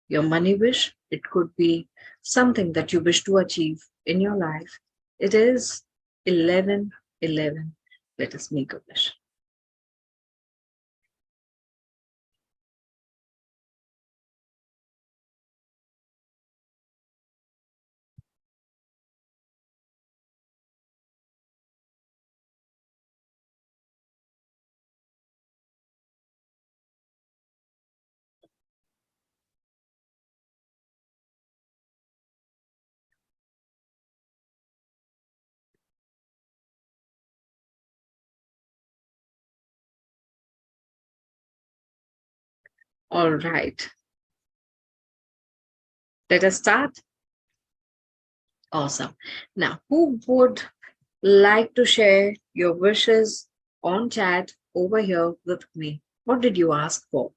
your money wish. It could be something that you wish to achieve in your life. It is 11:11. Let us make a wish. All right. Let us start. Awesome. Now, who would like to share your wishes on chat over here with me? What did you ask for?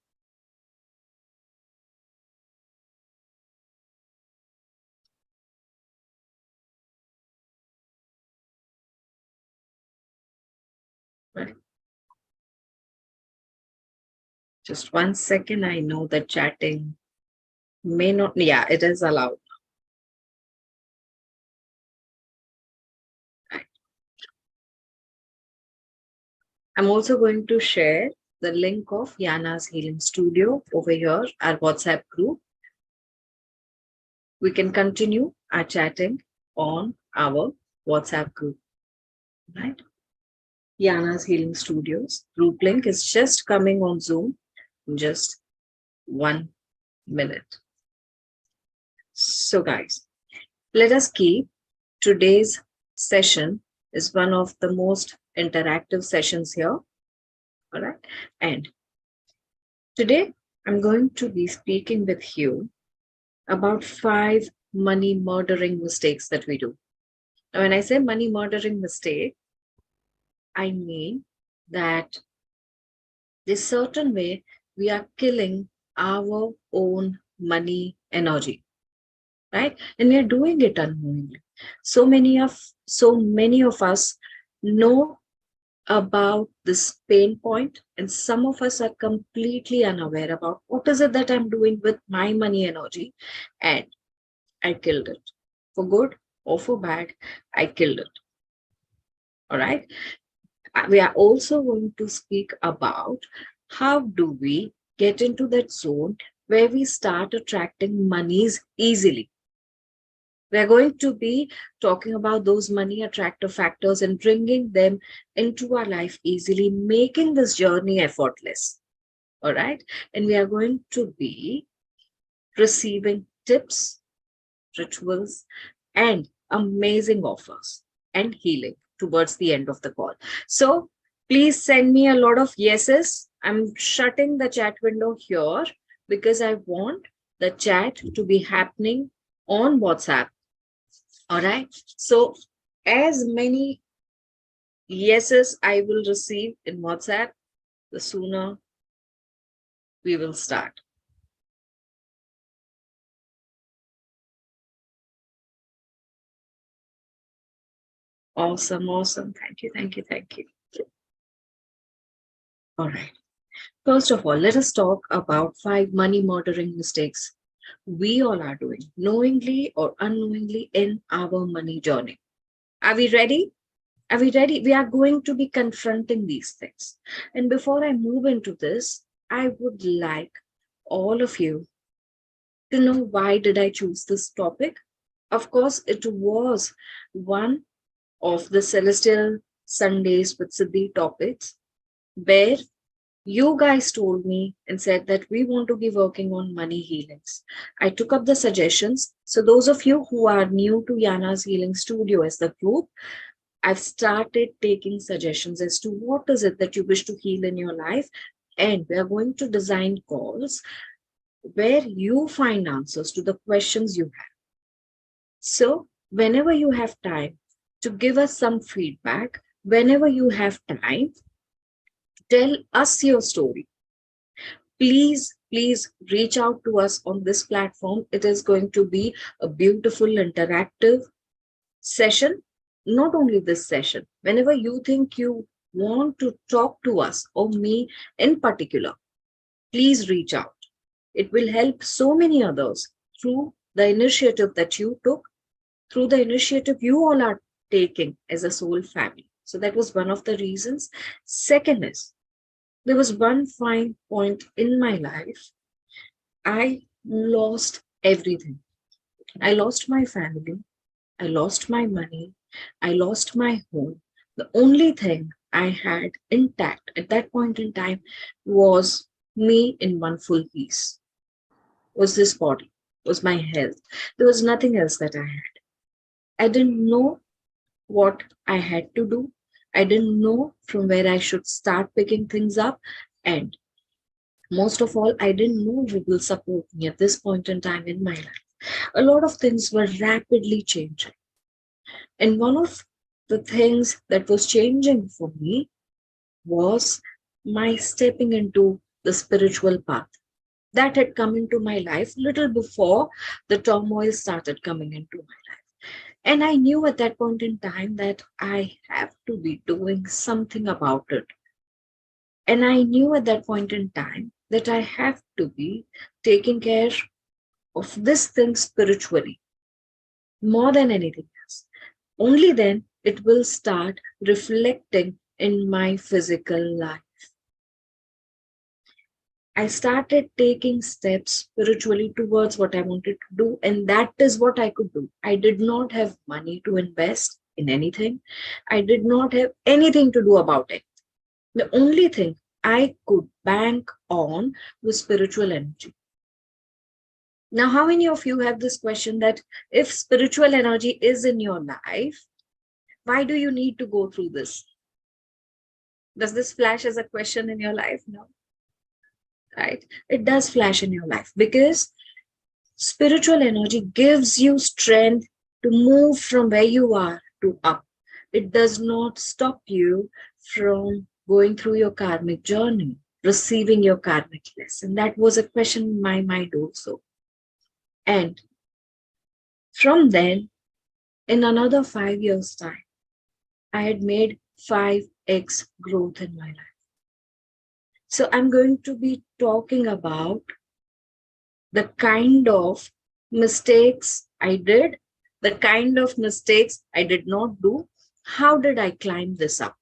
Right. Just 1 second. I know that chatting may not, yeah, it is allowed. Right. I'm also going to share the link of Yana's Healing Studio over here, our WhatsApp group. We can continue our chatting on our WhatsApp group, right? Yana's Healing Studios group link is just coming on Zoom in just 1 minute. So guys, let us keep today's session is one of the most interactive sessions here. All right. And today I'm going to be speaking with you about 5 money murdering mistakes that we do. Now, when I say money murdering mistake, I mean that this certain way we are killing our own money energy, right? And we are doing it unknowingly. So many of us know about this pain point, and some of us are completely unaware about what is it that I'm doing with my money energy, and I killed it. For good or for bad, I killed it. All right. We are also going to speak about how do we get into that zone where we start attracting monies easily. We're going to be talking about those money attractor factors and bringing them into our life easily, making this journey effortless. All right. And we are going to be receiving tips, rituals, and amazing offers and healing towards the end of the call. So please send me a lot of yeses. I'm shutting the chat window here because I want the chat to be happening on WhatsApp. All right. So as many yeses I will receive in WhatsApp, the sooner we will start. Awesome, awesome. Thank you, thank you, thank you. All right. First of all, let us talk about 5 money murdering mistakes we all are doing, knowingly or unknowingly, in our money journey. Are we ready? Are we ready? We are going to be confronting these things. And before I move into this, I would like all of you to know why did I choose this topic. Of course, it was one of the Celestial Sundays with Siddhii topics where you guys told me and said that we want to be working on money healings. I took up the suggestions. So those of you who are new to Yana's Healing Studio as the group, I've started taking suggestions as to what is it that you wish to heal in your life. And we are going to design calls where you find answers to the questions you have. So whenever you have time to give us some feedback, whenever you have time, tell us your story. Please reach out to us on this platform. It is going to be a beautiful interactive session. Not only this session, whenever you think you want to talk to us or me in particular, please reach out. It will help so many others through the initiative that you took, through the initiative you all are taking as a soul family. So that was one of the reasons. Second is, there was one fine point in my life. I lost everything. I lost my family. I lost my money. I lost my home. The only thing I had intact at that point in time was me in one full piece, was this body, was my health. There was nothing else that I had. I didn't know what I had to do. I didn't know from where I should start picking things up. And most of all, I didn't know who will support me at this point in time in my life. A lot of things were rapidly changing. And one of the things that was changing for me was my stepping into the spiritual path. That had come into my life little before the turmoil started coming into my life. And I knew at that point in time that I have to be doing something about it. And I knew at that point in time that I have to be taking care of this thing spiritually more than anything else. Only then it will start reflecting in my physical life. I started taking steps spiritually towards what I wanted to do, and that is what I could do. I did not have money to invest in anything. I did not have anything to do about it. The only thing I could bank on was spiritual energy. Now, how many of you have this question that if spiritual energy is in your life, why do you need to go through this? Does this flash as a question in your life? No. Right? It does flash in your life because spiritual energy gives you strength to move from where you are to up. It does not stop you from going through your karmic journey, receiving your karmic lesson. That was a question in my mind also. And from then, in another 5 years' time, I had made 5x growth in my life. So I'm going to be talking about the kind of mistakes I did, the kind of mistakes I did not do. How did I climb this up?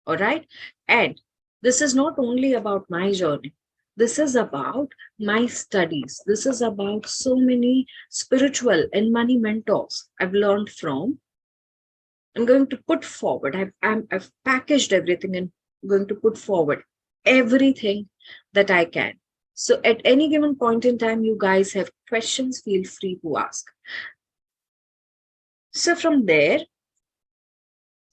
All right. And this is not only about my journey. This is about my studies. This is about so many spiritual and money mentors I've learned from. I'm going to put forward, I've packaged everything and going to put forward everything that I can. So at any given point in time, you guys have questions, feel free to ask. So from there,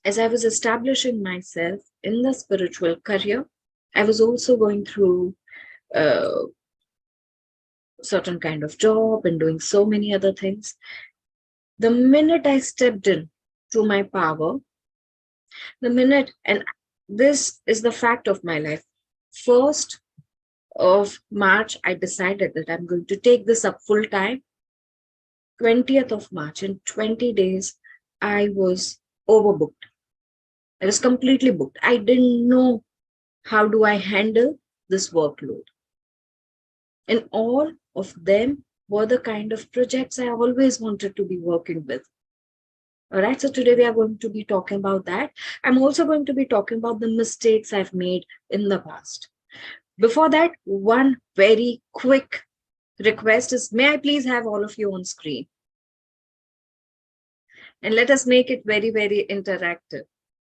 as I was establishing myself in the spiritual career, I was also going through a certain kind of job and doing so many other things. The minute I stepped in to my power, the minute, and this is the fact of my life, 1st of March, I decided that I'm going to take this up full time. 20th of March, in 20 days, I was overbooked. I was completely booked. I didn't know how do I handle this workload. And all of them were the kind of projects I always wanted to be working with. All right, so today we are going to be talking about that. I'm also going to be talking about the mistakes I've made in the past. Before that, one very quick request is, may I please have all of you on screen? And let us make it very, very interactive.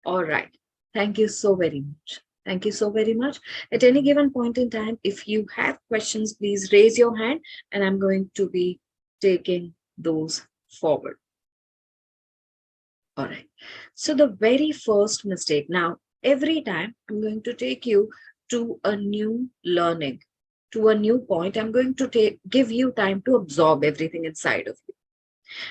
All right. Thank you so very much. Thank you so very much. At any given point in time, if you have questions, please raise your hand and I'm going to be taking those forward. All right. So the very first mistake, now, every time I'm going to take you to a new learning, to a new point. I'm going to give you time to absorb everything inside of you.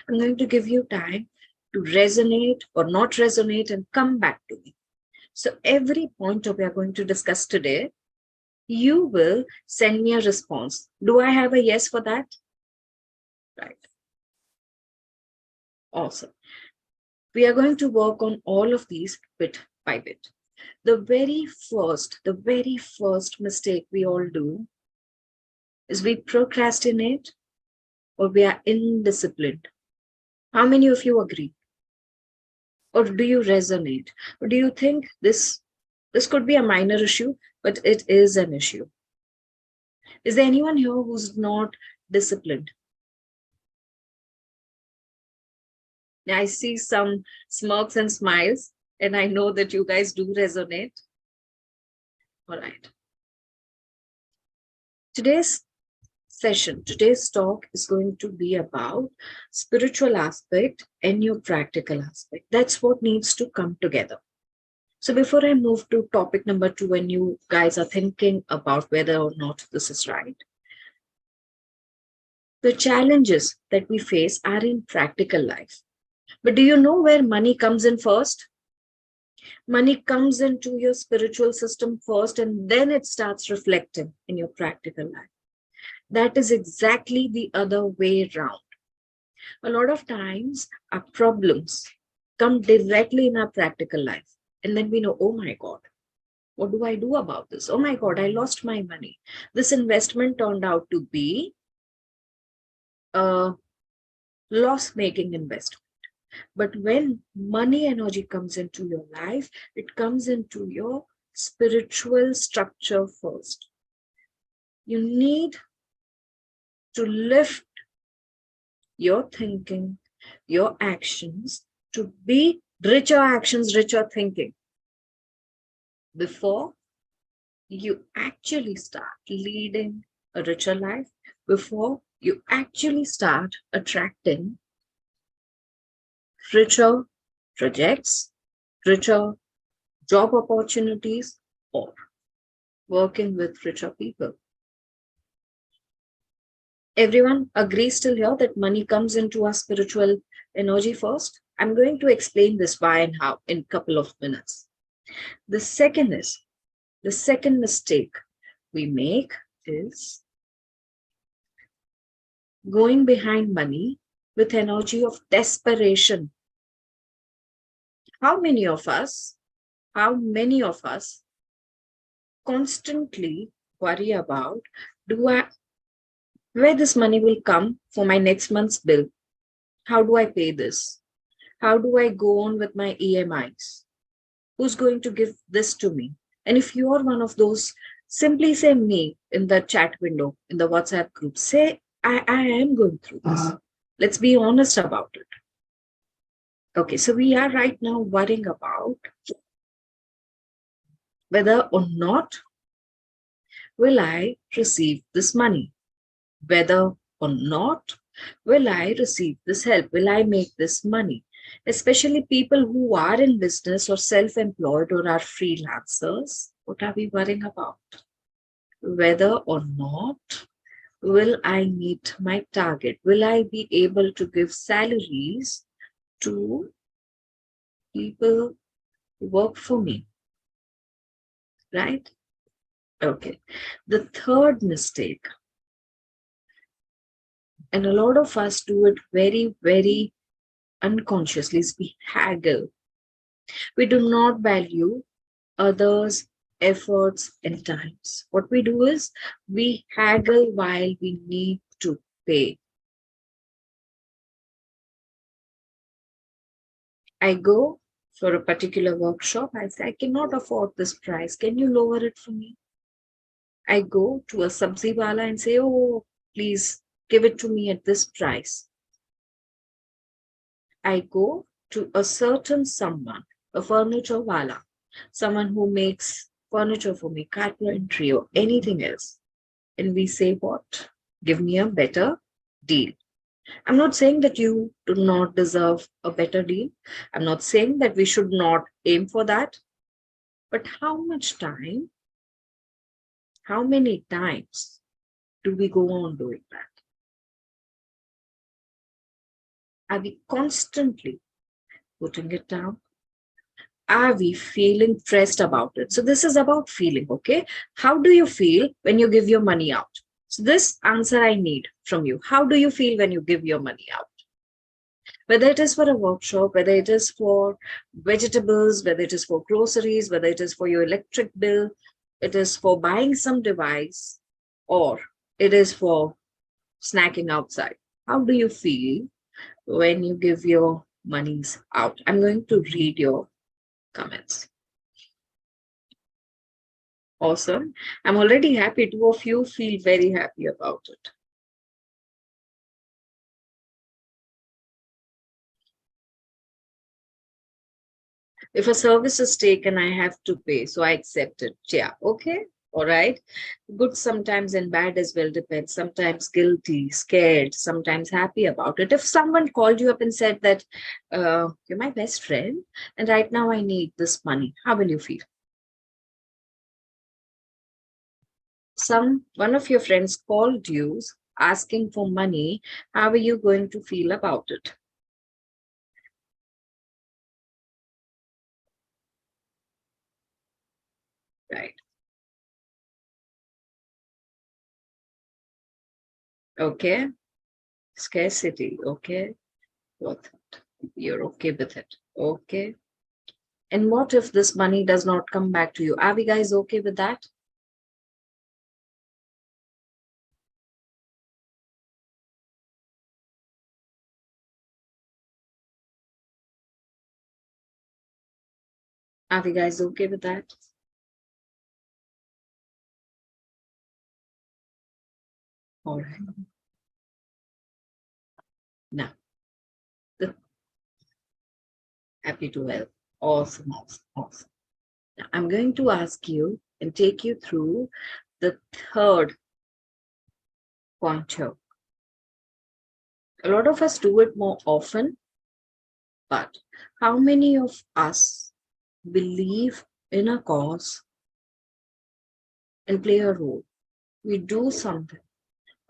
I'm going to give you time to resonate or not resonate and come back to me. So every point we are going to discuss today, you will send me a response. Do I have a yes for that? Right. Awesome. We are going to work on all of these bit by bit. The very first mistake we all do Is we procrastinate or we are indisciplined? How many of you agree? Or do you resonate? Or do you think this could be a minor issue, but it is an issue? Is there anyone here who's not disciplined? I see some smirks and smiles, and I know that you guys do resonate. All right. Today's session, today's talk is going to be about spiritual aspect and your practical aspect. That's what needs to come together. So before I move to topic number 2, when you guys are thinking about whether or not this is right, the challenges that we face are in practical life. But do you know where money comes in first? Money comes into your spiritual system first, and then it starts reflecting in your practical life. That is exactly the other way around. A lot of times, our problems come directly in our practical life. And then we know, oh my God, what do I do about this? Oh my God, I lost my money. This investment turned out to be a loss-making investment. But when money energy comes into your life, it comes into your spiritual structure first. You need to lift your thinking, your actions to be richer actions, richer thinking before you actually start leading a richer life, before you actually start attracting richer projects, richer job opportunities, or working with richer people. Everyone agrees still here that money comes into our spiritual energy first? I'm going to explain this why and how in a couple of minutes. The second mistake we make is going behind money with energy of desperation. How many of us constantly worry about where this money will come for my next month's bill? How do I pay this? How do I go on with my EMIs? Who's going to give this to me? And if you are one of those, simply say me in the chat window, in the WhatsApp group. Say, I am going through this. Let's be honest about it. Okay, so we are right now worrying about whether or not will I receive this money? Whether or not will I receive this help? Will I make this money? Especially people who are in business or self-employed or are freelancers. What are we worrying about? Whether or not will I meet my target? Will I be able to give salaries to people who work for me? Right? Okay. The third mistake, and a lot of us do it very, very unconsciously, is we haggle. We do not value others' efforts and times. What we do is we haggle while we need to pay. I go for a particular workshop. I say, I cannot afford this price. Can you lower it for me? I go to a sabzi wala and say, oh, please give it to me at this price. I go to a certain someone, a furniture wala, someone who makes furniture for me, carpentry or anything else. And we say, what? Give me a better deal. I'm not saying that you do not deserve a better deal. I'm not saying that we should not aim for that. But how much time, how many times do we go on doing that? Are we constantly putting it down? Are we feeling pressed about it? So this is about feeling, okay? How do you feel when you give your money out? So this answer I need from you. How do you feel when you give your money out? Whether it is for a workshop, whether it is for vegetables, whether it is for groceries, whether it is for your electric bill, it is for buying some device, or it is for snacking outside. How do you feel when you give your monies out? I'm going to read your comments. Awesome. I'm already happy. Two of you feel very happy about it. If a service is taken, I have to pay, so I accept it. Yeah, okay, all right. Good sometimes and bad as well, depends. Sometimes guilty, scared, sometimes happy about it. If someone called you up and said that you're my best friend and right now I need this money, how will you feel? One of your friends called you asking for money, how are you going to feel about it? Right. Okay. Scarcity. Okay. Worth it. You're okay with it. Okay. And what if this money does not come back to you? Are we guys okay with that? Are we guys okay with that? All right. Now, the, happy to help. Awesome, awesome, awesome. Now, I'm going to ask you and take you through the third pointer. A lot of us do it more often, but how many of us believe in a cause and play a role? We do something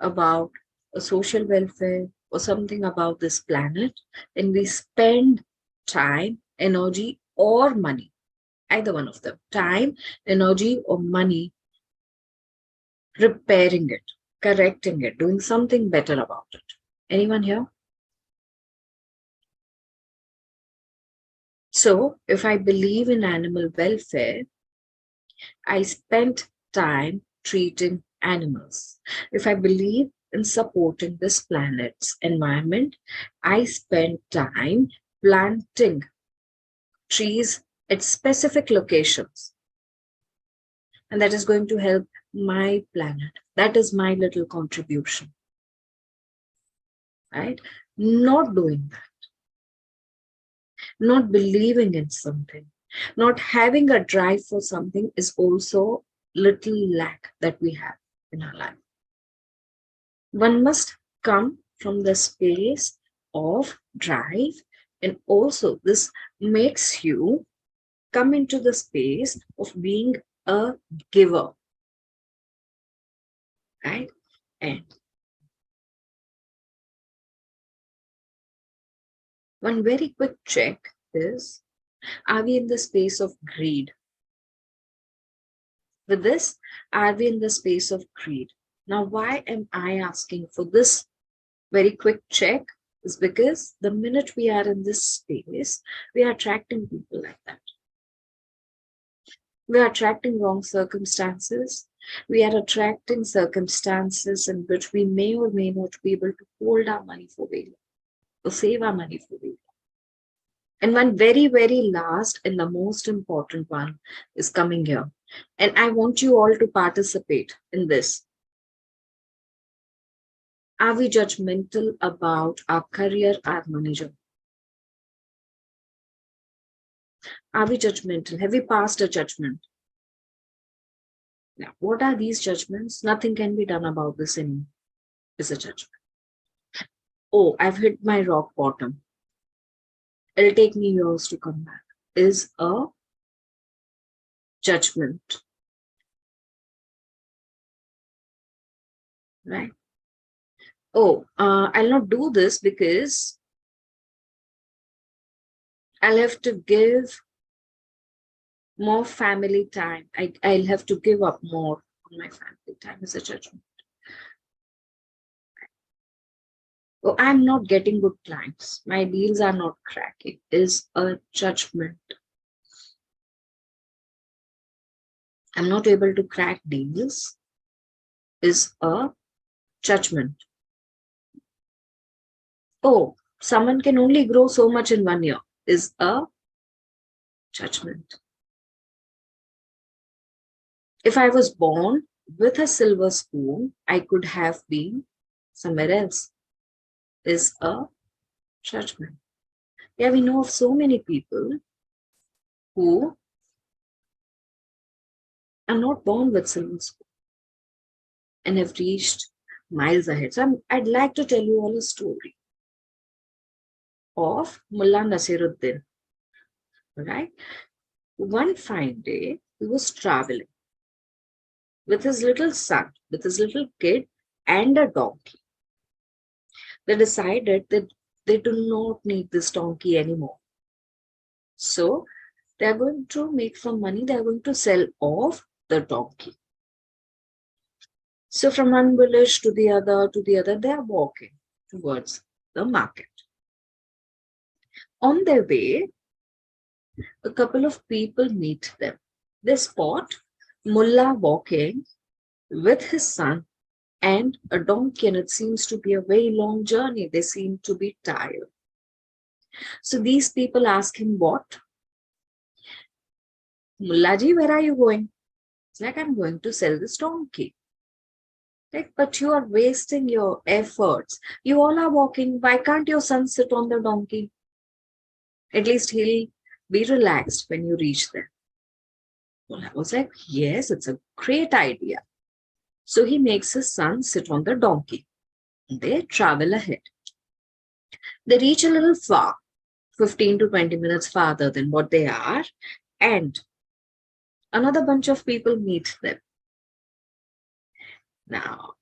about a social welfare or something about this planet, and we spend time, energy, or money, either one of them, time, energy, or money, repairing it, correcting it, doing something better about it. Anyone here? So, if I believe in animal welfare, I spent time treating animals. If I believe in supporting this planet's environment, I spend time planting trees at specific locations. And that is going to help my planet. That is my little contribution. Right? Not doing that, not believing in something, not having a drive for something is also little lack that we have in our life. One must come from the space of drive, and also this makes you come into the space of being a giver, right? And one very quick check is, are we in the space of greed? With this, are we in the space of greed? Now, why am I asking for this very quick check? Is because the minute we are in this space, we are attracting people like that. We are attracting wrong circumstances. We are attracting circumstances in which we may or may not be able to hold our money for very long or save our money for very long. And one very, very last and the most important one is coming here. And I want you all to participate in this. Are we judgmental about our career, our manager? Are we judgmental? Have we passed a judgment? Now, what are these judgments? Nothing can be done about this anymore. It's a judgment. Oh, I've hit my rock bottom. It'll take me years to come back. Is a judgment. Right? Oh, I'll not do this because I'll have to give more family time. I'll have to give up more on my family time as a judgment. Oh, I'm not getting good clients. My deals are not cracking. Is a judgment. I'm not able to crack deals. Is a judgment. Oh, someone can only grow so much in 1 year is a judgment. If I was born with a silver spoon, I could have been somewhere else is a judgment. Yeah, we know of so many people who are not born with silver spoon and have reached miles ahead. So I'd like to tell you all a story of Mullah Nasiruddin. Right? One fine day, he was traveling with his little son, with his little kid, and a donkey. They decided that they do not need this donkey anymore. So they are going to make some money, they are going to sell off the donkey. So from one village to the other, they are walking towards the market. On their way, a couple of people meet them. They spot Mullah walking with his son and a donkey, and it seems to be a very long journey. They seem to be tired. So these people ask him, what? Mullaji, where are you going? It's like, I'm going to sell this donkey. Like, but you are wasting your efforts. You all are walking. Why can't your son sit on the donkey? At least he'll be relaxed when you reach there. Well, I was like, yes, it's a great idea. So he makes his son sit on the donkey. They travel ahead. They reach a little far, 15 to 20 minutes farther than what they are, and another bunch of people meet them. Now,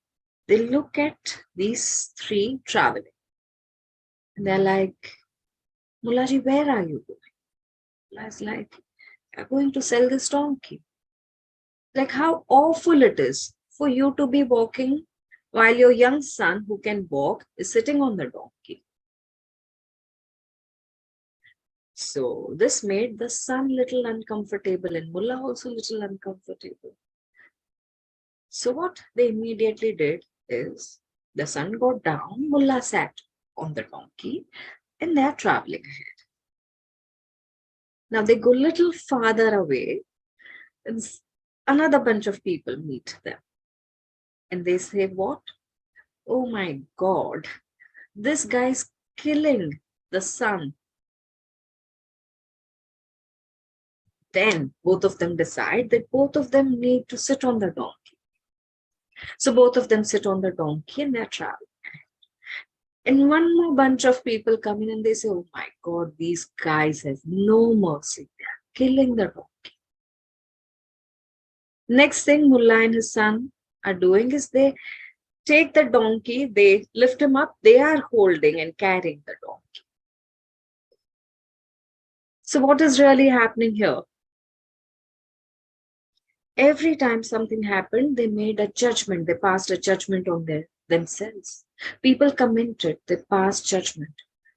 they look at these three traveling, and they're like, Mullaji, where are you going? Mullah's like, I'm going to sell this donkey. Like, how awful it is for you to be walking while your young son, who can walk, is sitting on the donkey. So this made the son little uncomfortable and Mullah also little uncomfortable. So what they immediately did is the son got down, Mullah sat on the donkey, and they're traveling ahead. Now they go a little farther away, and another bunch of people meet them. And they say, what? Oh my God, this guy's killing the son. Then both of them decide that both of them need to sit on the donkey. So both of them sit on the donkey and they're traveling. And one more bunch of people come in and they say, oh my God, these guys have no mercy. They're killing the donkey. Next thing Mullah and his son are doing is they take the donkey, they lift him up, they are holding and carrying the donkey. So what is really happening here? Every time something happened, they made a judgment. They passed a judgment on themselves. People commented, they passed judgment,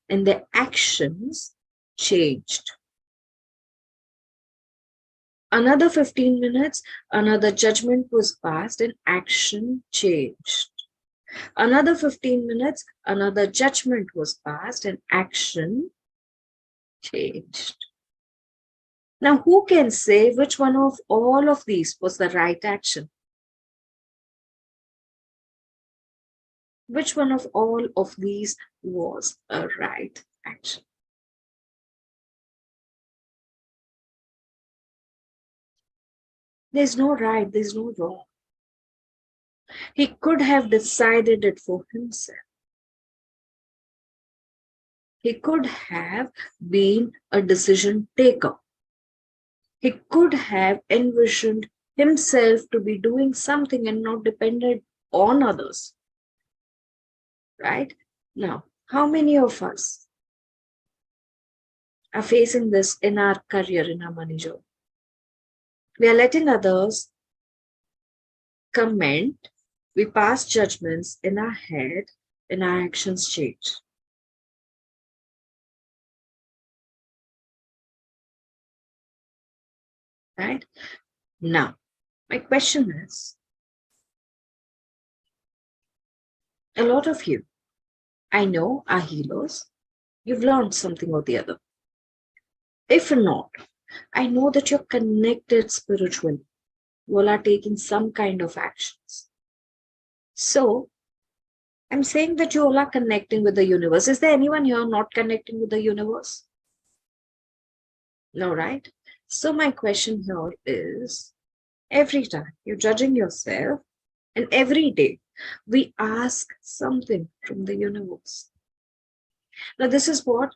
and their actions changed. Another 15 minutes, another judgment was passed and action changed. Another 15 minutes, another judgment was passed and action changed. Now, who can say which one of all of these was the right action? Which one of all of these was a right action? There's no right, there's no wrong. He could have decided it for himself. He could have been a decision taker. He could have envisioned himself to be doing something and not dependent on others. Right? Now, how many of us are facing this in our career, in our money job? We are letting others comment, we pass judgments in our head, and our actions change. Right? Now, my question is, A lot of you, I know, are healers. You've learned something or the other. If not, I know that you're connected spiritually. You all are taking some kind of actions. So, I'm saying that you all are connecting with the universe. Is there anyone here not connecting with the universe? No, right? So, my question here is every time you're judging yourself, and every day we ask something from the universe. Now, this is what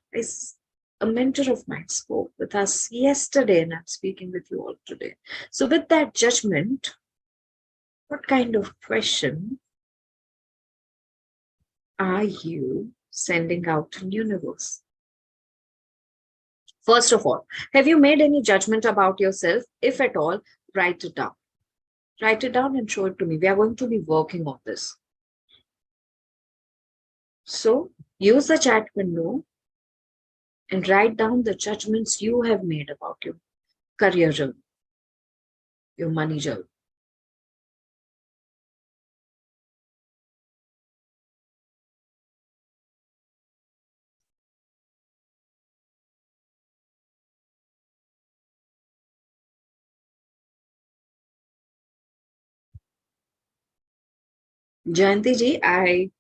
a mentor of mine spoke with us yesterday, and I'm speaking with you all today. So, with that judgment, what kind of question are you sending out to the universe? First of all, have you made any judgment about yourself? If at all, write it down. Write it down and show it to me. We are going to be working on this. So, use the chat window and write down the judgments you have made about your career journey, your money journey. Jayanti ji, I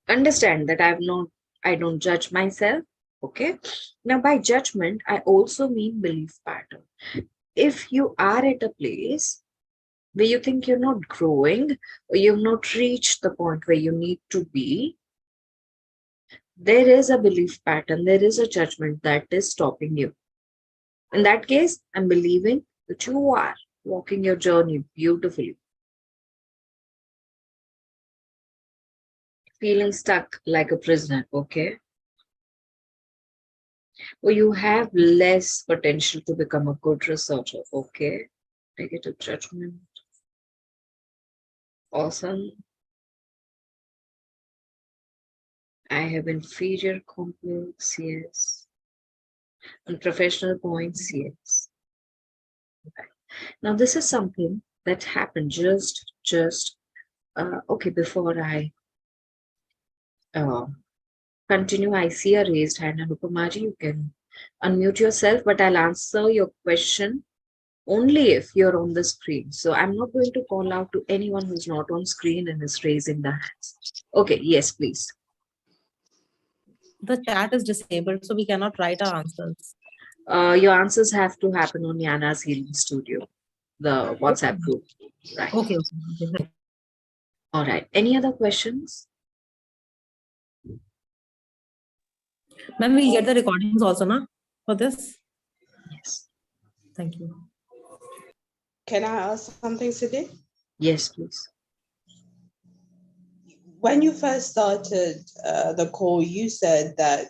understand that I don't judge myself. Okay. Now, by judgment, I also mean belief pattern. If you are at a place where you think you're not growing or you've not reached the point where you need to be, there is a belief pattern, there is a judgment that is stopping you. In that case, I'm believing that you are walking your journey beautifully. Feeling stuck like a prisoner, okay? Or you have less potential to become a good researcher, okay? Negative judgment. Awesome. I have inferior complex, yes. And professional points, yes. Okay. Now, this is something that happened okay, before I continue, I see a raised hand. And Upamaji, you can unmute yourself, but I'll answer your question only if you're on the screen. So I'm not going to call out to anyone who's not on screen and is raising the hands. Okay, yes, please. The chat is disabled, so we cannot write our answers. Your answers have to happen on Yana's Healing Studio, the WhatsApp group. Right. Okay. All right. Any other questions? Ma'am, we'll get the recordings also, na, for this? Yes. Thank you. Can I ask something, Siddhii? Yes, please. When you first started the call, you said that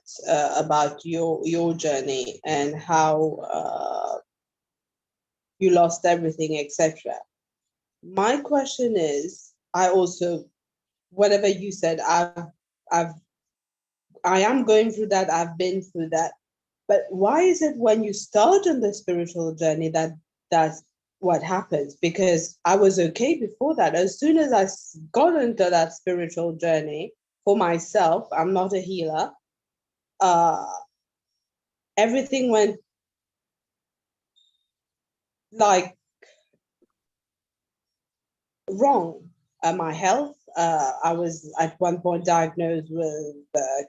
about your journey and how you lost everything, etc. My question is, I also, whatever you said, I am going through that. I've been through that. But why is it when you start on the spiritual journey that's what happens? Because I was okay before that. As soon as I got into that spiritual journey for myself, I'm not a healer. Everything went like wrong. My health, I was at one point diagnosed with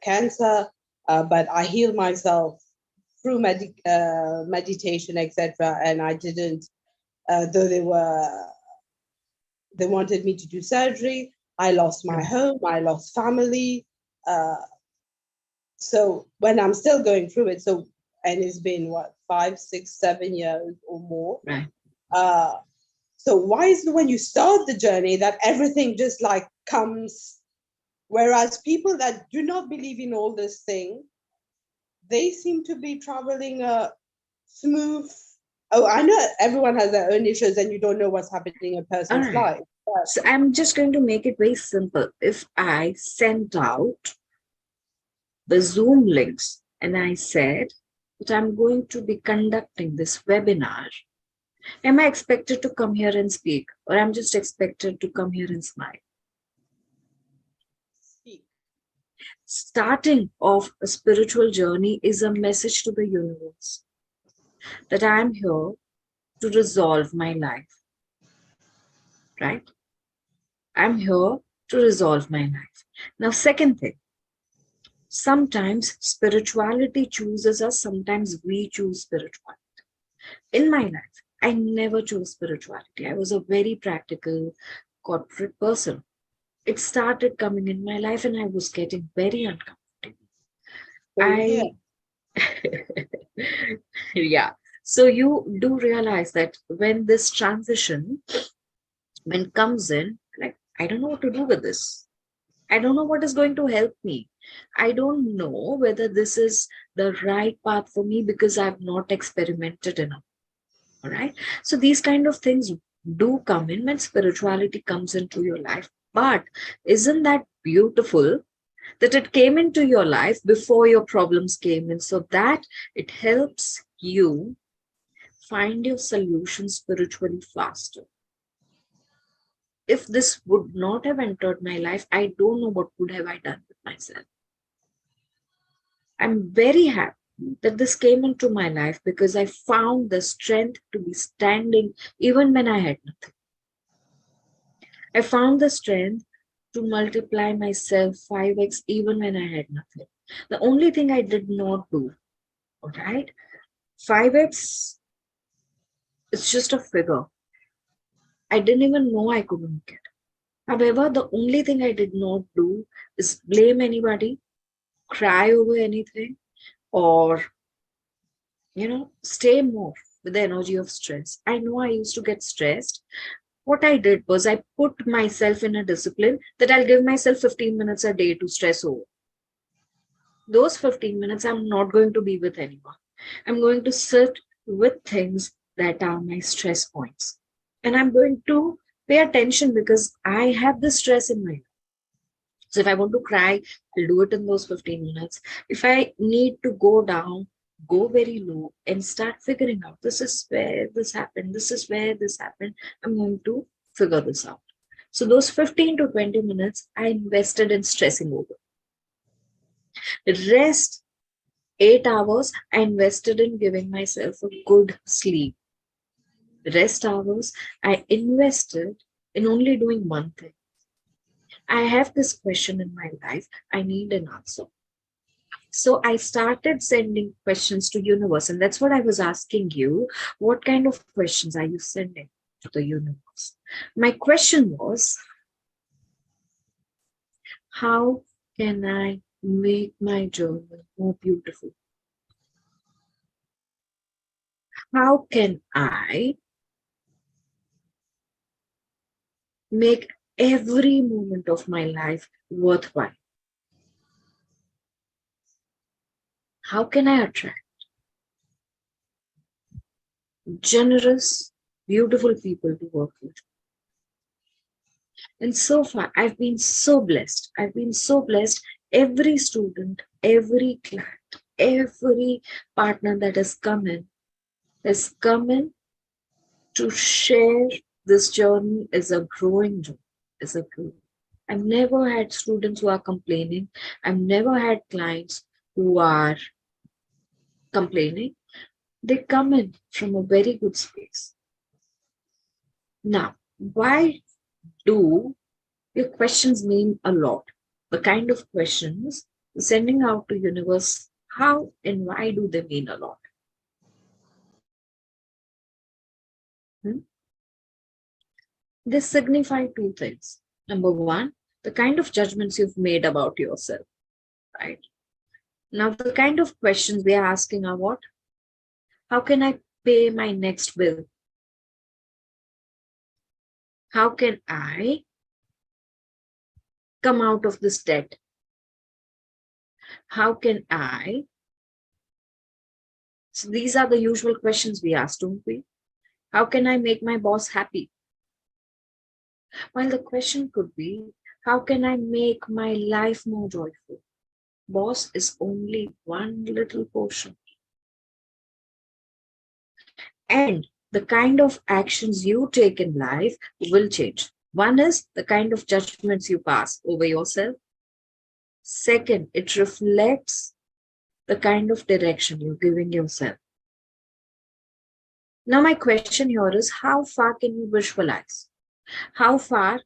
cancer, but I healed myself through meditation, etc. And I didn't, though they wanted me to do surgery. I lost my home, I lost family. So when I'm still going through it, and it's been what, 5, 6, 7 years or more. Right. So why is it when you start the journey that everything just like comes, whereas people that do not believe in all this thing, they seem to be traveling a smooth. Oh, I know everyone has their own issues and you don't know what's happening in a person's life. But so I'm just going to make it very simple. If I sent out the Zoom links and I said that I'm going to be conducting this webinar, am I expected to come here and speak, or I'm just expected to come here and smile? starting of a spiritual journey is a message to the universe that I am here to resolve my life, right? I'm here to resolve my life. Now, second thing, sometimes spirituality chooses us, sometimes we choose spirituality. In my life, I never chose spirituality. I was a very practical corporate person. It started coming in my life and I was getting very uncomfortable. Same Yeah. So you do realize that when this transition, when comes in, like, I don't know what to do with this. I don't know what is going to help me. I don't know whether this is the right path for me because I've not experimented enough. All right. So these kind of things do come in when spirituality comes into your life. But isn't that beautiful that it came into your life before your problems came in, so that it helps you find your solution spiritually faster? If this would not have entered my life, I don't know what would have I done with myself. I'm very happy that this came into my life because I found the strength to be standing even when I had nothing. I found the strength to multiply myself 5x even when I had nothing. The only thing I did not do, all right, 5x, it's just a figure. I didn't even know I could make it. However, the only thing I did not do is blame anybody, cry over anything, or, stay more with the energy of stress. I know I used to get stressed. What I did was I put myself in a discipline that I'll give myself 15 minutes a day to stress over. Those 15 minutes, I'm not going to be with anyone. I'm going to sit with things that are my stress points. And I'm going to pay attention because I have the stress in my life. So if I want to cry, I'll do it in those 15 minutes. If I need to go down, go very low and start figuring out this is where this happened, this is where this happened. I'm going to figure this out. So those 15 to 20 minutes I invested in stressing over. Rest 8 hours I invested in giving myself a good sleep. Rest hours I invested in only doing one thing. I have this question in my life. I need an answer. So I started sending questions to universe, and that's what I was asking you. What kind of questions are you sending to the universe? My question was, how can I make my journey more beautiful? How can I make every moment of my life worthwhile? How can I attract generous, beautiful people to work with? And so far, I've been so blessed. I've been so blessed. Every student, every client, every partner that has come in to share this journey is a growing journey, is a growth. I've never had students who are complaining. I've never had clients who are complaining. They come in from a very good space. Now, why do your questions mean a lot? The kind of questions sending out to universe, how and why do they mean a lot? They signify two things. Number one, the kind of judgments you've made about yourself, right? Now, the kind of questions we are asking are what? How can I pay my next bill? How can I come out of this debt? How can I? So these are the usual questions we ask, don't we? How can I make my boss happy? While the question could be, how can I make my life more joyful? Boss is only one little portion. And the kind of actions you take in life will change. One is the kind of judgments you pass over yourself. Second, it reflects the kind of direction you're giving yourself. Now, my question here is, how far can you visualize? How far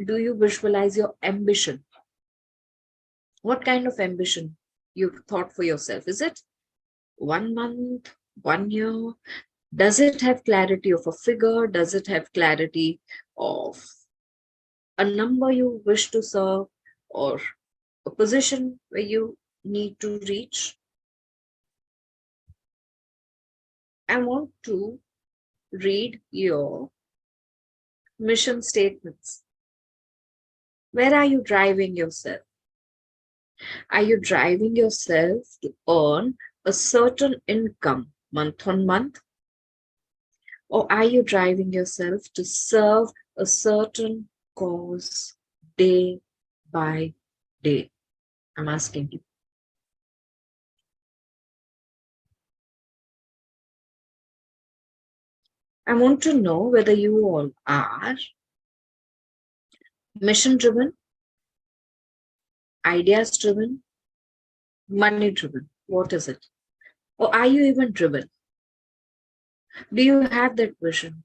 do you visualize your ambition? What kind of ambition you've thought for yourself? Is it 1 month, 1 year? Does it have clarity of a figure? Does it have clarity of a number you wish to serve, or a position where you need to reach? I want to read your mission statements. Where are you driving yourself? Are you driving yourself to earn a certain income month on month? Or are you driving yourself to serve a certain cause day by day? I'm asking you. I want to know whether you all are mission driven, ideas driven, money driven. What is it? Or are you even driven? Do you have that vision?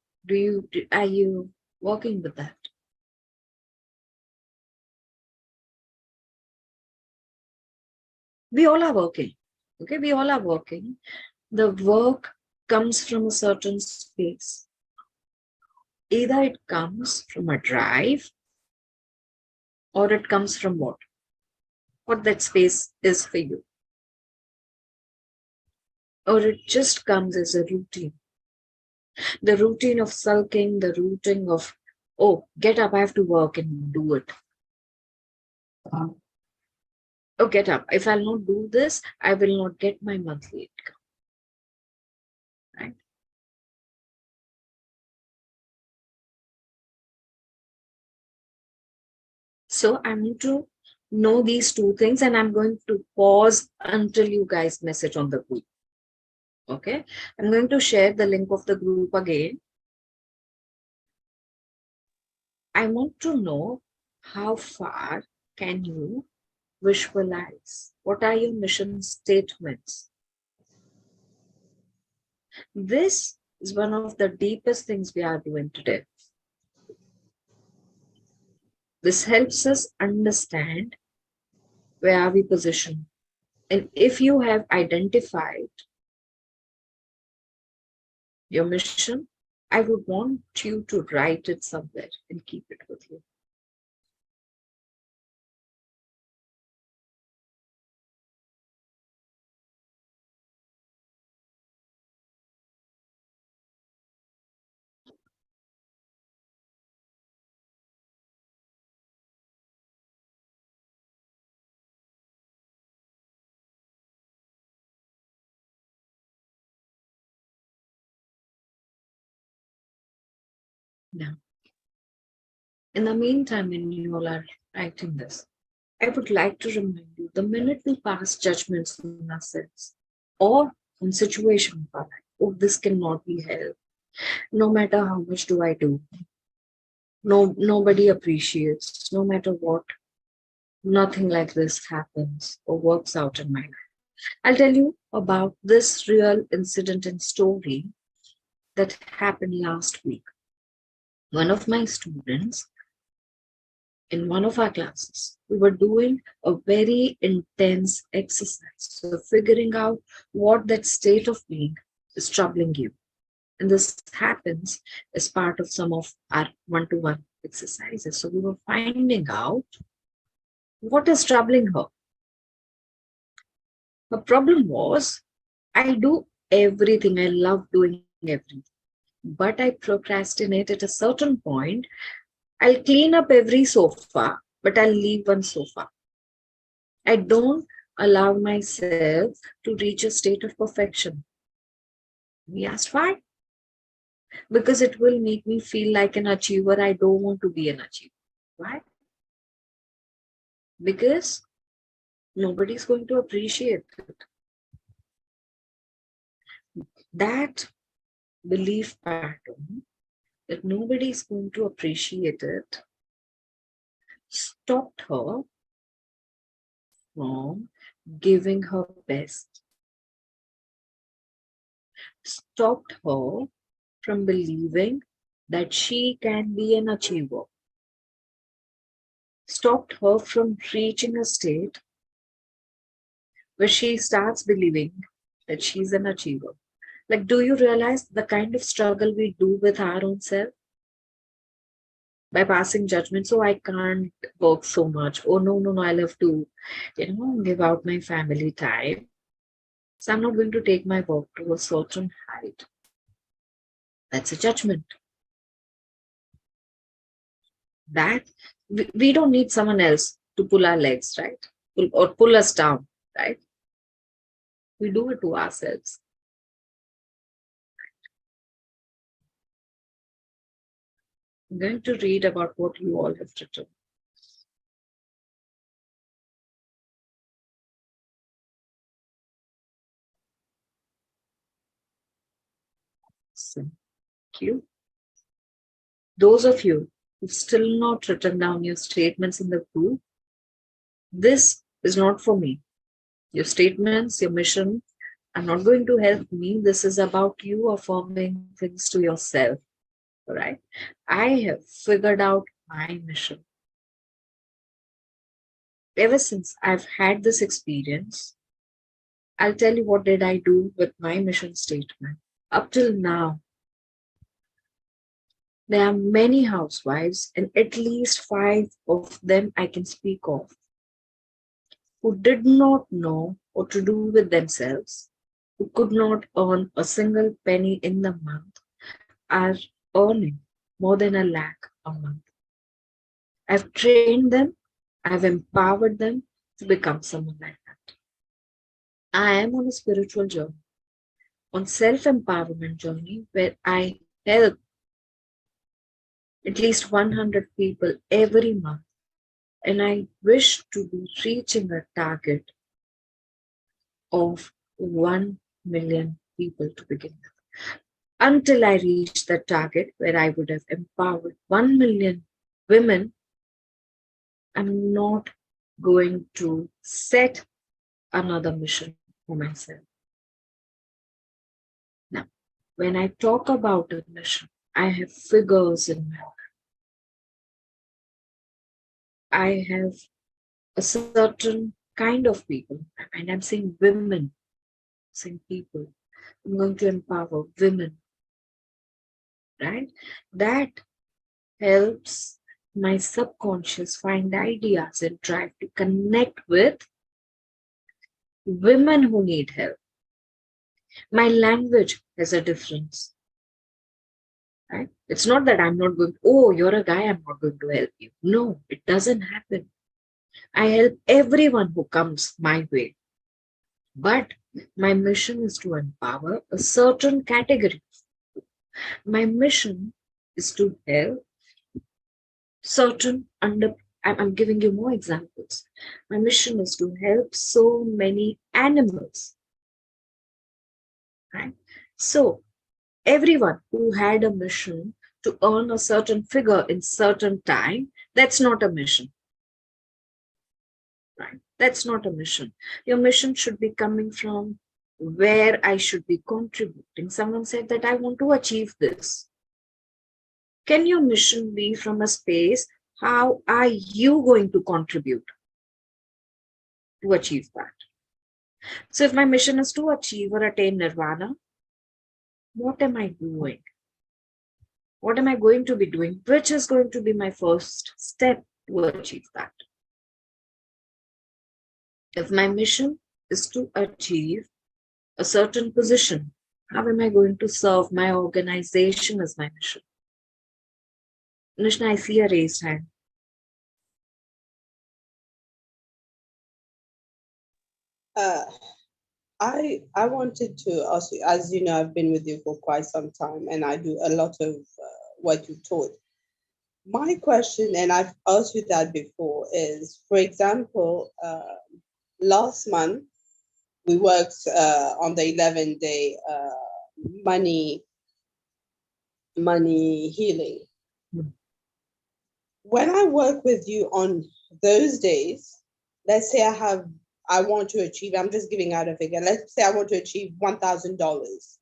Are you working with that? We all are working. Okay, we all are working. The work comes from a certain space. Either it comes from a drive, or it comes from what that space is for you, or it just comes as a routine. The routine of sulking, the routine of, oh, get up, I have to work and do it. Oh, get up. If I'll not do this, I will not get my monthly income. Right? So I'm going to know these two things, and I'm going to pause until you guys message on the group. Okay, I'm going to share the link of the group again. I want to know how far can you visualize? What are your mission statements? This is one of the deepest things we are doing today. This helps us understand where are we positioned. And if you have identified your mission, I would want you to write it somewhere and keep it with you. Now, in the meantime, when you all are writing this, I would like to remind you, the minute we pass judgments on ourselves or on situation of our life, oh, this cannot be helped. No matter how much do I do, nobody appreciates, no matter what, nothing like this happens or works out in my life. I'll tell you about this real incident and story that happened last week. One of my students, in one of our classes, we were doing a very intense exercise. So figuring out what that state of being is troubling you. And this happens as part of some of our one-to-one exercises. So we were finding out what is troubling her. The problem was, I do everything. I love doing everything. But I procrastinate at a certain point. I'll clean up every sofa, but I'll leave one sofa. I don't allow myself to reach a state of perfection. We asked why? Because it will make me feel like an achiever. I don't want to be an achiever. Why? Because nobody's going to appreciate it. That belief pattern that nobody is going to appreciate it stopped her from giving her best, stopped her from believing that she can be an achiever, stopped her from reaching a state where she starts believing that she's an achiever. Like, do you realize the kind of struggle we do with our own self? By passing judgment, so I can't work so much. Oh, no, I'll have to, give out my family time. So I'm not going to take my work to a certain height. That's a judgment. That we don't need someone else to pull our legs, right? Or pull us down, right? We do it to ourselves. I'm going to read about what you all have written. Thank you. Those of you who've still not written down your statements in the group, this is not for me. Your statements, your mission are not going to help me. This is about you affirming things to yourself. All right. I have figured out my mission. Ever since I've had this experience, I'll tell you what did I do with my mission statement. Up till now, there are many housewives, and at least 5 of them I can speak of, who did not know what to do with themselves, who could not earn a single penny in the month, are earning more than a lakh a month. I've trained them, I've empowered them to become someone like that. I am on a spiritual journey, on self-empowerment journey, where I help at least 100 people every month, and I wish to be reaching a target of 1 million people to begin with. Until I reach the target where I would have empowered 1 million women, I'm not going to set another mission for myself. Now, when I talk about a mission, I have figures in mind. I have a certain kind of people, and I'm saying women, saying people. I'm going to empower women, right? That helps my subconscious find ideas and drive to connect with women who need help. My language has a difference, right? It's not that I'm not going, oh, you're a guy, I'm not going to help you. No, it doesn't happen. I help everyone who comes my way. But my mission is to empower a certain category. My mission is to help certain I'm giving you more examples. My mission is to help so many animals, right? So everyone who had a mission to earn a certain figure in certain time, that's not a mission, right? That's not a mission. Your mission should be coming from where I should be contributing. Someone said that I want to achieve this. Can your mission be from a space? How are you going to contribute to achieve that? So if my mission is to achieve or attain nirvana, what am I doing? What am I going to be doing? Which is going to be my first step to achieve that? If my mission is to achieve a certain position, how am I going to serve my organization as my mission? Nishna, I see a raised hand. I wanted to ask you, as you know, I've been with you for quite some time, and I do a lot of what you taught. My question, and I've asked you that before, is, for example, last month we worked on the 11-day money healing. When I work with you on those days, let's say I have I want to achieve, I'm just giving out a figure. Let's say I want to achieve $1,000.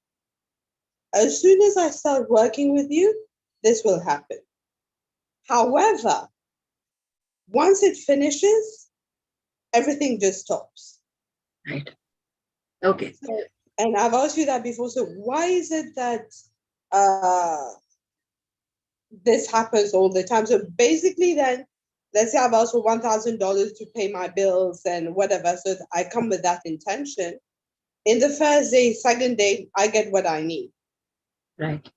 As soon as I start working with you, this will happen. However, once it finishes, everything just stops. Right. Okay. So, and I've asked you that before. So why is it that this happens all the time? So basically, then let's say I've asked for $1,000 to pay my bills and whatever. So I come with that intention. In the first day, second day, I get what I need. Right.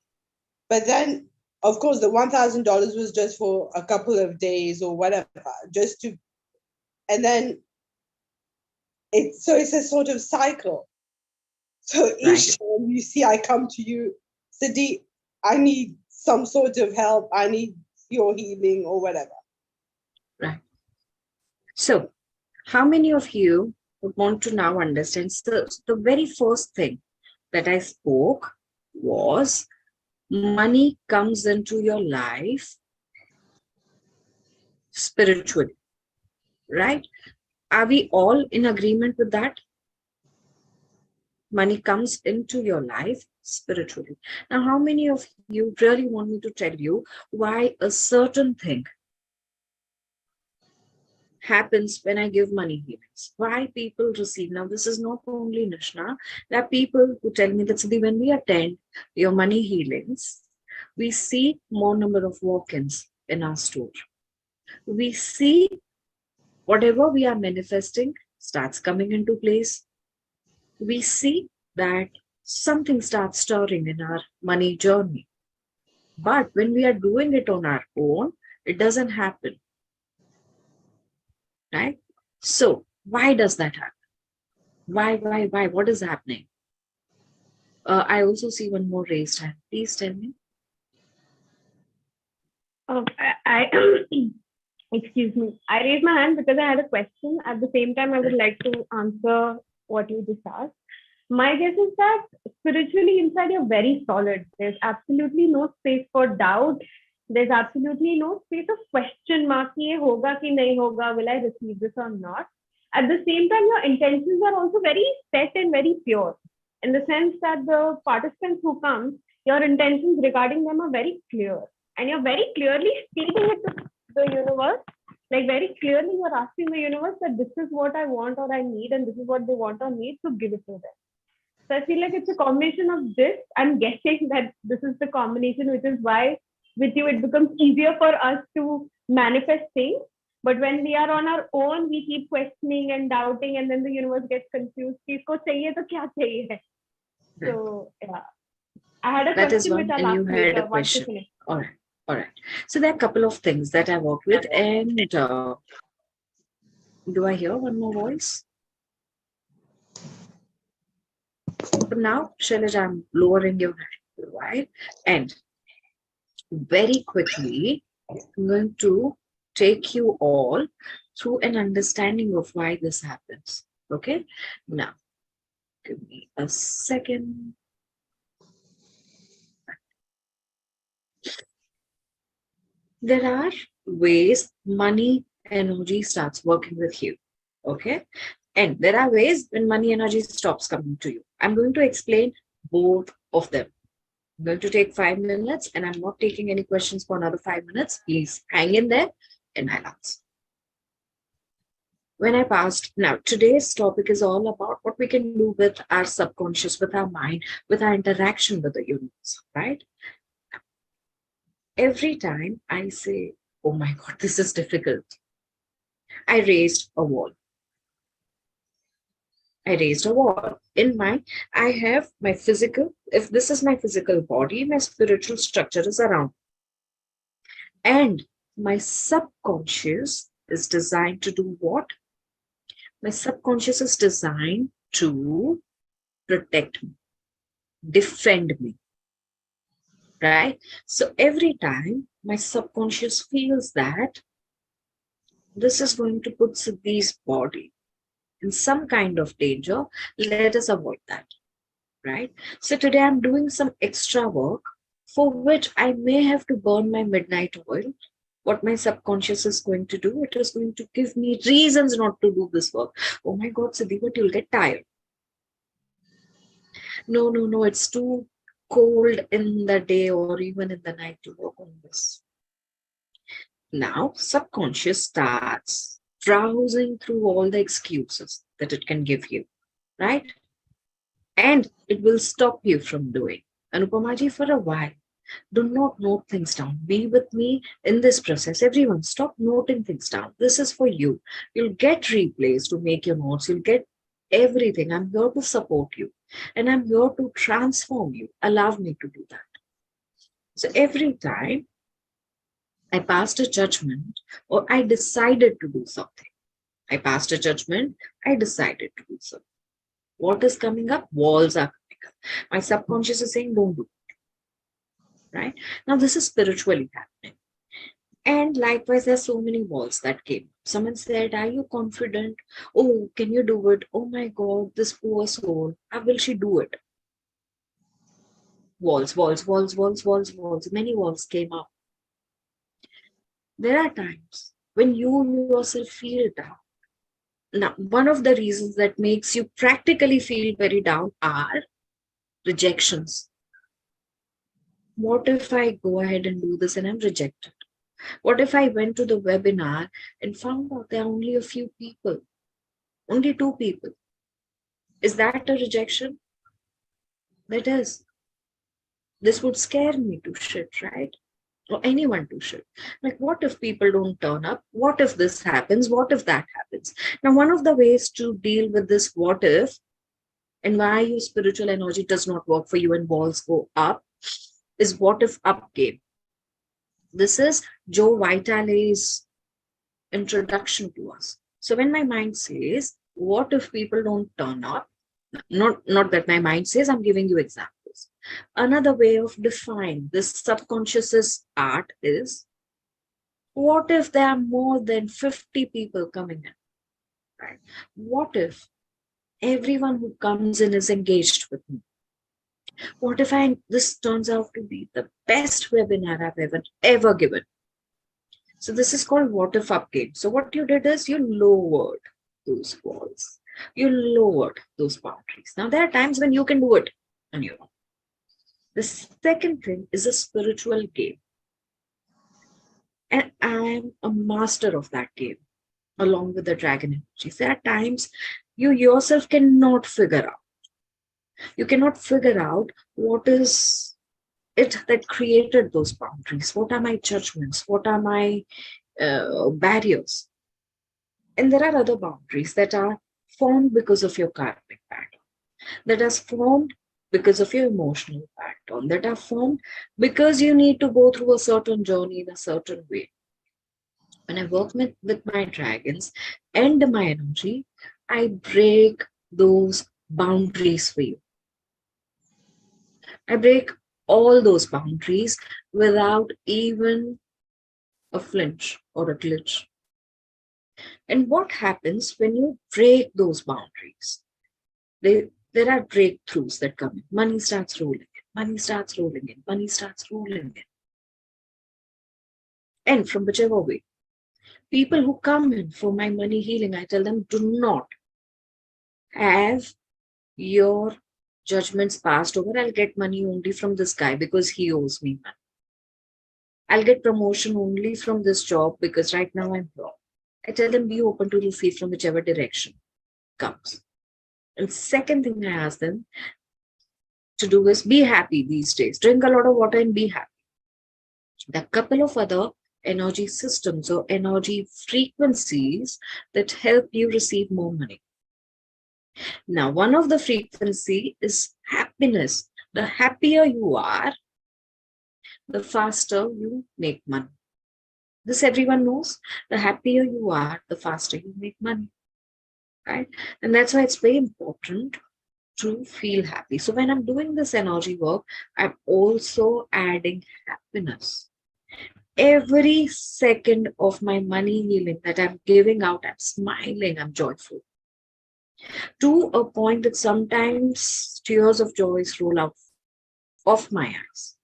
But then, of course, the $1,000 was just for a couple of days or whatever, just to, and then it's a sort of cycle. So each time you see I come to you, Siddhii, I need some sort of help, I need your healing or whatever. Right. So, how many of you would want to now understand? So, the very first thing that I spoke was money comes into your life spiritually, right? Are we all in agreement with that? Money comes into your life spiritually. Now, how many of you really want me to tell you why a certain thing happens when I give money healings? Why people receive? Now, this is not only Nishna. There are people who tell me that Siddhii, when we attend your money healings, we see more number of walk-ins in our store. We see whatever we are manifesting starts coming into place. We see that something starts stirring in our money journey. But when we are doing it on our own, it doesn't happen. Right? So, why does that happen? Why? What is happening? I also see one more raised hand. Please tell me. Excuse me. I raised my hand because I had a question. At the same time, I would like to answer what you just asked. My guess is that spiritually inside you're very solid. There's absolutely no space for doubt. There's absolutely no space of question mark. Ye hoga ki nahi hoga? Will I receive this or not? At the same time, your intentions are also very set and very pure. In the sense that the participants who come, your intentions regarding them are very clear. And you're very clearly stating it to the universe. Like very clearly, you're asking the universe that this is what I want or I need, and this is what they want or need, to give it to them. So I feel like it's a combination of this. I'm guessing that this is the combination, which is why with you it becomes easier for us to manifest things. But when we are on our own, we keep questioning and doubting, and then the universe gets confused. Kisko chahiye to kya chahiye hai? So yeah, I had a That is question one, which I'll and you ask had later a once you question. finish. All right. All right. So there are a couple of things that I work with, and do I hear one more voice? For now, Shailaja, I'm lowering your hand, right? And very quickly, I'm going to take you all through an understanding of why this happens. Okay? Now, give me a second. There are ways money energy starts working with you. Okay? And there are ways when money energy stops coming to you. I'm going to explain both of them. I'm going to take 5 minutes, and I'm not taking any questions for another 5 minutes. Please hang in there and I'll answer. When I passed, now today's topic is all about what we can do with our subconscious, with our mind, with our interaction with the universe, right? Every time I say, oh my God, this is difficult, I raised a wall. I raised a wall. I have my physical, if this is my physical body, my spiritual structure is around. And my subconscious is designed to do what? My subconscious is designed to protect me, defend me, right? So every time my subconscious feels that this is going to put Siddhi's body in some kind of danger, let us avoid that, right? So today I'm doing some extra work for which I may have to burn my midnight oil, What my subconscious is going to do, it is going to give me reasons not to do this work. Oh my God, Siddhi, but you'll get tired. No, it's too cold in the day or even in the night to work on this. Now, subconscious starts browsing through all the excuses that it can give you, right? And it will stop you from doing. Anupamaji, for a while, do not note things down. Be with me in this process. Everyone, stop noting things down. This is for you. You'll get replays to make your notes. You'll get everything. I'm here to support you. And I'm here to transform you. Allow me to do that. So every time I passed a judgment or I decided to do something, I passed a judgment, I decided to do something. What is coming up? Walls are coming up. My subconscious is saying, don't do it. Right? Now, this is spiritually happening. And likewise, there's so many walls that came. Someone said, are you confident? Oh, can you do it? Oh my God, this poor soul. How will she do it? Walls. Many walls came up. There are times when you yourself feel down. Now, one of the reasons that makes you practically feel very down are rejections. What if I go ahead and do this and I'm rejected? What if I went to the webinar and found out there are only a few people, only 2 people? Is that a rejection? That is. This would scare me to shit, right? Or anyone to shit. Like, what if people don't turn up? What if this happens? What if that happens? Now, one of the ways to deal with this what if and why your spiritual energy does not work for you and walls go up is what if up game. This is Joe Vitale's introduction to us. So when my mind says, what if people don't turn up? Not that my mind says, I'm giving you examples. Another way of defining this subconscious's art is, what if there are more than 50 people coming in? Right? What if everyone who comes in is engaged with me? What if this turns out to be the best webinar I've ever given? So this is called what if up game. So what you did is you lowered those walls. You lowered those boundaries. Now there are times when you can do it on your own. The second thing is a spiritual game. And I'm a master of that game, along with the dragon energy. There are times you yourself cannot figure out. You cannot figure out what is it that created those boundaries. What are my judgments? What are my barriers? And there are other boundaries that are formed because of your karmic pattern, that are formed because of your emotional pattern, that are formed because you need to go through a certain journey in a certain way. When I work with my dragons and my energy, I break those boundaries for you. I break all those boundaries without even a flinch or a glitch. And what happens when you break those boundaries? There are breakthroughs that come in. Money starts rolling in. Money starts rolling in. Money starts rolling in. And from whichever way. People who come in for my money healing, I tell them, do not have your judgments passed over. I'll get money only from this guy because he owes me money. I'll get promotion only from this job because right now I'm poor. I tell them, be open to receive from whichever direction comes. And second thing I ask them to do is be happy these days. Drink a lot of water and be happy. There are a couple of other energy systems or energy frequencies that help you receive more money. Now, one of the frequency is happiness. The happier you are, the faster you make money. This everyone knows. The happier you are, the faster you make money. Right? And that's why it's very important to feel happy. So when I'm doing this energy work, I'm also adding happiness. Every second of my money healing that I'm giving out, I'm smiling, I'm joyful. To a point that sometimes tears of joy roll out of my eyes.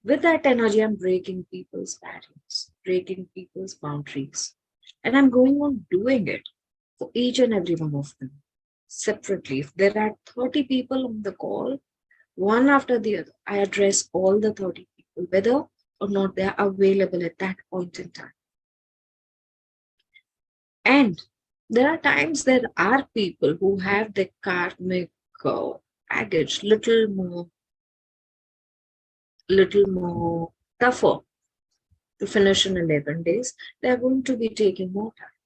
With that energy, I'm breaking people's barriers, breaking people's boundaries. And I'm going on doing it for each and every one of them separately. If there are 30 people on the call, one after the other, I address all the 30 people, whether or not they are available at that point in time. And there are times there are people who have the karmic baggage little more tougher to finish in 11 days. They are going to be taking more time.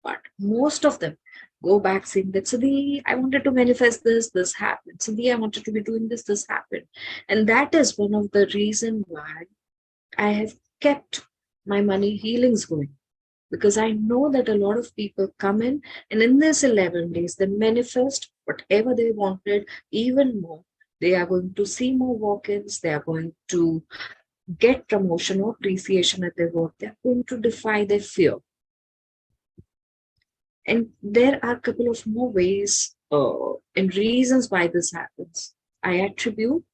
But most of them go back saying that, Siddhii, I wanted to manifest this, this happened. Siddhii, I wanted to be doing this, this happened. And that is one of the reasons why I have kept my money healings going. Because I know that a lot of people come in and in this 11 days, they manifest whatever they wanted, even more. They are going to see more walk-ins. They are going to get promotion or appreciation at their work. They are going to defy their fear. And there are a couple of more ways and reasons why this happens. I attribute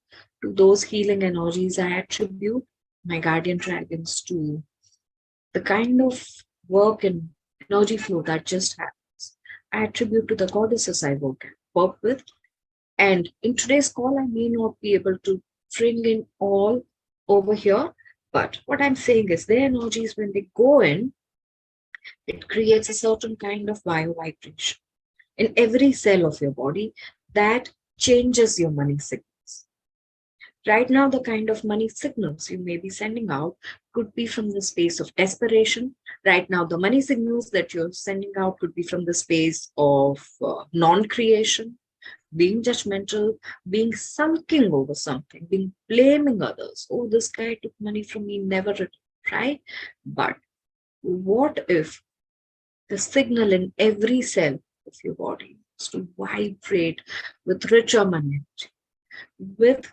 to those healing energies, I attribute my guardian dragons to the kind of work and energy flow that just happens. I attribute to the goddesses I work with. And in today's call, I may not be able to bring in all over here. But what I'm saying is their energies, when they go in, it creates a certain kind of bio vibration in every cell of your body that changes your money signals. Right now, the kind of money signals you may be sending out could be from the space of desperation. Right now, the money signals that you're sending out could be from the space of non-creation, being judgmental, being sulking over something, being blaming others. Oh, this guy took money from me, never returned, right? But what if the signal in every cell of your body is to vibrate with richer money, with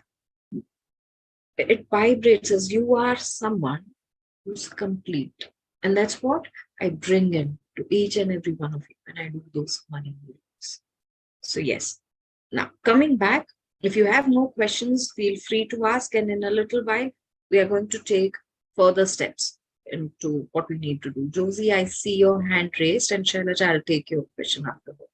it vibrates as you are someone who's complete. And that's what I bring in to each and every one of you when I do those money moves. So yes. Now coming back, if you have more questions, feel free to ask. And in a little while, we are going to take further steps into what we need to do. Josie, I see your hand raised, and Shailaja, I'll take your question afterward.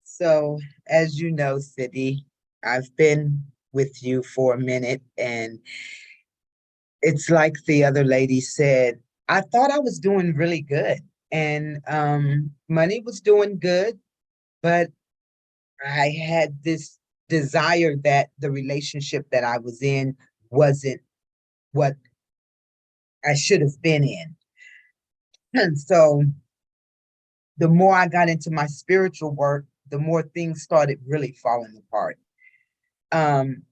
So, as you know, Siddhii, I've been with you for a minute, and it's like the other lady said, I thought I was doing really good, and money was doing good, but I had this desire that the relationship that I was in wasn't what I should have been in. And so the more I got into my spiritual work, the more things started really falling apart. I'm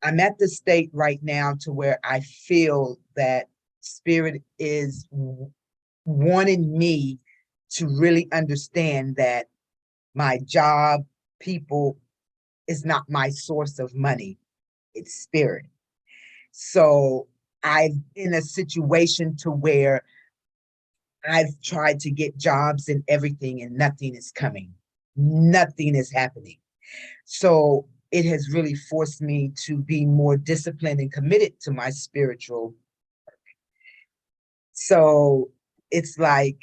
at the state right now to where I feel that spirit is wanting me to really understand that my job, people, is not my source of money. It's spirit. So I'm in a situation to where I've tried to get jobs and everything, and nothing is coming. Nothing is happening. So it has really forced me to be more disciplined and committed to my spiritual work. So it's like,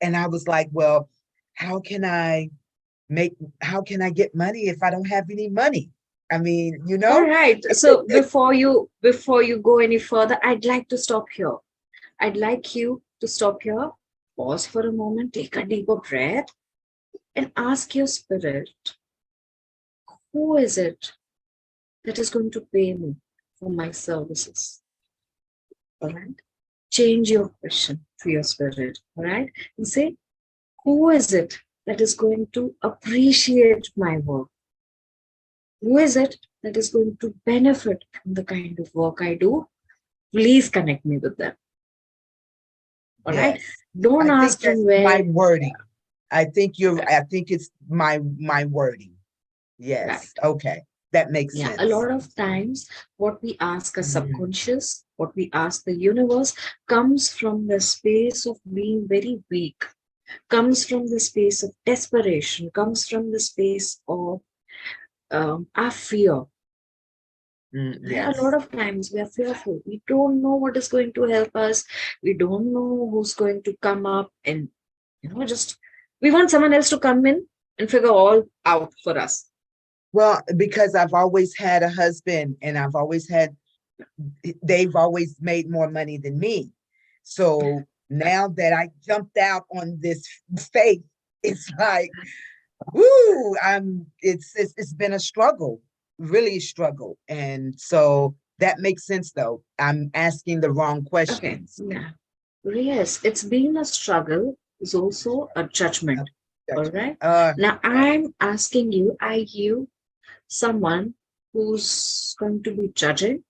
and I was like, well, how can I get money if I don't have any money? I mean, you know? All right. So before you go any further, I'd like to stop here. I'd like you to stop here, pause for a moment, take a deeper breath, and ask your spirit, who is it that is going to pay me for my services? All right. Change your question to your spirit. All right. And say, who is it that is going to appreciate my work? Who is it that is going to benefit from the kind of work I do? Please connect me with them. All right. Yes. Don't I ask think from that's where. my wording. I think it's my wording. Yes. Right. Okay. That makes Yeah, sense. a lot of times what we ask our Mhm. subconscious, what we ask the universe comes from the space of being very weak, comes from the space of desperation, comes from the space of our fear Yes. A lot of times we are fearful. We don't know what is going to help us. We don't know who's going to come up and, just we want someone else to come in and figure all out for us. Well, because I've always had a husband and they've always made more money than me. So now that I jumped out on this faith, it's like, woo, it's been a struggle, really a struggle. And so that makes sense though. I'm asking the wrong Okay. questions. Yeah. Yes, it's been a struggle. It's also a judgment. All right. Now I'm asking you, are you someone who's going to be judging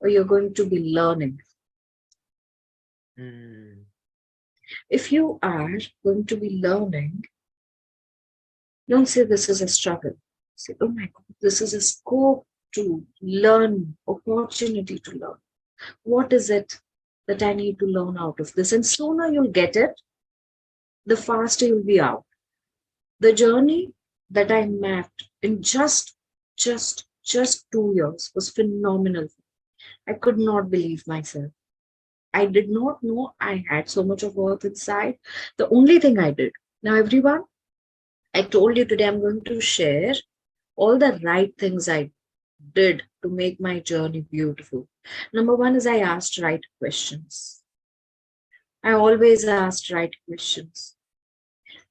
or you're going to be learning? mm, If you are going to be learning, don't say this is a struggle. Say, oh my God, this is a scope to learn, opportunity to learn. What is it that I need to learn out of this? And sooner you'll get it, the faster you'll be out. The journey that I mapped in just 2 years was phenomenal. I could not believe myself. I did not know I had so much of worth inside. The only thing I did. Now, everyone, I told you today I'm going to share all the right things I did to make my journey beautiful. Number one is I asked right questions. I always asked right questions.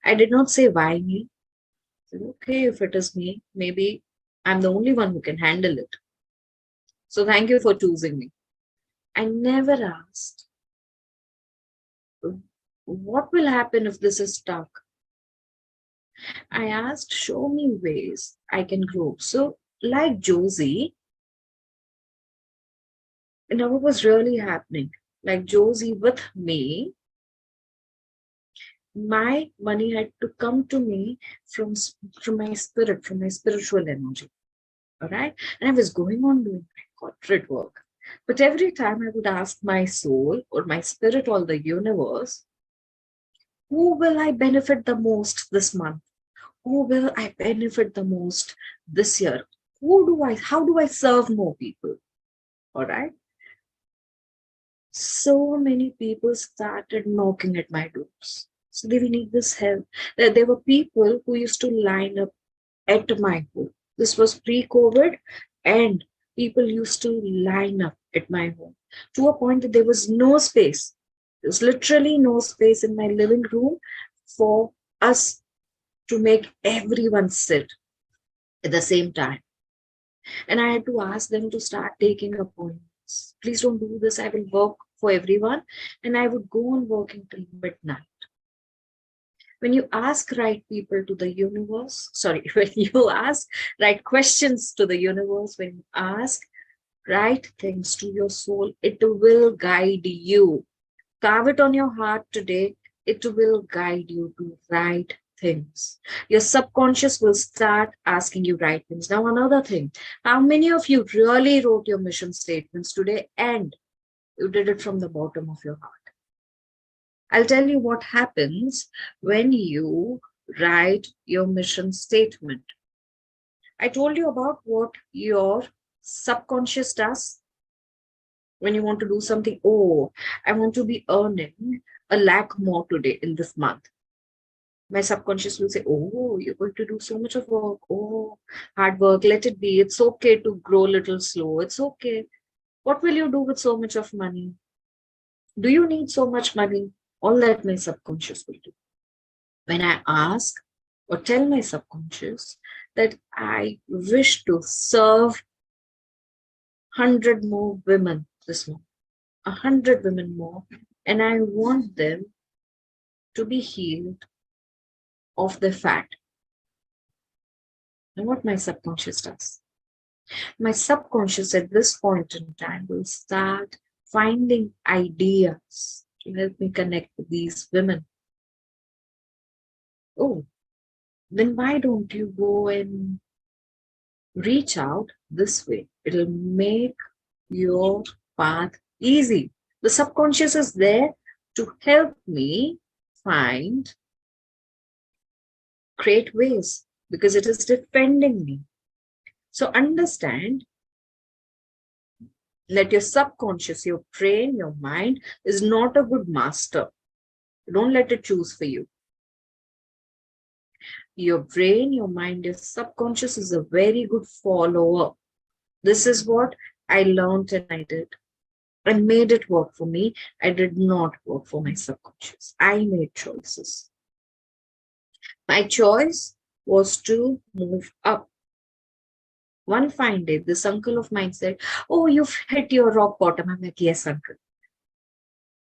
I did not say why me. I said, okay, if it is me, maybe I'm the only one who can handle it. So thank you for choosing me. I never asked, what will happen if this is stuck? I asked, show me ways I can grow. So, like Josie, what was really happening? Like Josie with me, my money had to come to me from my spirit, from my spiritual energy. All right. And I was going on doing my corporate work. But every time I would ask my soul or my spirit or the universe, who will I benefit the most this month? Who will I benefit the most this year? How do I serve more people? All right. So many people started knocking at my doors. So they will need this help. There were people who used to line up at my home. This was pre-COVID, and people used to line up at my home to a point that there was no space. There was literally no space in my living room for us to make everyone sit at the same time. And I had to ask them to start taking appointments. Please don't do this. I will work for everyone. And I would go on working till midnight. When you ask right people to the universe, when you ask right questions to the universe, when you ask right things to your soul, it will guide you. Carve it on your heart today. It will guide you to right things. Your subconscious will start asking you right things. Now, another thing, how many of you really wrote your mission statements today and you did it from the bottom of your heart? I'll tell you what happens when you write your mission statement. I told you about what your subconscious does when you want to do something. Oh, I want to be earning 1 lakh more today in this month. My subconscious will say, oh, you're going to do so much of work. Oh, hard work, let it be. It's okay to grow a little slow. It's okay. What will you do with so much of money? Do you need so much money? All that my subconscious will do. When I ask or tell my subconscious that I wish to serve 100 more women this month, 100 women more, and I want them to be healed of the fat. And what my subconscious does? My subconscious at this point in time will start finding ideas to help me connect with these women. Oh, then why don't you go and reach out this way? It'll make your path easy. The subconscious is there to help me find great ways because it is defending me. So understand Let your subconscious, your brain, your mind is not a good master. Don't let it choose for you. Your brain, your mind, your subconscious is a very good follower. This is what I learned and I did. I made it work for me. I did not work for my subconscious. I made choices. My choice was to move up. One fine day, this uncle of mine said, "Oh, you've hit your rock bottom." I'm like, "Yes, uncle."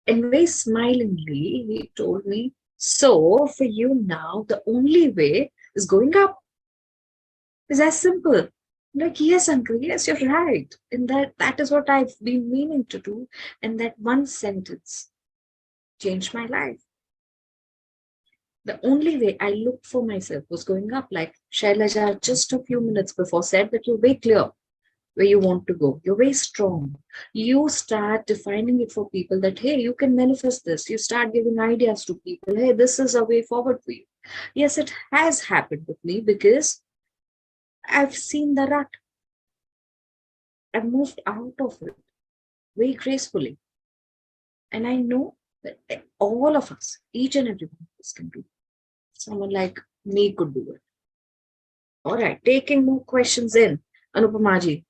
And very smilingly, he told me, "So for you now, the only way is going up. It's as simple." I'm like, "Yes, uncle, yes, you're right." And that is what I've been meaning to do. And that one sentence changed my life. The only way I looked for myself was going up. Like Shailaja just a few minutes before said that you're very clear where you want to go. You're very strong. You start defining it for people that, hey, you can manifest this. You start giving ideas to people. Hey, this is a way forward for you. Yes, it has happened with me because I've seen the rut. I've moved out of it very gracefully. And I know that all of us, each and every one of us can do it. Someone like me could do it. All right, taking more questions in. Anupamaji.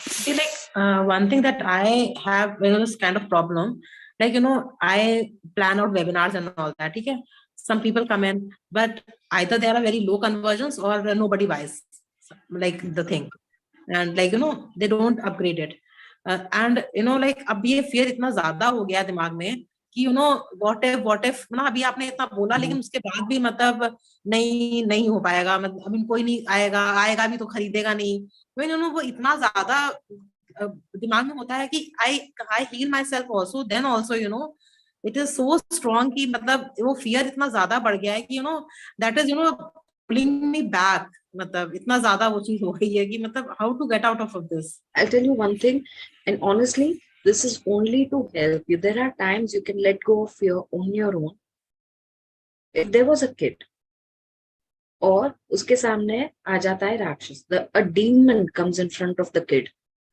See, like one thing that I have, this kind of problem, like, I plan out webinars and all that. Okay? Some people come in, but either there are very low conversions or nobody buys like the thing. And like, they don't upgrade it. And, like, अब ये fear इतना ज़्यादा हो गया दिमाग में कि, what if, ना अभी आपने इतना बोला, लेकिन उसके बाद भी मतलब नहीं हो पाएगा, मतलब अभी कोई नहीं आएगा भी तो खरीदेगा नहीं. वो इतना ज़्यादा दिमाग में होता है कि I heal myself also, then also, it is so strong कि मतलब वो fear इतना ज़्यादा बढ़ गया है कि, that is, pulling me back. मतलब इतना ज़्यादा वो चीज हो गई है कि मतलब how to get out of this. I'll tell you one thing, and honestly, this is only to help you. There are times you can let go of fear on your own. If there was a kid, और उसके सामने आ जाता है राक्षस, a demon comes in front of the kid,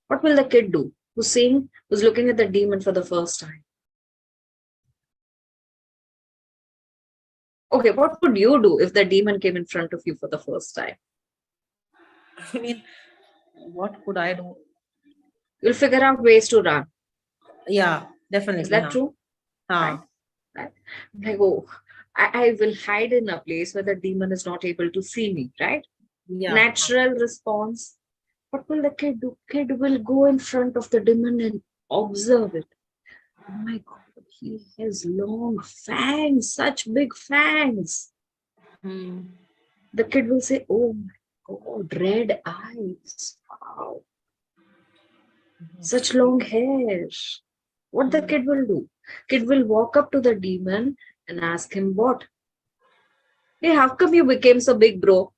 what will the kid do? Who's looking at the demon for the first time? Okay, what would you do if the demon came in front of you for the first time? I mean, what could I do? You'll figure out ways to run. Yeah, definitely. Is that true? Right. Like, oh, I will hide in a place where the demon is not able to see me, right? Yeah. Natural response. What will the kid do? Kid will go in front of the demon and observe it. Oh my God, he has long fangs, such big fangs. The kid will say, "Oh my God, red eyes. Wow. Such long hair." What the kid will do? Kid will walk up to the demon and ask him, "What? Hey, how come you became so big, bro?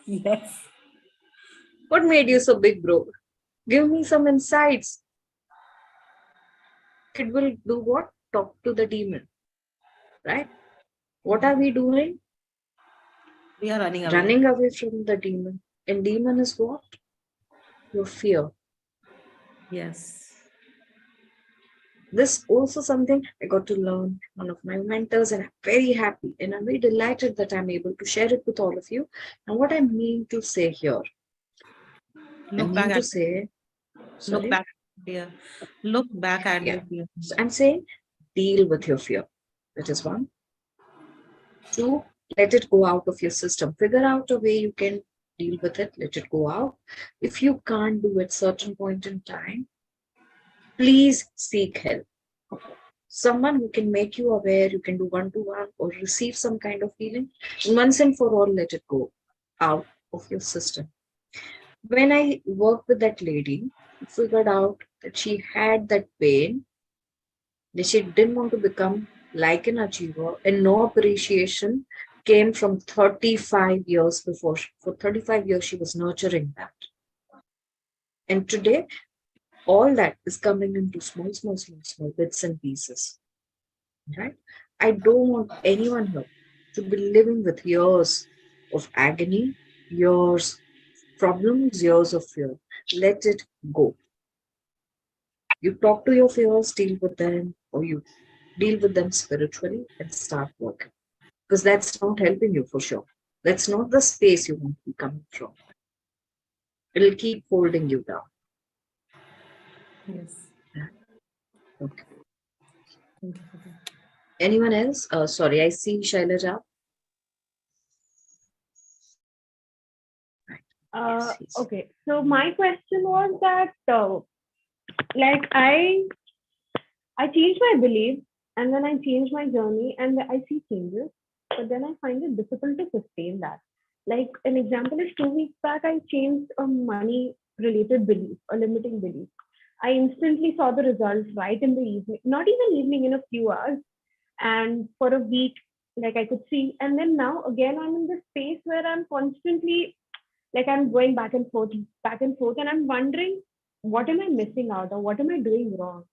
Yes. What made you so big, bro? Give me some insights." Kid will do what? Talk to the demon, right? What are we doing? We are running away. Running away from the demon. And demon is what? Your fear. Yes. This also something I got to learn one of my mentors, and I'm very happy and I'm very delighted that I'm able to share it with all of you. And what I mean to say here, Look back at say, sorry? Look back at fear. Look back at Yeah. your fear. So I'm saying deal with your fear. That is one. Two, let it go out of your system. Figure out a way you can deal with it. Let it go out. If you can't do it certain point in time, please seek help. Someone who can make you aware, you can do one-to-one or receive some kind of healing. And once and for all, let it go out of your system. When I worked with that lady, I figured out that she had that pain, that she didn't want to become like an achiever, and no appreciation came from 35 years before. For 35 years, she was nurturing that. And today, all that is coming into small bits and pieces. Right? I don't want anyone here to be living with years of agony, years Problems, years of fear. Let it go. You talk to your fears, deal with them, or you deal with them spiritually and start working. Because that's not helping you for sure. That's not the space you want to be coming from. It'll keep holding you down. Yes. Okay. Thank you for that. Anyone else? Sorry, I see Shailaja. Okay, so my question was that, like, I changed my belief, and then I changed my journey, and I see changes, but then I find it difficult to sustain that. Like, an example is 2 weeks back, I changed a money related belief, a limiting belief. I instantly saw the results right in the evening, not even evening, in a few hours. And for a week, like, I could see. And then now again, I'm in this space where I'm constantly, like, I'm going back and forth, and I'm wondering, what am I missing out, or what am I doing wrong?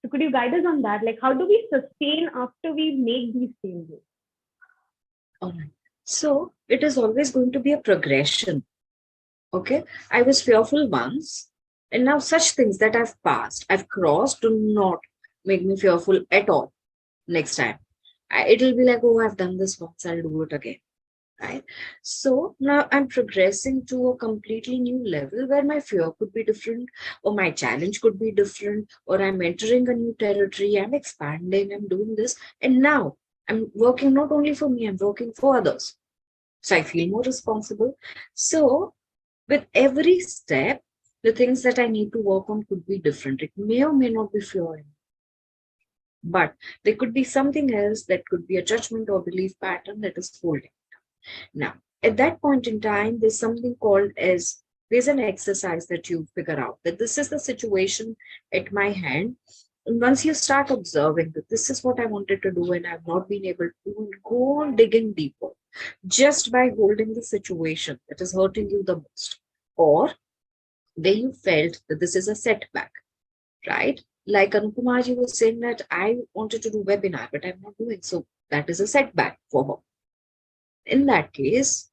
So could you guide us on that? Like, how do we sustain after we make these changes? All right. So it is always going to be a progression. Okay. I was fearful once, and now such things that I've passed, I've crossed, do not make me fearful at all next time. It'll be like, oh, I've done this once, I'll do it again. Right. So now I'm progressing to a completely new level where my fear could be different, or my challenge could be different, or I'm entering a new territory, I'm expanding, I'm doing this. And now I'm working not only for me, I'm working for others. So I feel more responsible. So with every step, the things that I need to work on could be different. It may or may not be fear, but there could be something else that could be a judgment or belief pattern that is holding. Now, at that point in time, there's something called as, there's an exercise that you figure out that this is the situation at my hand. And once you start observing that this is what I wanted to do and I've not been able to, go on digging deeper just by holding the situation that is hurting you the most, or where you felt that this is a setback, right? Like Anukumaji was saying that I wanted to do webinar, but I'm not doing so. That is a setback for her. In that case,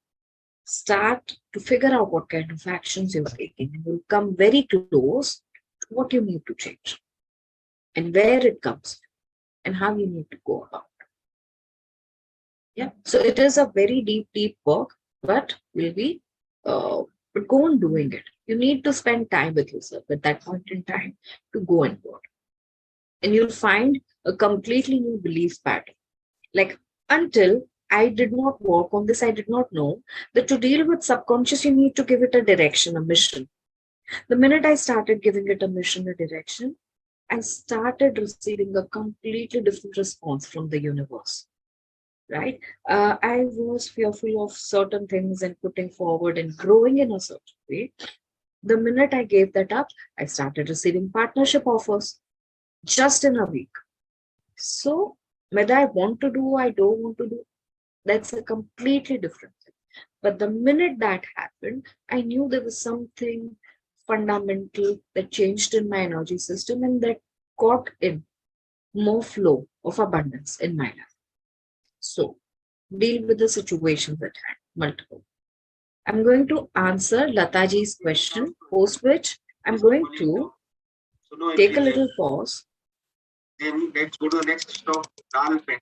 start to figure out what kind of actions you're taking, and you'll come very close to what you need to change and where it comes and how you need to go about it. Yeah. So it is a very deep work, but will be but go on doing it. You need to spend time with yourself at that point in time to go and work. And you'll find a completely new belief pattern. Like, until I did not work on this, I did not know that to deal with subconscious, you need to give it a direction, a mission. The minute I started giving it a mission, a direction, I started receiving a completely different response from the universe. Right? I was fearful of certain things and putting forward and growing in a certain way. The minute I gave that up, I started receiving partnership offers just in a week. So whether I want to do, I don't want to do, that's a completely different thing. But the minute that happened, I knew there was something fundamental that changed in my energy system, and that got in more flow of abundance in my life. So deal with the situations at hand, multiple. I'm going to answer Lataji's question, post which I'm going to take a little pause. Then let's go to the next stop, Dal Pen.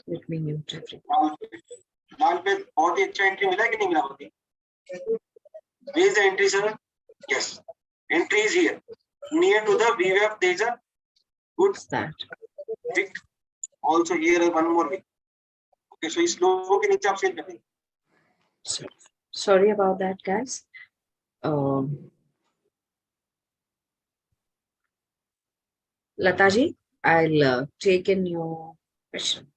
Let me mute everything. दाल पे बहुत ही अच्छा entry मिला कि नहीं मिला होती? Where is the entry, sir? Yes, entry is here. Near to the VWAP, there is a good wick. Also here one more wick. Okay, so इस लोगों के नीचे आप सेल कर देंगे. Sorry about that, guys. Lataji, I'll take in your question.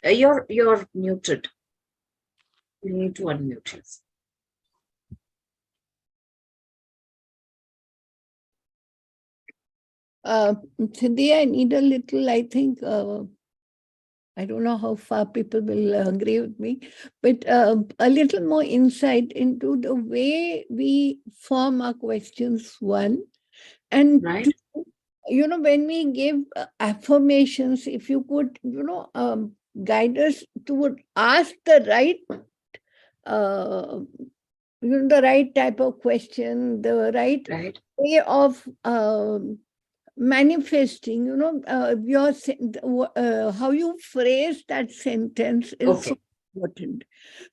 You're muted. You need to unmute yourself. Siddhii, I need a little, I think, I don't know how far people will agree with me, but a little more insight into the way we form our questions, one. And right. two, when we give affirmations, if you could, guide us to ask the right, the right type of question, the right way of manifesting. How you phrase that sentence is so important.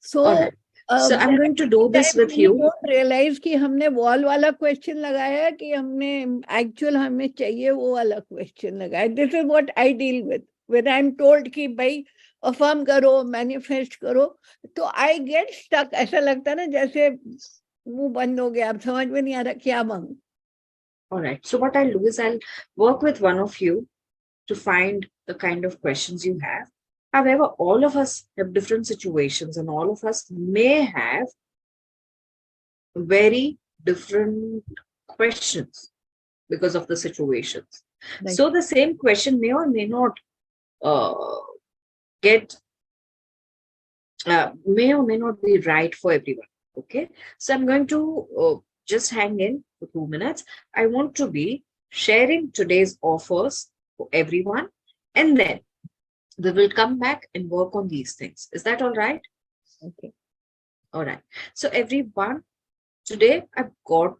So So I'm going to do this with you. Don't realize कि हमने wall वाला question लगाया है कि हमने actual हमें चाहिए वो वाला question लगाया. This is what I deal with. When I'm told कि भाई affirm करो, manifest करो, तो I get stuck. ऐसा लगता है ना जैसे मुंह बंद हो गया, अब समझ में नहीं आ रहा क्या मांगूं. All right. So what I'll do is I'll work with one of you to find the kind of questions you have. However, all of us have different situations and all of us may have very different questions because of the situations. Right. So the same question may or may not may or may not be right for everyone. Okay. So I'm going to just hang in for 2 minutes. I want to be sharing today's offers for everyone, and then we will come back and work on these things. Is that all right? Okay. All right. So everyone, today I've got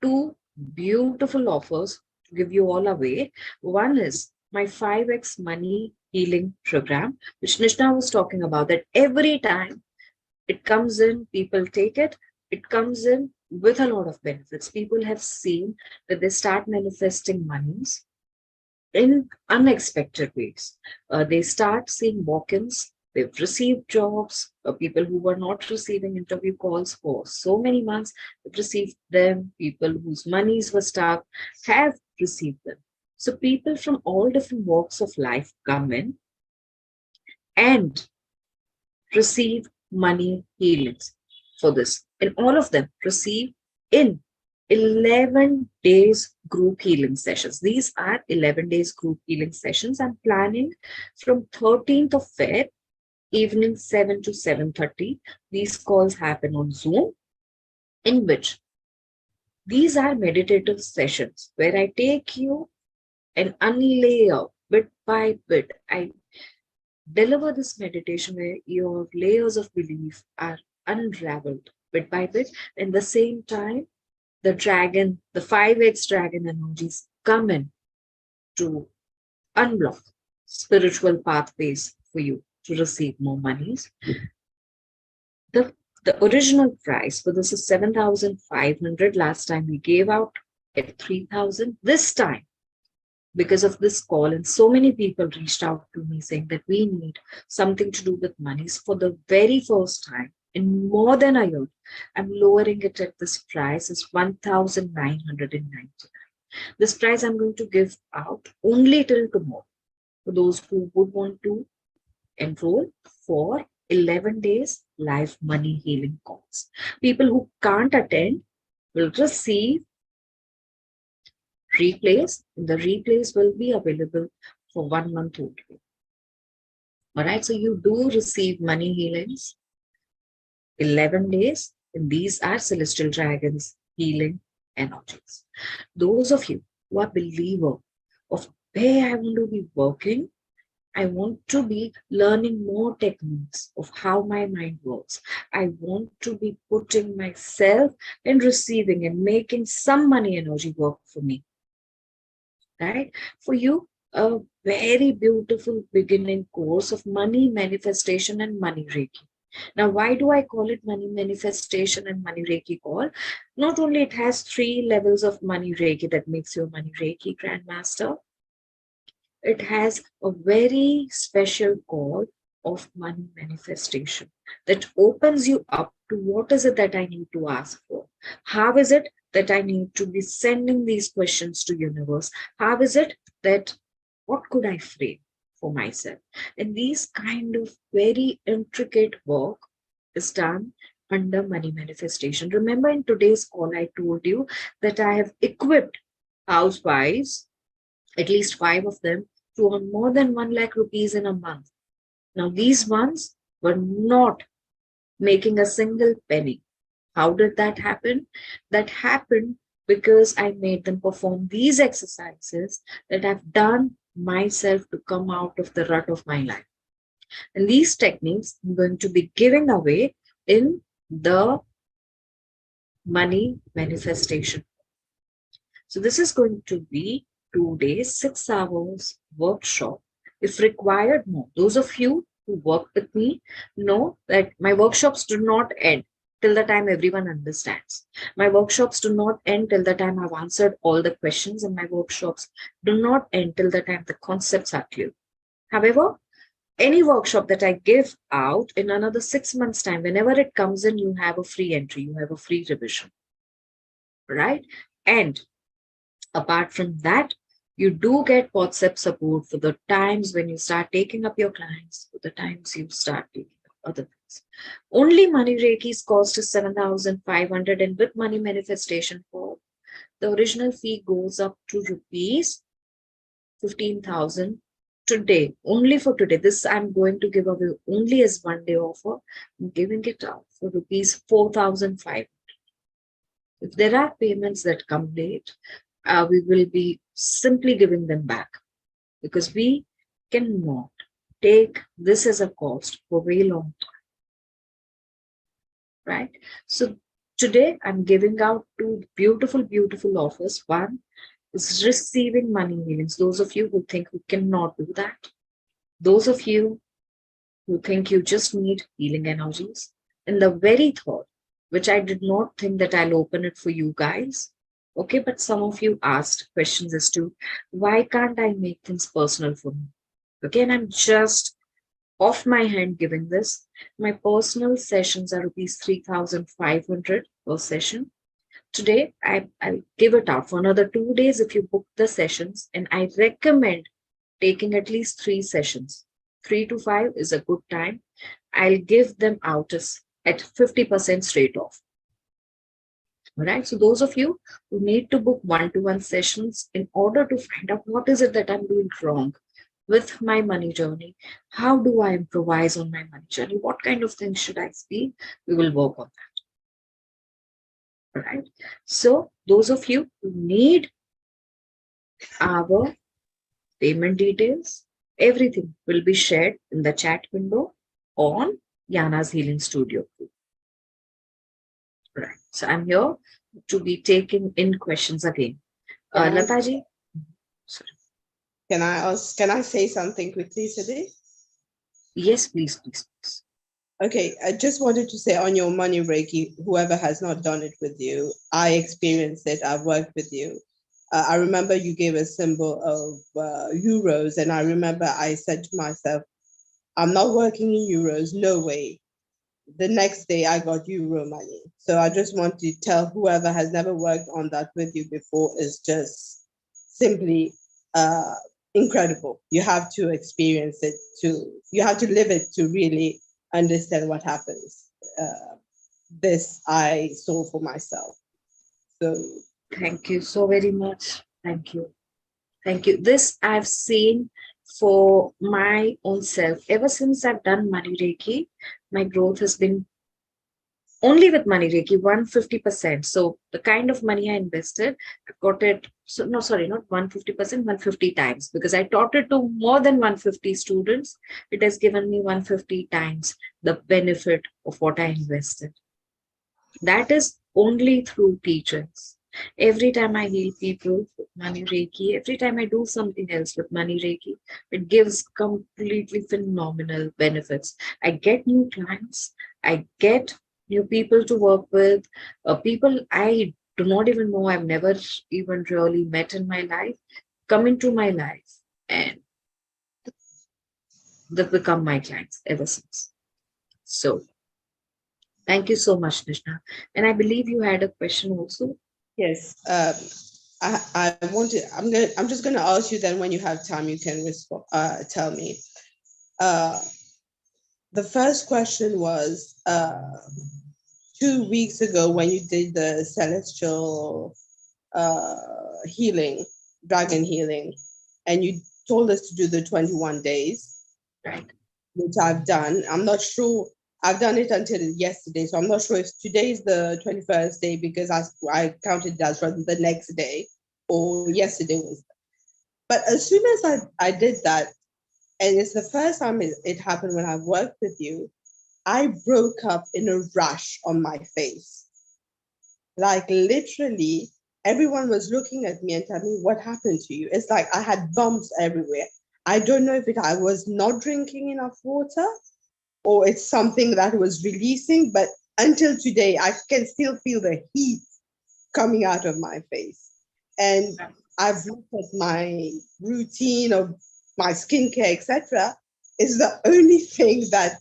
2 beautiful offers to give you all away. One is my 5x money healing program, which Nishna was talking about, that every time it comes in, people take it. It comes in with a lot of benefits. People have seen that they start manifesting monies in unexpected ways. They start seeing walk-ins. They've received jobs. People who were not receiving interview calls for so many months have received them. People whose monies were stuck have received them. So people from all different walks of life come in and receive money healings for this. And all of them receive in 11 days group healing sessions. These are 11 days group healing sessions. I'm planning from 13th of Feb, evening 7 to 7:30. These calls happen on Zoom, in which these are meditative sessions where I take you and unlayer bit by bit. I deliver this meditation where your layers of belief are unraveled bit by bit. At the same time, the dragon, the 5x dragon energies come in to unblock spiritual pathways for you to receive more monies. The original price for this is 7,500. Last time we gave out at 3,000. This time, because of this call, and so many people reached out to me saying that we need something to do with monies, for the very first time in more than a year, I'm lowering it at this price is 1,999. This price I'm going to give out only till tomorrow for those who would want to enroll for 11 days live money healing calls. People who can't attend will receive replays. The replays will be available for 1 month only. All right, so you do receive money healings 11 days, and these are celestial dragons healing energies. Those of you who are believer of, hey, I want to be working, I want to be learning more techniques of how my mind works. I want to be putting myself and receiving and making some money energy work for me. Right? For you, a very beautiful beginning course of money manifestation and money Reiki. Now, why do I call it money manifestation and money Reiki call? Not only it has 3 levels of money Reiki that makes you a money Reiki grandmaster, it has a very special call of money manifestation that opens you up to what is it that I need to ask for? How is it that I need to be sending these questions to universe? How is it that, what could I frame for myself? And these kind of very intricate work is done under money manifestation. Remember in today's call, I told you that I have equipped housewives, at least 5 of them, to earn more than 1 lakh rupees in a month. Now, these ones were not making a single penny. How did that happen? That happened because I made them perform these exercises that I've done myself to come out of the rut of my life. And these techniques I'm going to be giving away in the money manifestation. So this is going to be 2 days, 6 hours workshop. If required more, those of you who work with me know that my workshops do not end till the time everyone understands. My workshops do not end till the time I've answered all the questions, and my workshops do not end till the time the concepts are clear. However, any workshop that I give out in another 6 months' time, whenever it comes in, you have a free entry, you have a free revision, right? And apart from that, you do get WhatsApp support for the times when you start taking up your clients, for the times you start taking up other things. Only Money Reiki's cost is 7,500, and with Money Manifestation for the original fee goes up to rupees 15,000 today, only for today. This I'm going to give away only as 1 day offer. I'm giving it out for rupees 4,500. If there are payments that come late, we will be simply giving them back, because we cannot take this as a cost for a very long time, right? So today I'm giving out two beautiful, beautiful offers. One is receiving money healings. Those of you who think you cannot do that, those of you who think you just need healing energies, and the very thought, which I did not think that I'll open it for you guys. Okay, but some of you asked questions as to why can't I make things personal for me? Okay, and I'm just off my hand giving this. My personal sessions are rupees 3,500 per session. Today, I'll give it out for another 2 days if you book the sessions, and I recommend taking at least 3 sessions. 3 to 5 is a good time. I'll give them out at 50% straight off. All right. So those of you who need to book one-to-one sessions in order to find out what is it that I'm doing wrong with my money journey, how do I improvise on my money journey, what kind of things should I speak, we will work on that. All right. So those of you who need our payment details, everything will be shared in the chat window on Yana's Healing Studio. Right. So I'm here to be taking in questions again. Lataji? Sorry. Can I say something quickly, Siddhii? Yes, please, please, please. Okay, I just wanted to say on your money Reiki, whoever has not done it with you, I experienced it, I've worked with you. I remember you gave a symbol of euros, and I remember I said to myself, I'm not working in euros, no way. The next day I got euro money. So I just want to tell whoever has never worked on that with you before, is just simply incredible. You have to experience it you have to live it to really understand what happens. This I saw for myself. So Thank you so very much. Thank you. Thank you. This I've seen for my own self. Ever since I've done Money Reiki, my growth has been only with Money Reiki 150%. So the kind of money I invested, I've got it. So no, sorry, not 150%, 150 times, because I taught it to more than 150 students. It has given me 150 times the benefit of what I invested. That is only through teachers. Every time I heal people with Money Reiki, every time I do something else with Money Reiki, it gives completely phenomenal benefits. I get new clients, I get new people to work with, people I do not even know, I've never even really met in my life, come into my life, and they've become my clients ever since. So thank you so much, Nishna. And I believe you had a question also. yes, I want to. I'm just gonna ask you. Then, when you have time, you can respond. Tell me. The first question was 2 weeks ago when you did the celestial healing, dragon healing, and you told us to do the 21 days, Right. which I've done. I'm not sure. I've done it until yesterday, so I'm not sure if today is the 21st day, because I counted that from the next day, or yesterday was. But as soon as I did that, and it's the first time it happened when I worked with you. I broke up in a rush on my face. Like literally, everyone was looking at me and telling me, what happened to you? It's like I had bumps everywhere. I don't know if I was not drinking enough water or it's something that was releasing, but until today, I can still feel the heat coming out of my face. And I've looked at my routine of my skincare, etc. It's the only thing that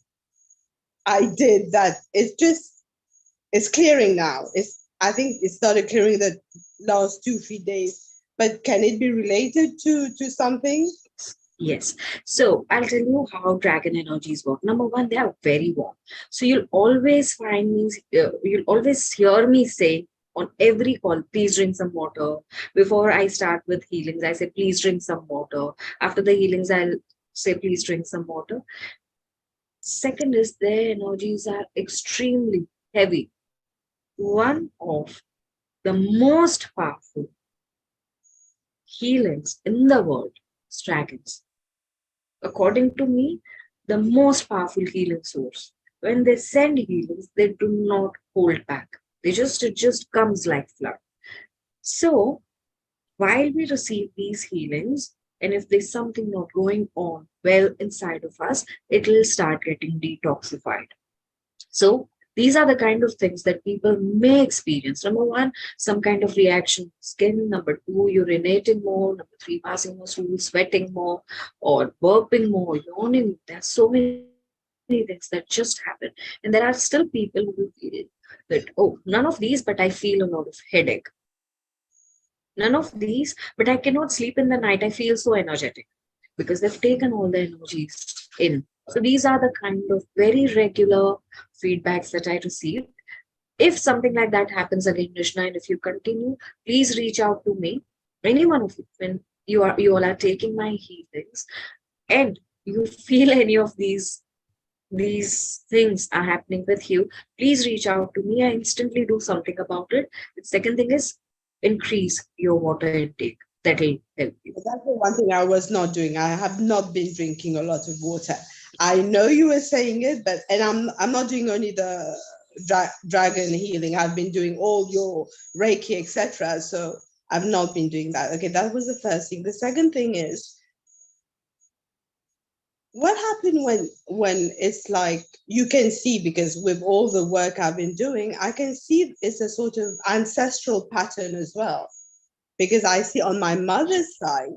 I did that it's clearing now. I think it started clearing the last 2-3 days. But can it be related to something? Yes. So I'll tell you how dragon energies work. Number one, they are very warm. So you'll always find me, you'll always hear me say on every call, please drink some water. Before I start with healings, I say, please drink some water. After the healings, I'll say, please drink some water. Second is their energies are extremely heavy. One of the most powerful healings in the world is dragons. According to me, the most powerful healing source. When they send healings, they do not hold back. It just comes like flood. So while we receive these healings, and if there's something not going on well inside of us, it will start getting detoxified. So these are the kind of things that people may experience. Number one, some kind of reaction to skin. Number two, urinating more. Number three, passing more stool, sweating more, or burping more, yawning. There's so many things that just happen. And there are still people who feel that, oh, none of these, but I feel a lot of headache. None of these, but I cannot sleep in the night. I feel so energetic because they've taken all the energies in. So these are the kind of very regular feedbacks that I received. If something like that happens again, Krishna, and if you continue, please reach out to me. Any one of you, when you all are taking my healings, and you feel any of these things are happening with you, please reach out to me. I instantly do something about it. The second thing is increase your water intake. That will help you. That's the one thing I was not doing. I have not been drinking a lot of water. I know you were saying it, but I'm not doing only the dragon healing. I've been doing all your Reiki, etc. So I've not been doing that. Okay, that was the first thing. The second thing is, what happened when it's like you can see, because with all the work I've been doing, I can see it's a sort of ancestral pattern as well. Because I see on my mother's side,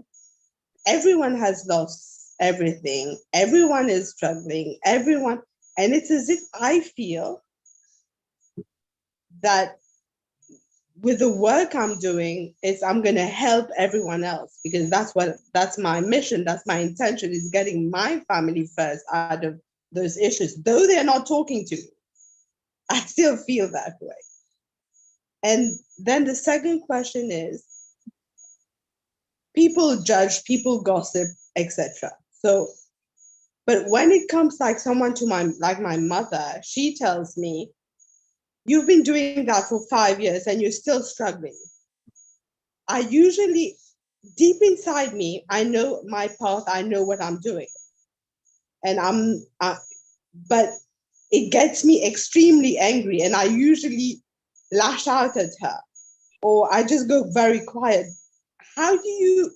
everyone has lost everything. Everyone is struggling. Everyone, and it's as if I feel that with the work I'm doing, I'm going to help everyone else, because that's my mission. That's my intention, is getting my family first out of those issues. Though they're not talking to me, I still feel that way. And then the second question is, people judge, people gossip, etc. So, but when it comes like someone to my mother, she tells me, you've been doing that for 5 years and you're still struggling. I usually, deep inside me, I know my path, I know what I'm doing. And but it gets me extremely angry, and I usually lash out at her, or I just go very quiet. How do you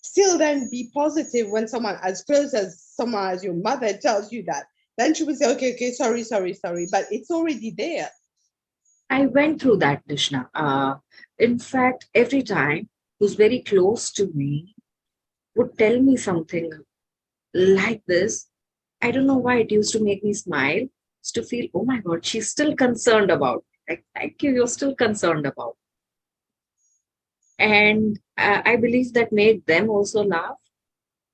still then be positive when someone as close as someone as your mother tells you that? Then she would say, okay, sorry, but it's already there. I went through that, Krishna. In fact, every time who's very close to me would tell me something like this. I don't know why it used to make me smile. It's to feel, oh my God, she's still concerned about me. Like, thank you, you're still concerned about me. And I believe that made them also laugh.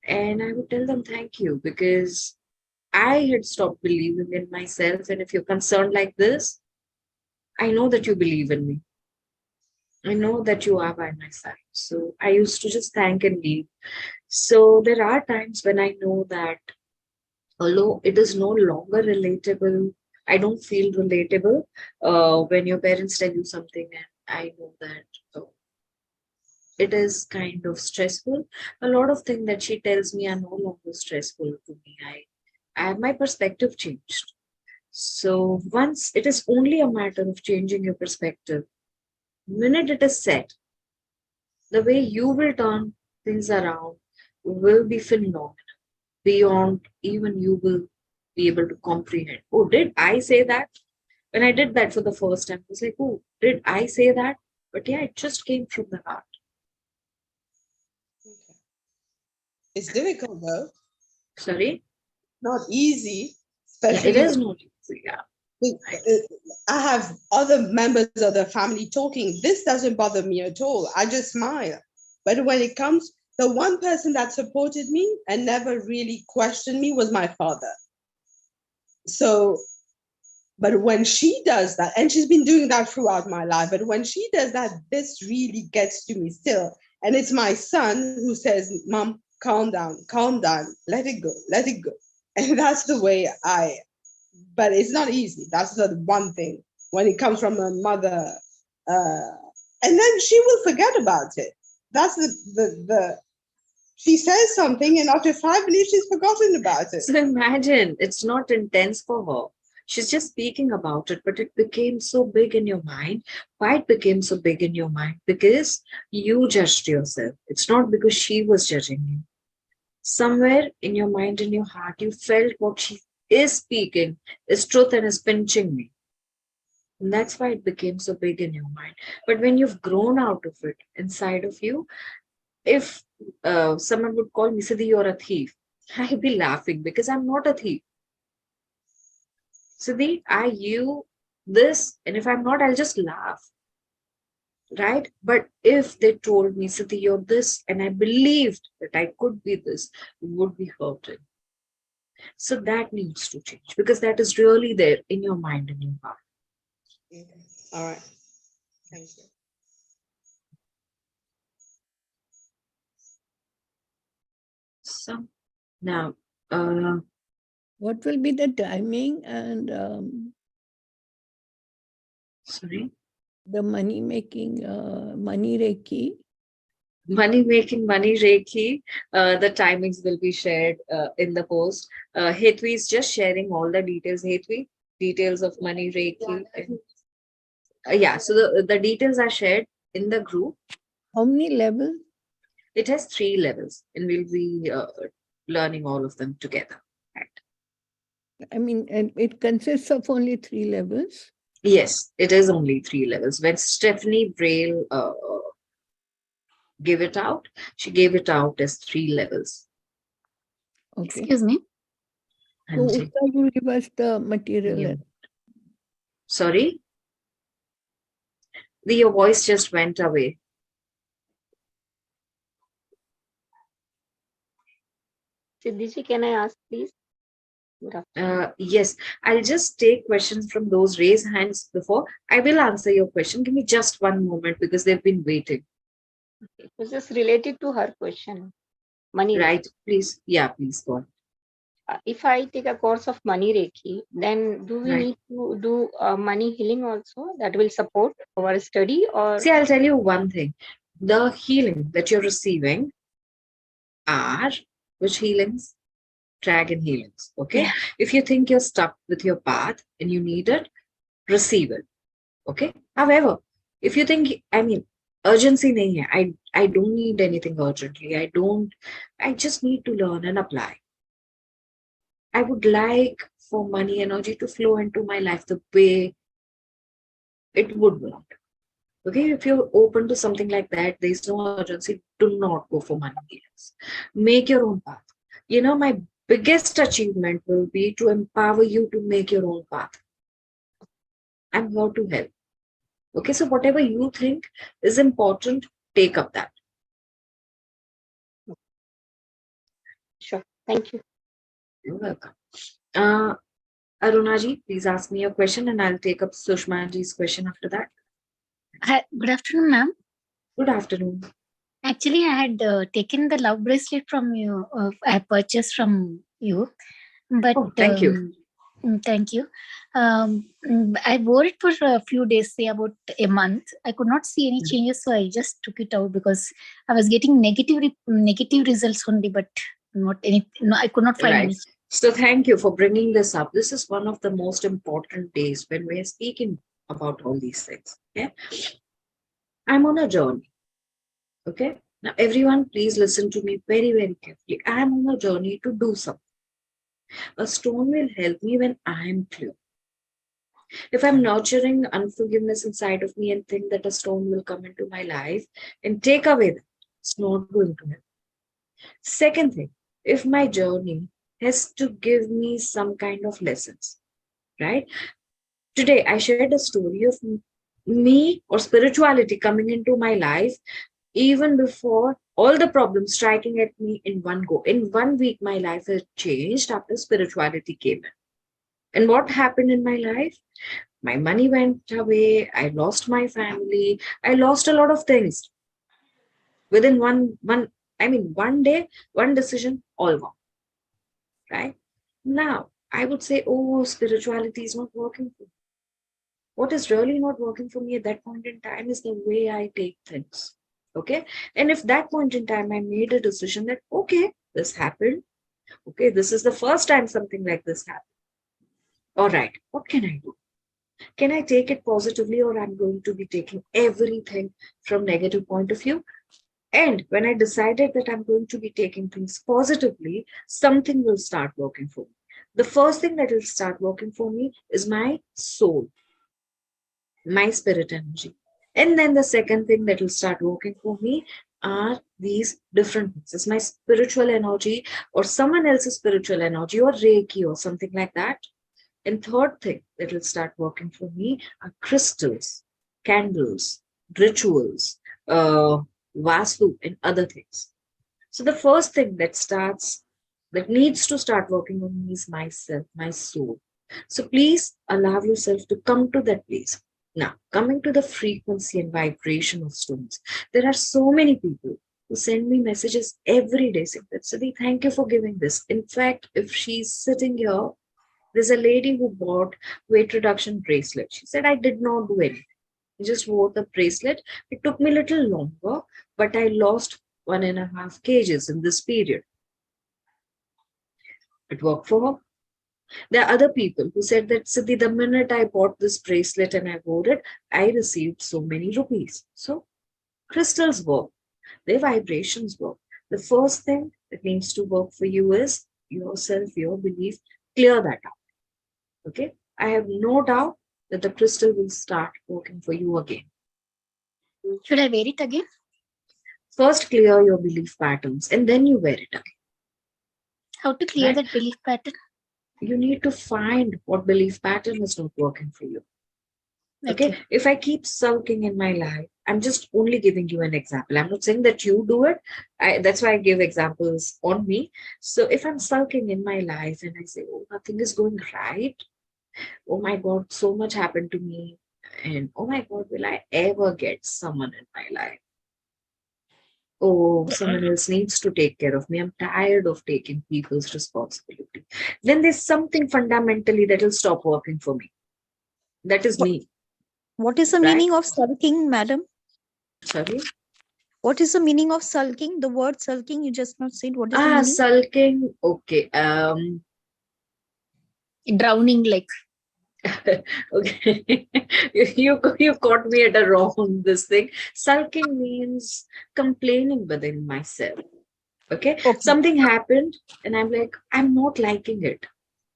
And I would tell them thank you, because I had stopped believing in myself. And if you're concerned like this, I know that you believe in me. I know that you are by my side. So I used to just thank and leave. So there are times when I know that although it is no longer relatable, I don't feel relatable when your parents tell you something, and I know that, oh, it is kind of stressful. A lot of things that she tells me are no longer stressful to me. My perspective changed. So once it is only a matter of changing your perspective, minute it is set, the way you will turn things around will be phenomenal beyond even you will be able to comprehend. Oh, did I say that? When I did that for the first time, I was like, oh, did I say that? But yeah, it just came from the heart. It's difficult though. Sorry? Not easy, Yeah, especially it is not easy. Yeah. I have other members of the family talking. This doesn't bother me at all. I just smile. But when it comes, the one person that supported me and never really questioned me was my father. So, but when she does that, and she's been doing that throughout my life, but when she does that, this really gets to me still. And it's my son who says, Mom, calm down, let it go, let it go. And that's the way but it's not easy. That's the one thing when it comes from a mother. And then she will forget about it. That's the she says something and after 5 minutes she's forgotten about it. So imagine it's not intense for her. She's just speaking about it, but it became so big in your mind. Why it became so big in your mind? Because you judged yourself. It's not because she was judging you. Somewhere in your mind, in your heart, you felt what she is speaking is truth and is pinching me. And that's why it became so big in your mind. But when you've grown out of it inside of you, if someone would call me, Siddhii, you're a thief, I'd be laughing because I'm not a thief. Siddhii, are you this? And if I'm not, I'll just laugh. Right? But if they told me, Siddhii, you're this, and I believed that I could be this, it would be hurting. So that needs to change because that is really there in your mind and your heart. Okay. All right. Thank you. So now, What will be the timing and sorry, the money making, money Reiki? money making, money Reiki. The timings will be shared in the post. Hetvi is just sharing all the details. Hetvi, details of money Reiki. Yeah, so the details are shared in the group. How many levels? It has 3 levels, and we'll be learning all of them together. Right? I mean, and it consists of only 3 levels. Yes, it is only 3 levels. When Stephanie Braille gave it out, she gave it out as 3 levels. Okay. Excuse me. So Usta will give us the material. Yeah. Sorry? Your voice just went away. Siddhii, can I ask, please? Yes, I'll just take questions from those raised hands before. I will answer your question. Give me just one moment because they've been waiting. It was just related to her question. Money Right, please. Yeah, please go on. If I take a course of money Reiki, then do we Right. need to do money healing also that will support our study? Or See, I'll tell you one thing. The healing that you're receiving are which healings? Dragon healings. Okay. Yeah. If you think you're stuck with your path and you need it, receive it. Okay. However, if you think, I mean, urgency nahi hai. I don't need anything urgently. I just need to learn and apply. I would like for money energy to flow into my life the way it would want. Okay, if you're open to something like that, there's no urgency. Do not go for money healings. Make your own path. You know, my biggest achievement will be to empower you to make your own path. I'm here to help. Okay, so whatever you think is important, take up that. sure. Thank you. You're welcome. Arunaji, please ask me your question and I'll take up Sushmaji's question after that. Hi, good afternoon, ma'am. Good afternoon. Actually, I had taken the love bracelet from you. I purchased from you, but Oh, thank you. Thank you. I wore it for a few days, say about a month. I could not see any changes, so I just took it out because I was getting negative results only, but not any. No, I could not find Right. any. So thank you for bringing this up. This is one of the most important days when we are speaking about all these things. Okay. I'm on a journey. Okay. Now, everyone, please listen to me very, very carefully. I'm on a journey to do something. A stone will help me when I'm clear. If I'm nurturing unforgiveness inside of me and think that a stone will come into my life and take away that, it's not going to help. Second thing, if my journey has to give me some kind of lessons, right? Today, I shared a story of me or spirituality coming into my life even before all the problems striking at me in one go. In 1 week, my life has changed after spirituality came in. And what happened in my life? My money went away. I lost my family. I lost a lot of things within one day, one decision, all gone. Right now, I would say, oh, spirituality is not working for me. What is really not working for me at that point in time is the way I take things. Okay. And if that point in time I made a decision that, okay, this happened. Okay, this is the first time something like this happened. All right, what can I do? Can I take it positively, or I'm going to be taking everything from negative point of view? And when I decided that I'm going to be taking things positively, something will start working for me. The first thing that will start working for me is my soul, my spirit energy. And then the second thing that will start working for me are these different things. It's my spiritual energy or someone else's spiritual energy or Reiki or something like that. And third thing that will start working for me are crystals, candles, rituals, vastu, and other things. So the first thing that needs to start working on me is myself, my soul. So please allow yourself to come to that place. Now, coming to the frequency and vibration of stones, there are so many people who send me messages every day saying that, Siddhii, thank you for giving this. In fact, if she's sitting here, there's a lady who bought weight reduction bracelet. She said, I did not do anything. I just wore the bracelet. It took me a little longer, but I lost 1.5 kgs in this period. It worked for her. There are other people who said that, Siddhi, the minute I bought this bracelet and I wore it, I received so many rupees. So crystals work, their vibrations work. The first thing that needs to work for you is yourself, your belief. Clear that out. Okay. I have no doubt that the crystal will start working for you again. Should I wear it again? First, clear your belief patterns and then you wear it again. How to clear Right. that belief pattern? You need to find what belief pattern is not working for you. Okay. Okay. If I keep sulking in my life, I'm just only giving you an example. I'm not saying that you do it. That's why I give examples on me. So if I'm sulking in my life and I say, oh, nothing is going right. Oh my God, so much happened to me. And oh my God, will I ever get someone in my life? Oh, someone else needs to take care of me. I'm tired of taking people's responsibility. Then there's something fundamentally that will stop working for me. That is me. What is the Right. meaning of sulking, madam? Sorry. What is the meaning of sulking? The word sulking, you just not said. What is the meaning? Sulking. Okay. Drowning, like. Okay. you caught me at a wrong this thing. Sulking means complaining within myself. Okay. Something happened and I'm like, I'm not liking it.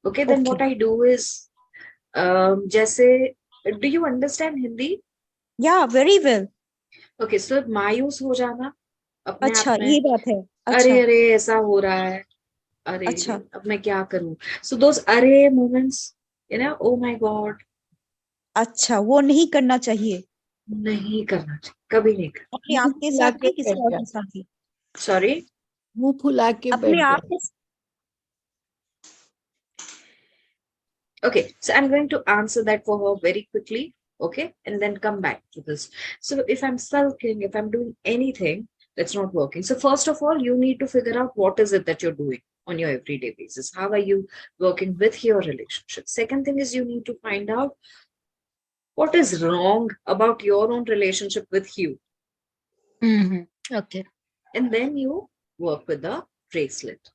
Okay. Then what I do is, जैसे, do you understand Hindi? Yeah, very well. Okay, so मायूस हो जाना अपने अच्छा, आप में, ये बात है. अरे अच्छा. अरे ऐसा हो रहा है, अरे अच्छा. अब मैं क्या करूं? So those अरे moments, oh my God. अच्छा, वो नहीं करना चाहिए. नहीं करना चाहिए, कभी नहीं करना. अपने आप के साथ नहीं, किसी और के साथ ही. Sorry. मुंह फुला के अपने बैठ आप जाओ. के. Okay, so I'm going to answer that for her very quickly. Okay, and then come back to this. So if I'm sulking, if I'm doing anything that's not working, so first of all, you need to figure out what is it that you're doing. on your everyday basis? How are you working with your relationship? Second thing is you need to find out what is wrong about your own relationship with you. Okay. And then you work with the bracelet.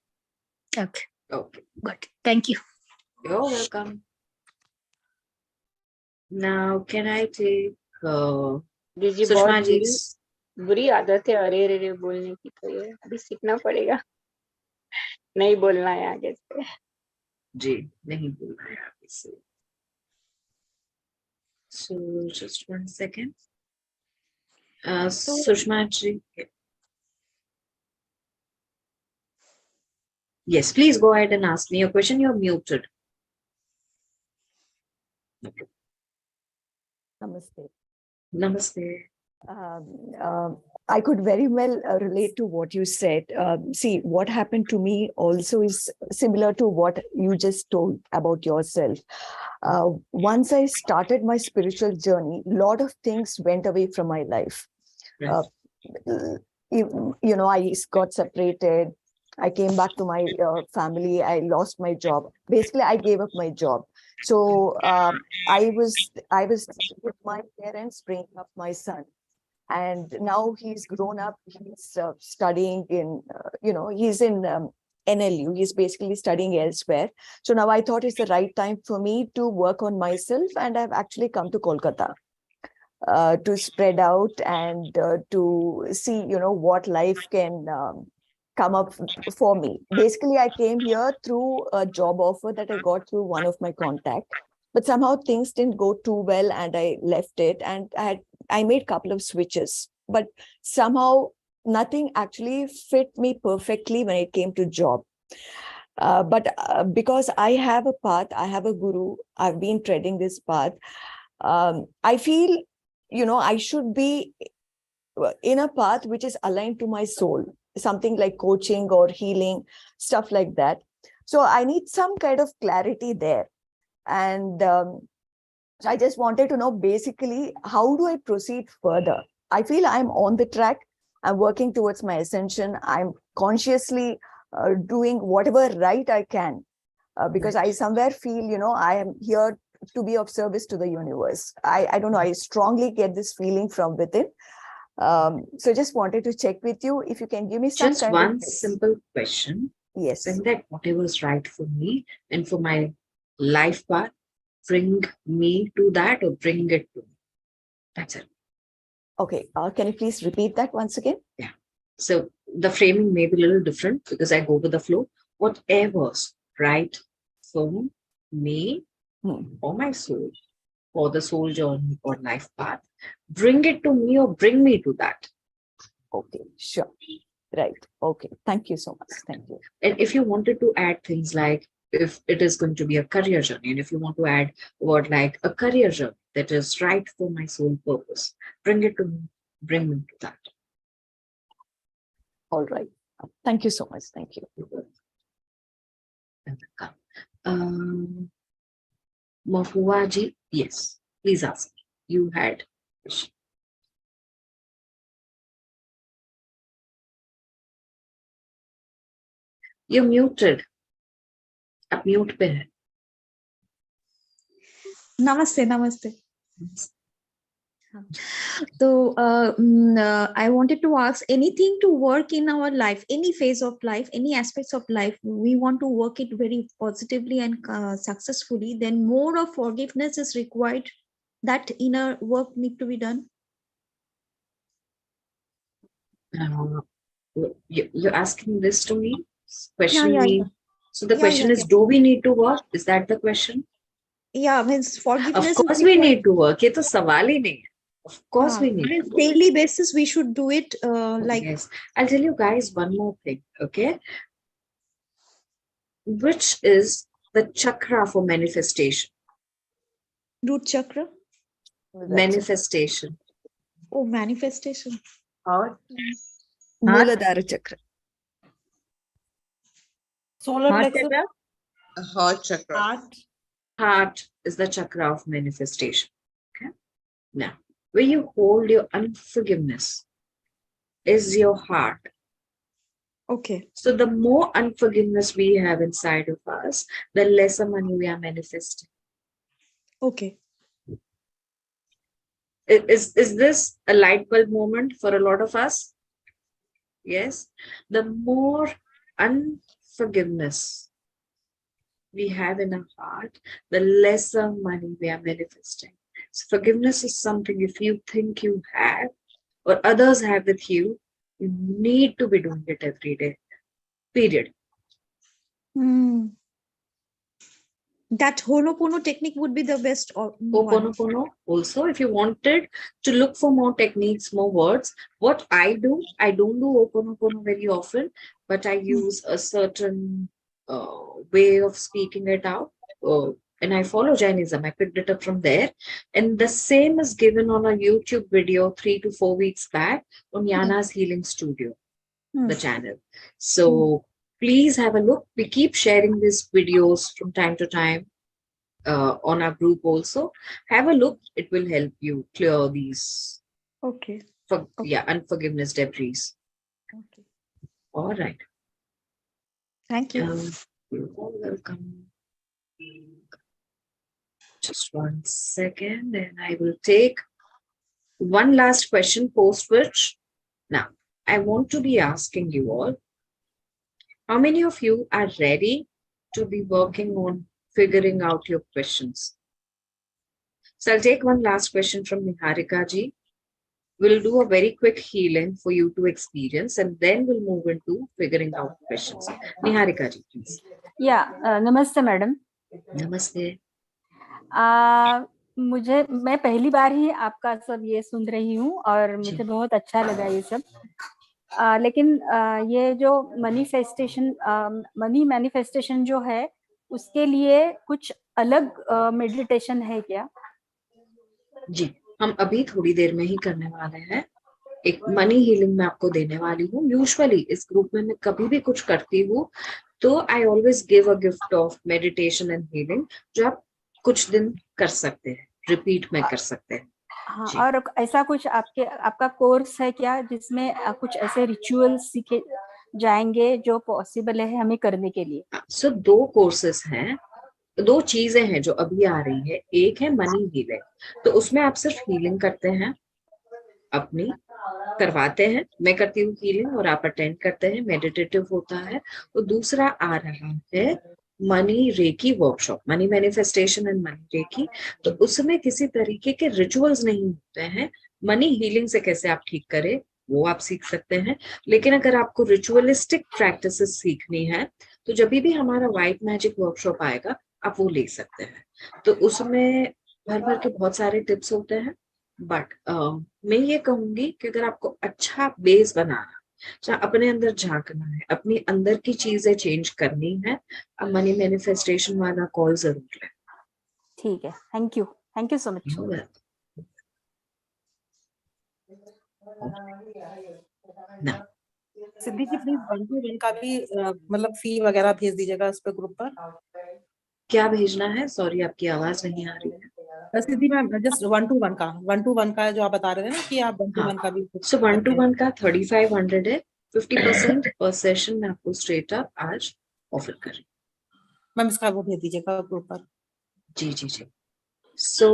Okay. Okay. Got it. Thank you. You're welcome. Now, can I take दीदी Sushma बहुत ji's? बुरी आदत है अरे रे रे बोलने की, तो ये अभी सीखना पड़ेगा, नहीं बोलना है आगे से. जी, नहीं बोल रहा है आगे से. So, just 1 second. Sushma ji. Yes, please go ahead and ask me your question. You're muted. Okay. Namaste. Namaste. I could very well relate to what you said. See, what happened to me also is similar to what you just told about yourself. Once I started my spiritual journey, a lot of things went away from my life. Right. I got separated. I came back to my family. I lost my job. Basically, I gave up my job. So I was with my parents bringing up my son, and now he's grown up. He's studying in he's in NLU. He's basically studying elsewhere. So now I thought it's the right time for me to work on myself, and I've actually come to Kolkata to spread out and to see what life can come up for me. Basically, I came here through a job offer that I got through one of my contacts, but somehow things didn't go too well and I left it, and I made a couple of switches, but somehow nothing actually fit me perfectly when it came to job. But because I have a path, I have a guru, I've been treading this path, I feel, I should be in a path which is aligned to my soul, something like coaching or healing, stuff like that. So I need some kind of clarity there. And so I just wanted to know, basically, how do I proceed further? I feel I'm on the track. I'm working towards my ascension. I'm consciously doing whatever right I can, because I somewhere feel, I am here to be of service to the universe. I don't know, I strongly get this feeling from within. So just wanted to check with you if you can give me some Just kind one of tips. simple question. Yes. Saying that whatever is right for me and for my life path, bring me to that or bring it to me. That's it. Okay. Can you please repeat that once again? Yeah. So the framing may be a little different because I go with the flow. Whatever's right for me or my soul, or the soul journey or life path, bring it to me or bring me to that. Okay, sure. Right. Okay. Thank you so much. Thank you. And if you wanted to add things like, if it is going to be a career journey, and if you want to add a word like a career journey that is right for my soul purpose, bring it to me, bring me to that. All right. Thank you so much. Thank you. Mafuaji, yes, please ask. You had a question. You're muted. Up mute pe hai. Namaste, namaste. So I wanted to ask, anything to work in our life, any phase of life, any aspects of life, we want to work it very positively and successfully, then more of forgiveness is required. That inner work need to be done. You're asking this to me? Question Yeah. me. So the question is, do we need to work? Is that the question? Yeah, means forgiveness. Of course we need to work. Ye to sawal hi nahi hai. Of course we need to work. Daily basis we should do it like. Yes. I'll tell you guys one more thing, okay? Which is the chakra for manifestation? Root chakra. Manifestation. Oh, manifestation. Mooladhara chakra. Solar Heart plexus. chakra? Heart chakra. Heart is the chakra of manifestation. Okay. Now, where you hold your unforgiveness is your heart. Okay. So the more unforgiveness we have inside of us, the lesser money we are manifesting. Okay. Is this a light bulb moment for a lot of us? Yes. The more unforgiveness we have in our heart, the lesser money we are manifesting. So forgiveness is something, if you think you have or others have with you, you need to be doing it every day. Period. Hmm. That Ho'oponopono technique would be the best one. Ho'oponopono also, if you wanted to look for more techniques, more words, what I do, I don't do Ho'oponopono very often, but I use a certain way of speaking it out. And I follow Jainism. I picked it up from there. And the same is given on a YouTube video 3 to 4 weeks back on Yana's Healing Studio, the channel. So please have a look. We keep sharing these videos from time to time on our group also. Have a look. It will help you clear these Okay. unforgiveness debris. Okay. All right. Thank you. You're all welcome. Just 1 second, and I will take one last question post which now I want to be asking you all, how many of you are ready to be working on figuring out your questions? So I'll take one last question from Niharika ji. We'll do a very quick healing for you to experience, and then we'll move into figuring out questions. Niharika ji, please. Yeah, namaste madam. Namaste. मैं पहली बार ही आपका सब ये सुन रही हूँ और मुझे बहुत अच्छा लगा ये सब। लेकिन ये जो मनी मैनिफेस्टेशन जो है उसके लिए कुछ अलग मेडिटेशन है क्या? जी, हम अभी थोड़ी देर में ही करने वाले हैं। एक मनी हीलिंग मैं आपको देने वाली हूँ। यूजुअली इस ग्रुप में मैं कभी भी कुछ करती हूँ तो I always give a gift of meditation and healing जो आप कुछ दिन कर सकते हैं, रिपीट में कर सकते हैं। हाँ, और ऐसा कुछ आपका कोर्स है क्या जिसमें कुछ ऐसे रिचुअल सीखे जाएंगे जो पॉसिबल है हमें करने के लिए? सो 2 कोर्सेस हैं, 2 चीजें हैं जो अभी आ रही है। एक है मनी हीलिंग, तो उसमें आप सिर्फ हीलिंग करते हैं, अपनी करवाते हैं। मैं करती हूँ हीलिंग और आप अटेंड करते हैं, मेडिटेटिव होता है। और दूसरा आ रहा है money reiki workshop, money manifestation and money reiki. तो उसमें किसी तरीके के रिचुअल्स नहीं होते हैं। मनी हीलिंग से कैसे आप ठीक करें वो आप सीख सकते हैं, लेकिन अगर आपको रिचुअलिस्टिक प्रैक्टिसेस सीखनी है तो जब भी हमारा व्हाइट मैजिक वर्कशॉप आएगा आप वो ले सकते हैं। तो उसमें भर भर के बहुत सारे टिप्स होते हैं, बट मैं ये कहूंगी कि अगर आपको अच्छा बेस बनाना, चाहे अपने अंदर झांकना है, अपनी अंदर की चीजें चेंज करनी है, अब मनी मैनिफेस्टेशन वाला कॉल जरूर लें। ठीक है, thank you so much. Siddhi ji please 1-to-1 का भी मतलब फी वगैरह भेज दीजिएगा उस पे ग्रुप पर। क्या भेजना है? सॉरी आपकी आवाज नहीं आ रही है। सिद्धि मैम जस्ट 1-to-1 का जो आप बता रहे थे ना कि आप 1-to-1 का भी। सो 1-to-1 का 3500 है, 50% पर सेशन में आपको स्ट्रेट अप आज ऑफर करें। मैम इसका वो भेज दीजिएगा ग्रुप पर। जी जी जी। सो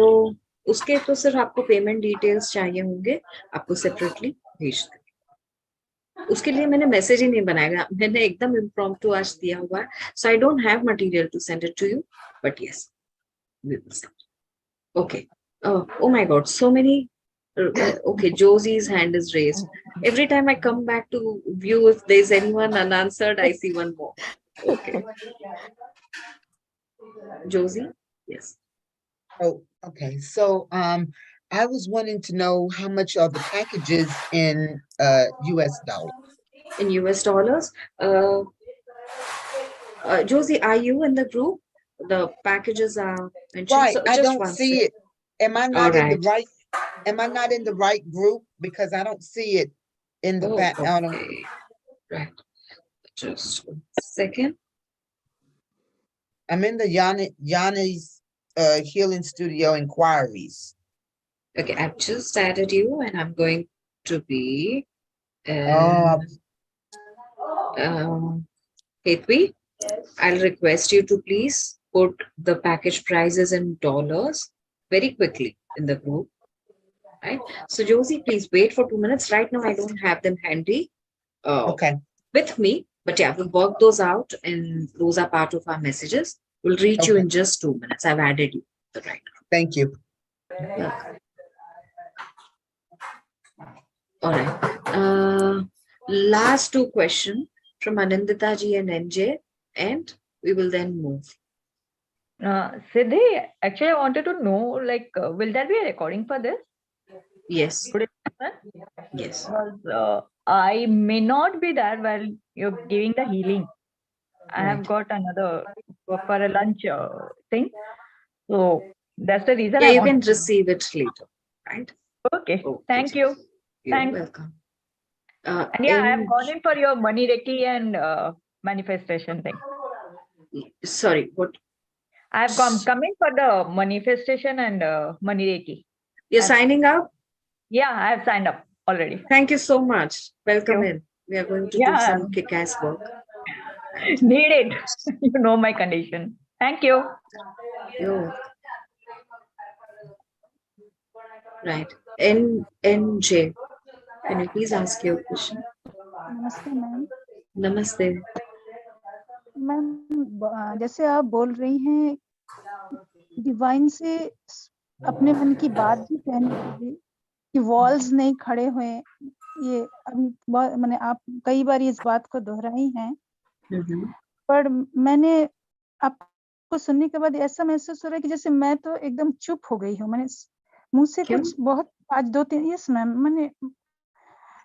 उसके तो सिर्फ आपको पेमेंट डिटेल्स चाहिए होंगे, आपको सेपरेटली भेज दें। उसके लिए मैंने मैसेज ही नहीं बनाया, मैंने एकदम इम्प्रॉम्प्टू आज दिया हुआ है। So I don't have material to send it to you, but yes we will send. Okay, oh my god, so many. Okay, Josie's hand is raised. Every time I come back to view if there's anyone unanswered, I see one more. Okay. Josie, yes. Oh, okay. So I was wanting to know how much are the packages in US dollars? In US dollars. Josie, are you in the group? The packages are mentioned. Right. So I just don't one see second. it. Am I not in the Right. right? Am I not in the right group? Because I don't see it in the back. Okay. Right. Just 1 second. I'm in the Yanni's Healing Studio inquiries. Okay, I've just added you and I'm going to be Hetvi, I'll request you to please put the package prices in dollars very quickly in the group. Right. So Josie, please wait for 2 minutes. Right now, I don't have them handy Okay, with me, but yeah, we'll work those out, and those are part of our messages. We'll reach you Okay. in just 2 minutes. I've added you the right. thank you. Welcome. All right. Last two questions from Anindita ji and NJ, and we will then move. Siddhii, actually, I wanted to know, like, will there be a recording for this? Yes. Today? Yes. Because I may not be there while you're giving the healing. I have got another for a lunch thing. So that's the reason Yeah, I you want. can receive it later, right? Okay. Okay. Thank you. You're Thanks. welcome. And yeah, I have gone in for your money reiki and manifestation thing. Sorry, what? I've come in for the manifestation and money reiki. You're signing up? Yeah, I have signed up already. Thank you so much. Welcome you. in. We are going to do Yeah. some kick-ass work. Need it. You know my condition. Thank you. Yo. Right. NJ, can you please ask your question? नमस्ते ma'am. Namaste. Ma'am जैसे आप बोल रही हैं divine से अपने मन की बात भी कहने के लिए कि वॉल्स नहीं खड़े हुए, ये अभी मैंने आप कई बार इस बात को दोहराई हैं, पर मैंने आपको सुनने के बाद ऐसा महसूस हो रहा है कि जैसे मैं तो एकदम चुप हो गई हूँ। मैंने मुंह से कुछ बहुत आज 2-3 यस मैम, मैंने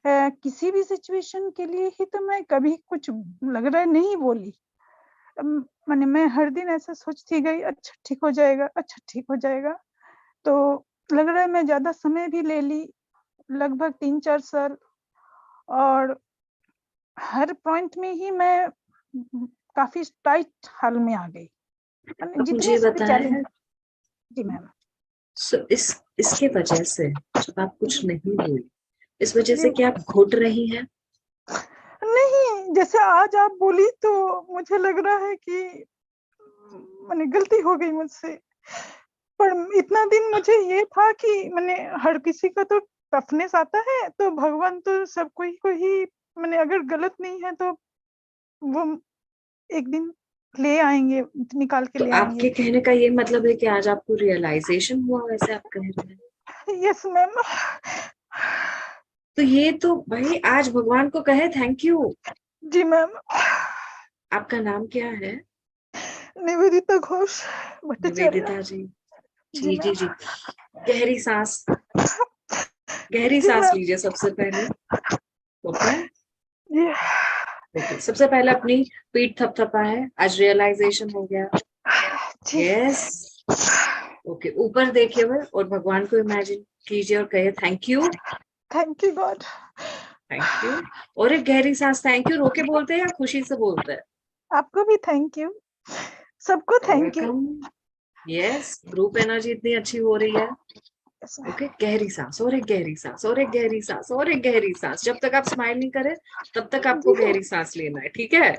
किसी भी सिचुएशन के लिए ही तो मैं कभी कुछ लग रहा है नहीं बोली। मैंने मैं हर दिन ऐसा सोचती गई, अच्छा ठीक हो जाएगा, अच्छा ठीक हो जाएगा। तो लग रहा है मैं ज्यादा समय भी ले ली, लगभग 3-4 साल, और हर पॉइंट में ही मैं काफी टाइट हाल में आ गई। मुझे बताएं। जी मैम। इसके वजह से जब आप कुछ नहीं बोली, इस वजह से क्या आप घुट रही हैं? नहीं, जैसे आज आप बोली तो मुझे लग रहा है कि मैंने गलती हो गई मुझसे, पर इतना दिन मुझे ये था कि मैंने हर किसी का तो टफनेस आता है, तो भगवान तो सब कोई को ही मैंने अगर गलत नहीं है तो वो एक दिन ले आएंगे, निकाल के ले आएंगे। आपके कहने का ये मतलब है कि आज आपको रियलाइजेशन हुआ, वैसे आप कह रहे हैं? Yes ma'am. तो ये तो भाई आज भगवान को कहे थैंक यू। Ji ma'am. आपका नाम क्या है? निवेदिता घोष। निवेदिता जी। जी जी जी। गहरी सांस, गहरी सांस लीजिए सबसे पहले। ओके। ओके, सबसे पहले अपनी पीठ थपथपा है, आज रियलाइजेशन हो गया। यस। ओके, ऊपर देखिए हुए और भगवान को इमेजिन कीजिए और कहिए thank you. Thank you God. Thank you. और एक गहरी सांस। थैंक यू रोके बोलते हैं या खुशी से बोलते हैं? आपको भी थैंक यू, सबको thank you. Yes, group energy इतनी अच्छी हो रही है। ओके, गहरी सांस और एक गहरी सांस और एक गहरी सांस और एक गहरी सांस। जब तक आप स्माइल नहीं करें तब तक आपको गहरी सांस लेना है, ठीक है?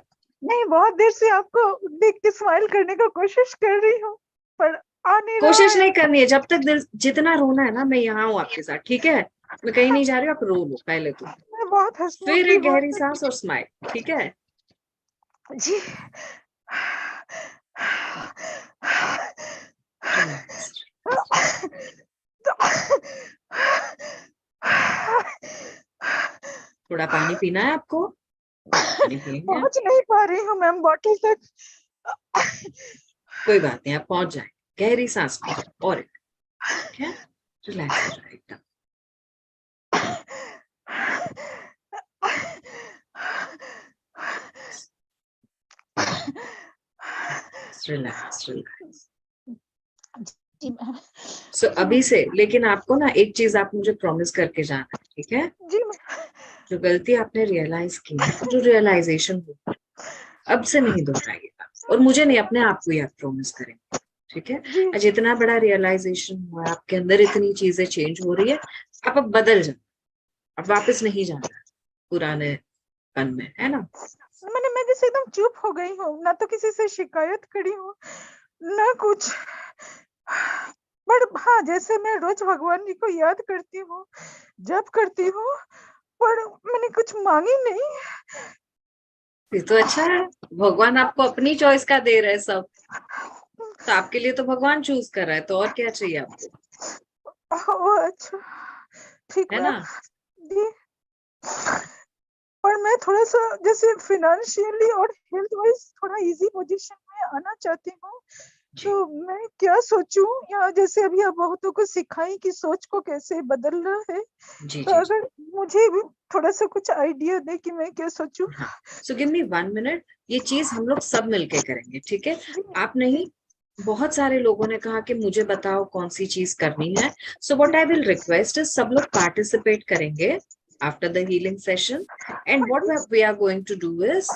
नहीं, बहुत देर से आपको देख के स्माइल करने का कोशिश कर रही हूँ, पर आ नहीं रहा कोशिश है। नहीं करनी है, जब तक दिल जितना रोना है ना, मैं यहाँ हूँ आपके साथ, ठीक है? मैं कहीं नहीं जा रही हूँ, आप रो लो पहले तो, मैं बहुत हंसमुख फिर थी, एक गहरी सांस और स्माइल, ठीक है? जी। थोड़ा पानी पीना है आपको? पानी पिएंगे? पहुंच नहीं पा रही हूँ मैम बॉटल तक। कोई बात नहीं, आप पहुंच जाए। गहरी सांस लीजिए और एक, ठीक है? रिलैक्स हो जाए एकदम। Relax relax. सो अभी से लेकिन आपको ना एक चीज आप मुझे प्रॉमिस करके जाना है, ठीक है? जी। जो गलती आपने रियलाइज की है, जो रियलाइजेशन हुआ, अब से नहीं दोहराइएगा, और मुझे नहीं, अपने आप को ही आप प्रॉमिस करेंगे, ठीक है? आज इतना बड़ा रियलाइजेशन हुआ, आपके अंदर इतनी चीजें चेंज हो रही है, आप अब बदल जाओ, अब वापस नहीं जाना पुराने पन में, है ना? वजह से एकदम चुप हो गई हूँ, ना तो किसी से शिकायत करी हूँ ना कुछ। पर हाँ, जैसे मैं रोज भगवान जी को याद करती हूँ, जप करती हूँ, पर मैंने कुछ मांगी नहीं। ये तो अच्छा है, भगवान आपको अपनी चॉइस का दे रहे हैं सब, तो आपके लिए तो भगवान चूज कर रहा है, तो और क्या चाहिए आपको? ओह अच्छा, ठीक है है ना? जी। पर मैं थोड़ा सा जैसे फिनेंशियली और हेल्थ वाइज थोड़ा इजी पोजीशन में आना चाहती हूँ, तो मैं क्या सोचूं, या जैसे अभी आप बहुतों को सिखाई कि सोच को कैसे बदलना है, जी तो जी। अगर मुझे भी थोड़ा सा कुछ आइडिया दे कि मैं क्या सोचूं। हाँ, सो गिव मी 1 मिनट, ये चीज हम लोग सब मिलके करेंगे, ठीक है? आप नहीं, बहुत सारे लोगों ने कहा कि मुझे बताओ कौन सी चीज करनी है। So what I will request is सब लोग पार्टिसिपेट करेंगे after the healing session, and what we are going to do is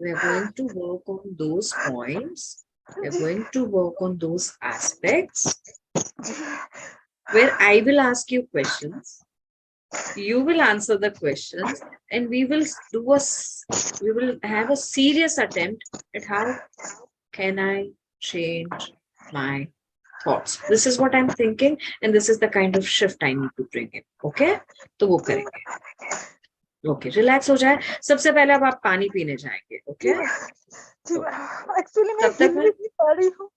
we are going to work on those points, we are going to work on those aspects where I will ask you questions, you will answer the questions, and we will we will have a serious attempt at how can I change my thoughts. This is what I'm thinking, and this is the kind of shift I need to bring in. Okay, तो वो करेंगे। Okay, relax हो जाए। सबसे पहले अब आप पानी पीने जाएंगे। ओके, एक्चुअली मैं तब तक हिल मैं नहीं पा रही हूँ।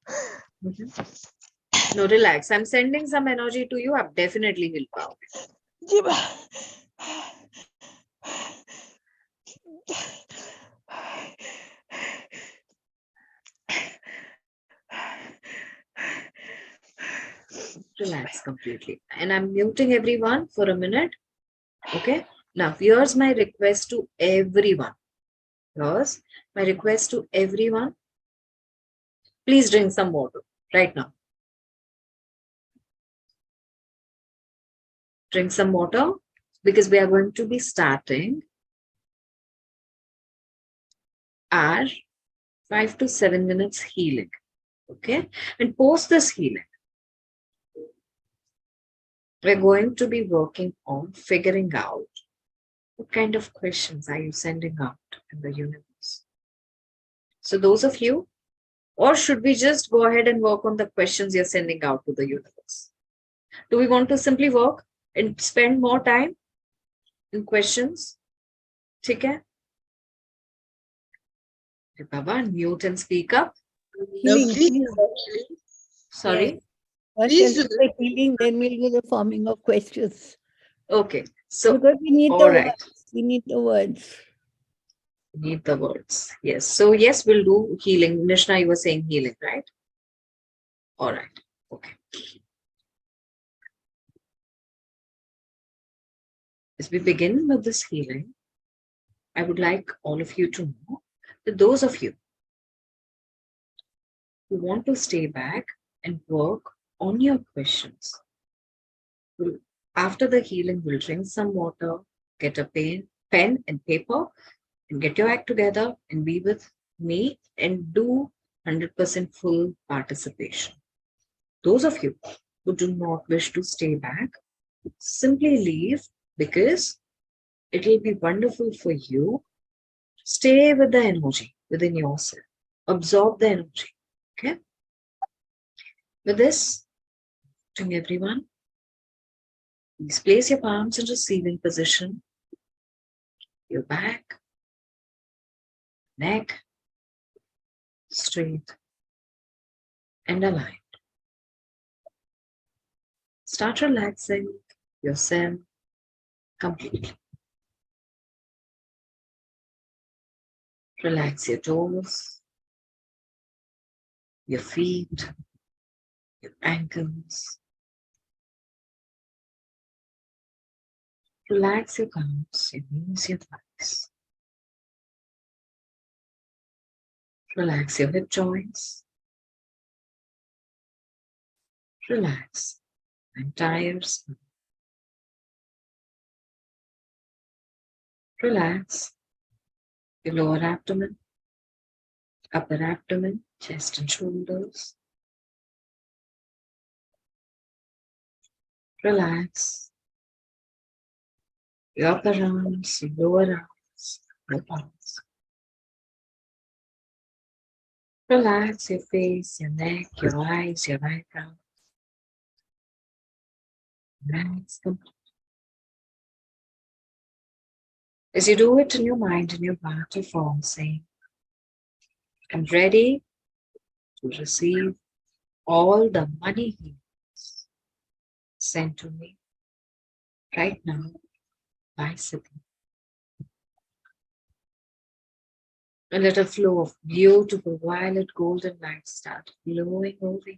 No relax, I am sending some energy to you, आप डेफिनेटली हिल पाओगे। जी Relax completely, and I'm muting everyone for a minute. Okay, now here's my request to everyone. Here's my request to everyone. Please drink some water right now. Drink some water, because we are going to be starting our 5 to 7 minutes healing. Okay, and post this healing, we're going to be working on figuring out what kind of questions are you sending out in the universe. So those of you, or should we just go ahead and work on the questions you're sending out to the universe? Do we want to simply work and spend more time in questions? Okay? Baba, mute and speak up. Healing. Sorry? First, Please let's do do the healing, then we'll do the forming of questions. Okay. So, because we need all the right. words. We need the words. Need the words. Yes. So, yes, we'll do healing. Nishna, you were saying healing, right? All right. Okay. As we begin with this healing, I would like all of you to know that those of you who want to stay back and work on your questions, after the healing, will drink some water, get a pen and paper, and get your act together and be with me and do 100% full participation. Those of you who do not wish to stay back, simply leave, because it will be wonderful for you. Stay with the energy within yourself. Absorb the energy. Okay? With this, to everyone, please place your palms in receiving position. Your back, neck, straight and aligned. Start relaxing yourself completely. Relax your toes, your feet, your ankles. Relax your calves, your knees, your thighs. Relax your hip joints. Relax the entire spine. Relax your lower abdomen, upper abdomen, chest and shoulders. Relax your upper arms, your lower arms, your palms. Relax your face, your neck, your eyes, your eyebrows. Relax completely. As you do it in your mind, in your heart, you form saying, I'm ready to receive all the money he sent to me right now by Siddhii. And let a flow of beautiful violet golden light start flowing over you.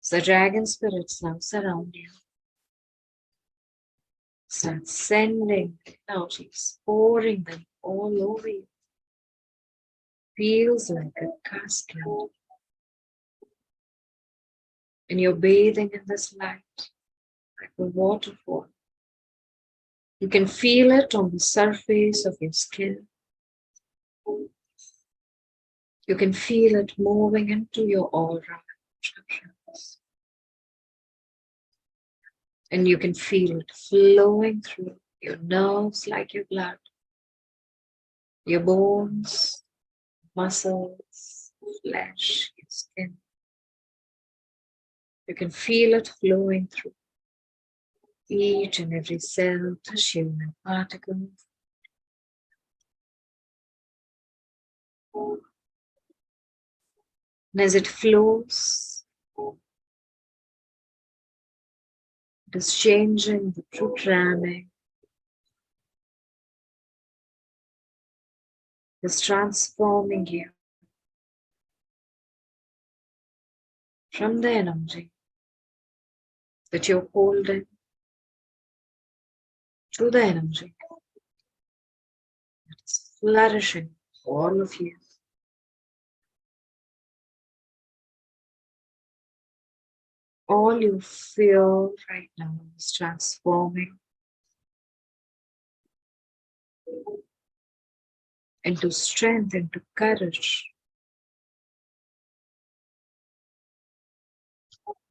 So the dragon spirits now surround you. Start sending energies, pouring them all over you. Feels like a cascade. And you're bathing in this light like a waterfall. You can feel it on the surface of your skin. You can feel it moving into your aura chakras. And you can feel it flowing through your nerves like your blood, your bones, muscles, flesh, your skin. You can feel it flowing through each and every cell, tissue, and particle. And as it flows, it is changing the programming. It is transforming you from the energy that you're holding to the energy that is flourishing all of you. All you feel right now is transforming into strength, into courage.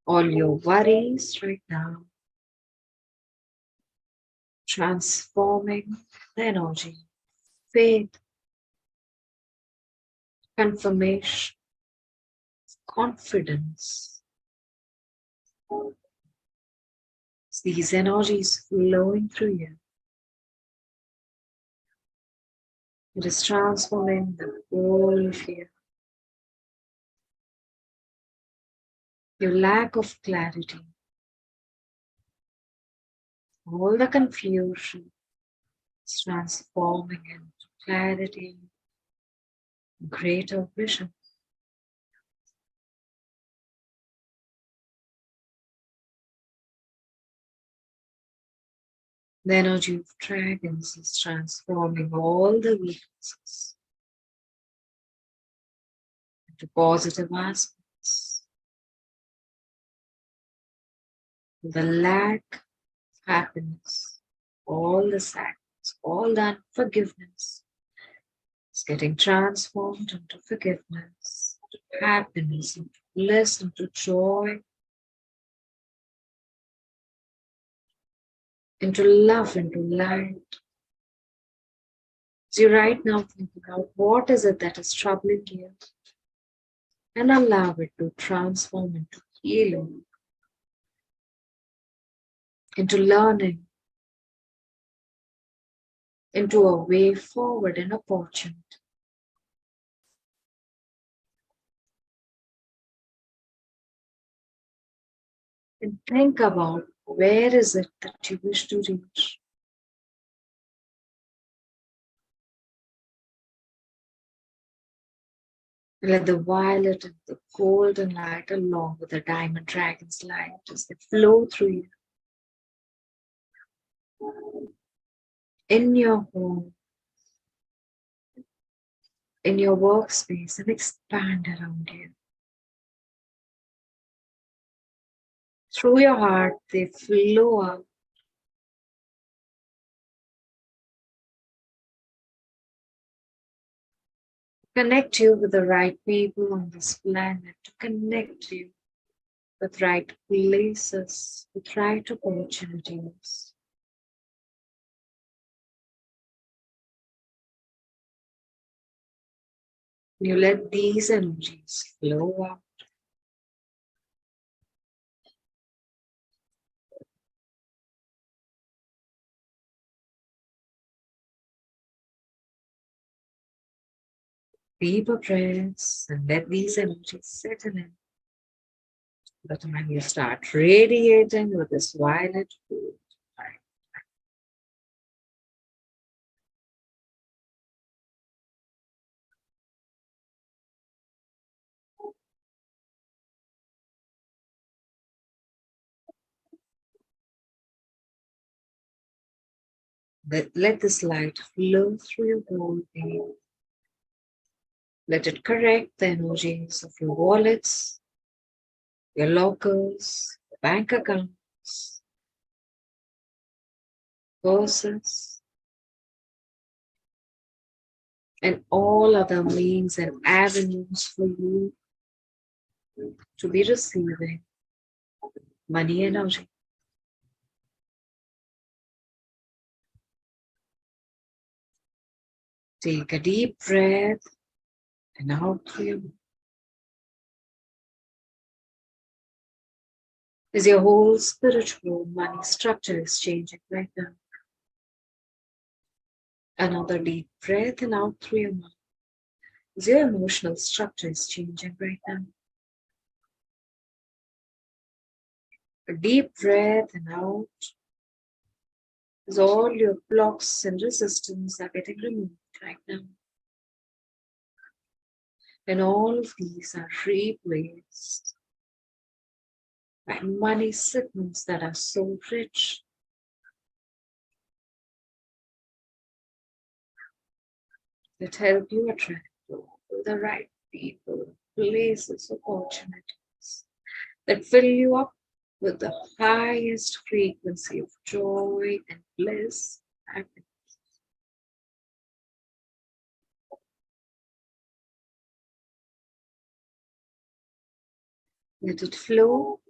All your worries right now, transforming the energy, faith, confirmation, confidence. These energies flowing through you. It is transforming the whole of you. Your lack of clarity, all the confusion is transforming into clarity, greater vision. The energy of dragons is transforming all the weaknesses into positive aspects. The lack of happiness, all the sadness, all that unforgiveness is getting transformed into forgiveness, into happiness, into bliss, into joy, into love, into light. So you right now think about what is it that is troubling you and allow it to transform into healing, into learning, into a way forward and opportunity. And think about where is it that you wish to reach. Let the violet and the golden light along with the diamond dragon's light as they flow through you. In your home, in your workspace, and expand around you. Through your heart, they flow out. Connect you with the right people on this planet, to connect you with right places, with right opportunities. You let these energies flow out. Deeper breaths and let these energies settle in. By the time you start radiating with this violet food. Let this light flow through your body. Let it correct the energies of your wallets, your lockers, bank accounts, purses, and all other means and avenues for you to be receiving money energy. Take a deep breath and out through your mouth. As your whole spiritual money structure is changing right now. Another deep breath and out through your mouth. As your emotional structure is changing right now. A deep breath and out. As all your blocks and resistance are getting removed right now. And all of these are replaced by money signals that are so rich. That help you attract the right people, places, opportunities. That fill you up with the highest frequency of joy and bliss, happiness. Let it flow.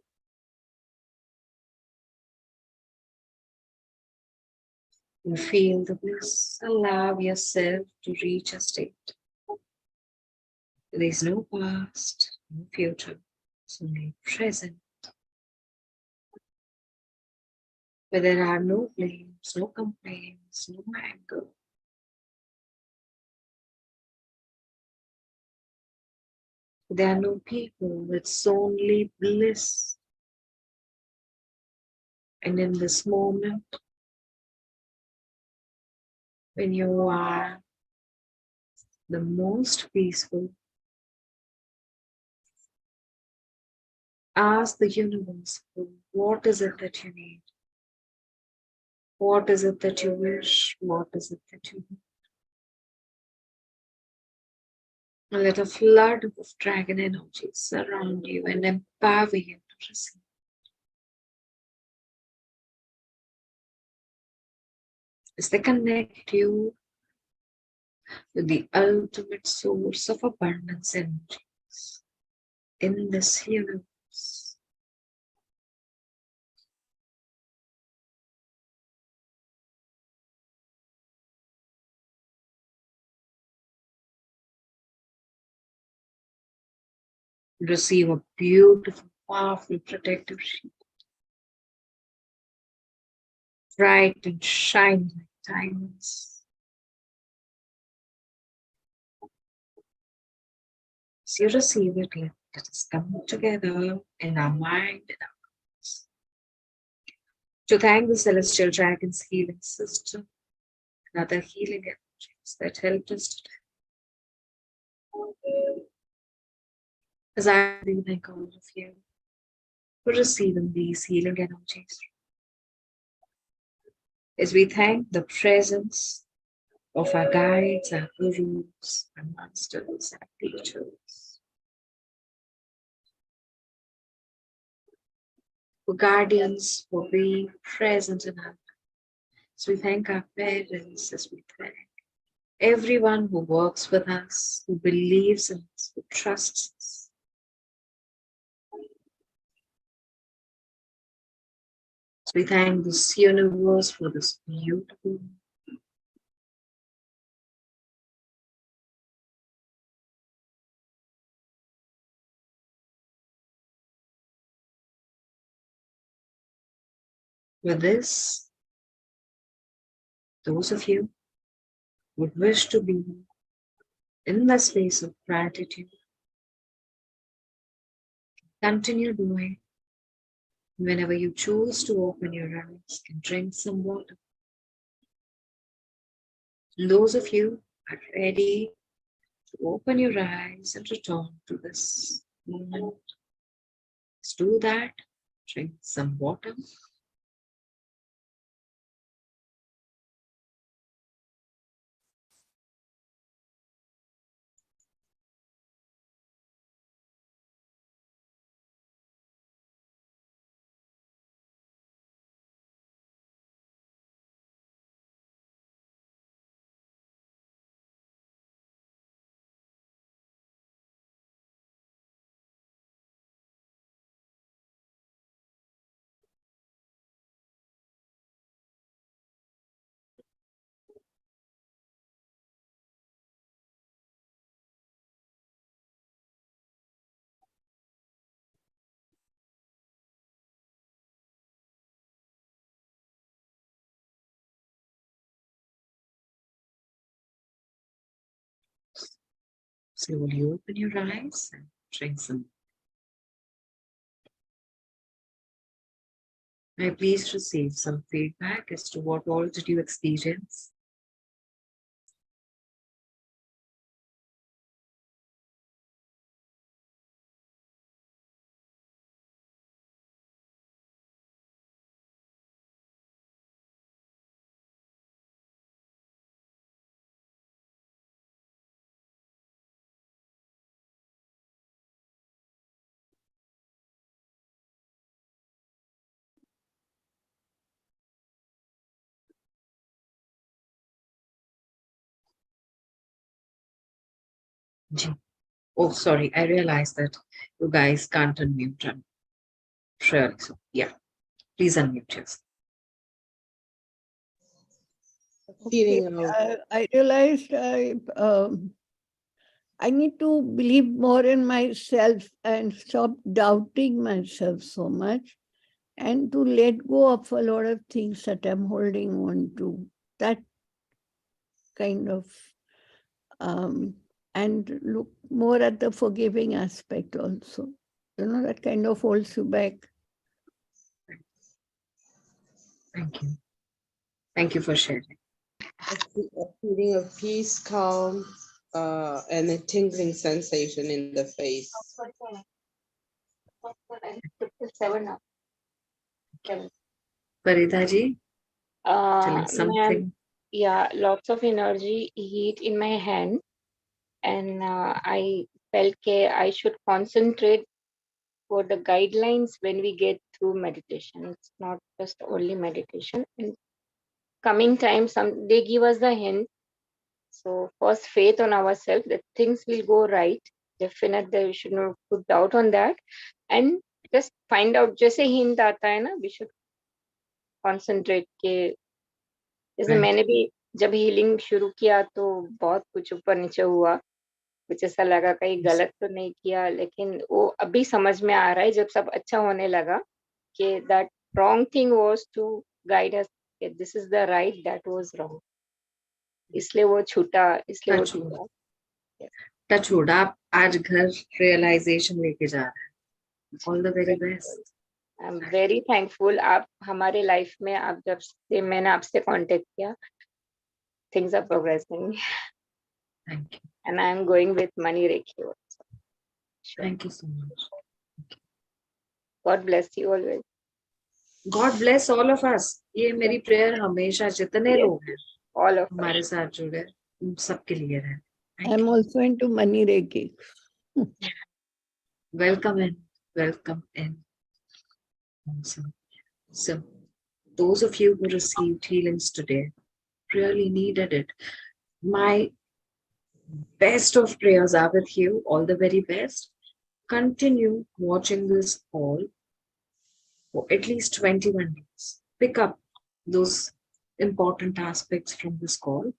You feel the bliss. Allow yourself to reach a state. There is no past, no future, it's only present. Where there are no blames, no complaints, no anger. There are no people, it's only bliss. And in this moment, when you are the most peaceful, ask the universe, what is it that you need? What is it that you wish? What is it that you need? And let a flood of dragon energy surround you and empower you to receive. As they connect you with the ultimate source of abundance energies in this universe. Receive a beautiful, powerful protective shield. Bright and shiny like diamonds. As you receive it, let us come together in our mind and our hearts to thank the celestial dragon's healing system and other healing energies that helped us today. As I thank all of you for receiving these healing energies. As we thank the presence of our guides, our gurus, our masters, our teachers, for guardians, for being present in our lives. As we thank our parents, as we thank everyone who works with us, who believes in us, who trusts us. As we thank this universe for this beautiful With this, those of you who would wish to be in the space of gratitude, continue doing. Whenever you choose to open your eyes and drink some water. Those of you are ready to open your eyes and return to this moment. Let's do that. Drink some water. Slowly open your eyes and drink some. May I please receive some feedback as to what all did you experience? Oh, sorry, I realized that you guys can't unmute. I'm sure. So, yeah, please unmute yourself. Feeling I realized I need to believe more in myself and stop doubting myself so much, and to let go of a lot of things that I'm holding on to. That kind of, and look more at the forgiving aspect also. You know, that kind of holds you back. Thank you. Thank you for sharing. a feeling of peace, calm, and a tingling sensation in the face. Farida ji, telling Ma'am, something. yeah, lots of energy, heat in my hand, and I felt I should concentrate for the guidelines when we get through meditation. It's not just only meditation. In coming time, they give us the hint. So first, faith on ourselves that things will go right. Definitely, we should not put doubt on that, and just find out. जैसे hint आता है ना, we should concentrate के जैसे मैंने भी जब healing शुरू किया तो बहुत कुछ ऊपर नीचे हुआ, कुछ ऐसा लगा कहीं गलत तो नहीं किया, लेकिन वो अभी समझ में आ रहा है जब सब अच्छा होने लगा कि that wrong thing was to guide us कि this is the right, that was wrong. इसलिए वो छूटा. टचवुड आप आज घर रियलाइजेशन लेके जा रहे हैं. All the very best. I am very thankful. आप हमारे लाइफ में आप जब से मैंने आपसे कांटेक्ट किया, things are progressing. Thank you. And I am going with Mani Rekhi also. Sure. Thank you so much. God bless you always. God bless all of us. ये मेरी प्रेयर हमेशा जितने लोग हैं all of हमारे साथ जुड़े उन सबके लिए है. I'm also into Mani Rekhi. Welcome in. Welcome in. Awesome. So, those of you who received healings today really needed it. My best of prayers are with you. All the very best. Continue watching this call for at least 21 days. Pick up those important aspects from this call.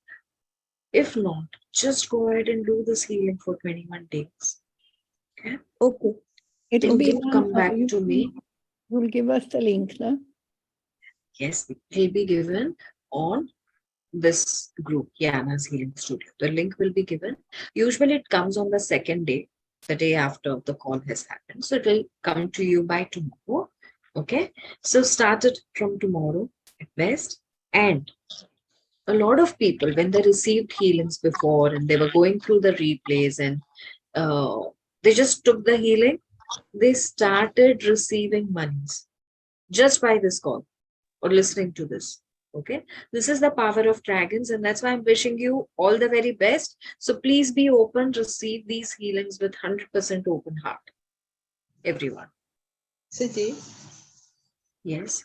If not, just go ahead and do this healing for 21 days. Okay? Okay. It'll be come back to me. You'll give us the link, no? Yes, it will be given on this group, Yana's Healing Studio. The link will be given. Usually it comes on the second day, the day after the call has happened. So it will come to you by tomorrow. Okay. So start it from tomorrow at best. And a lot of people, when they received healings before and they were going through the replays and they just took the healing, they started receiving monies just by this call or listening to this. Okay, this is the power of dragons, and that's why I'm wishing you all the very best. So please be open, receive these healings with 100% open heart, everyone. Siddhii, Yes.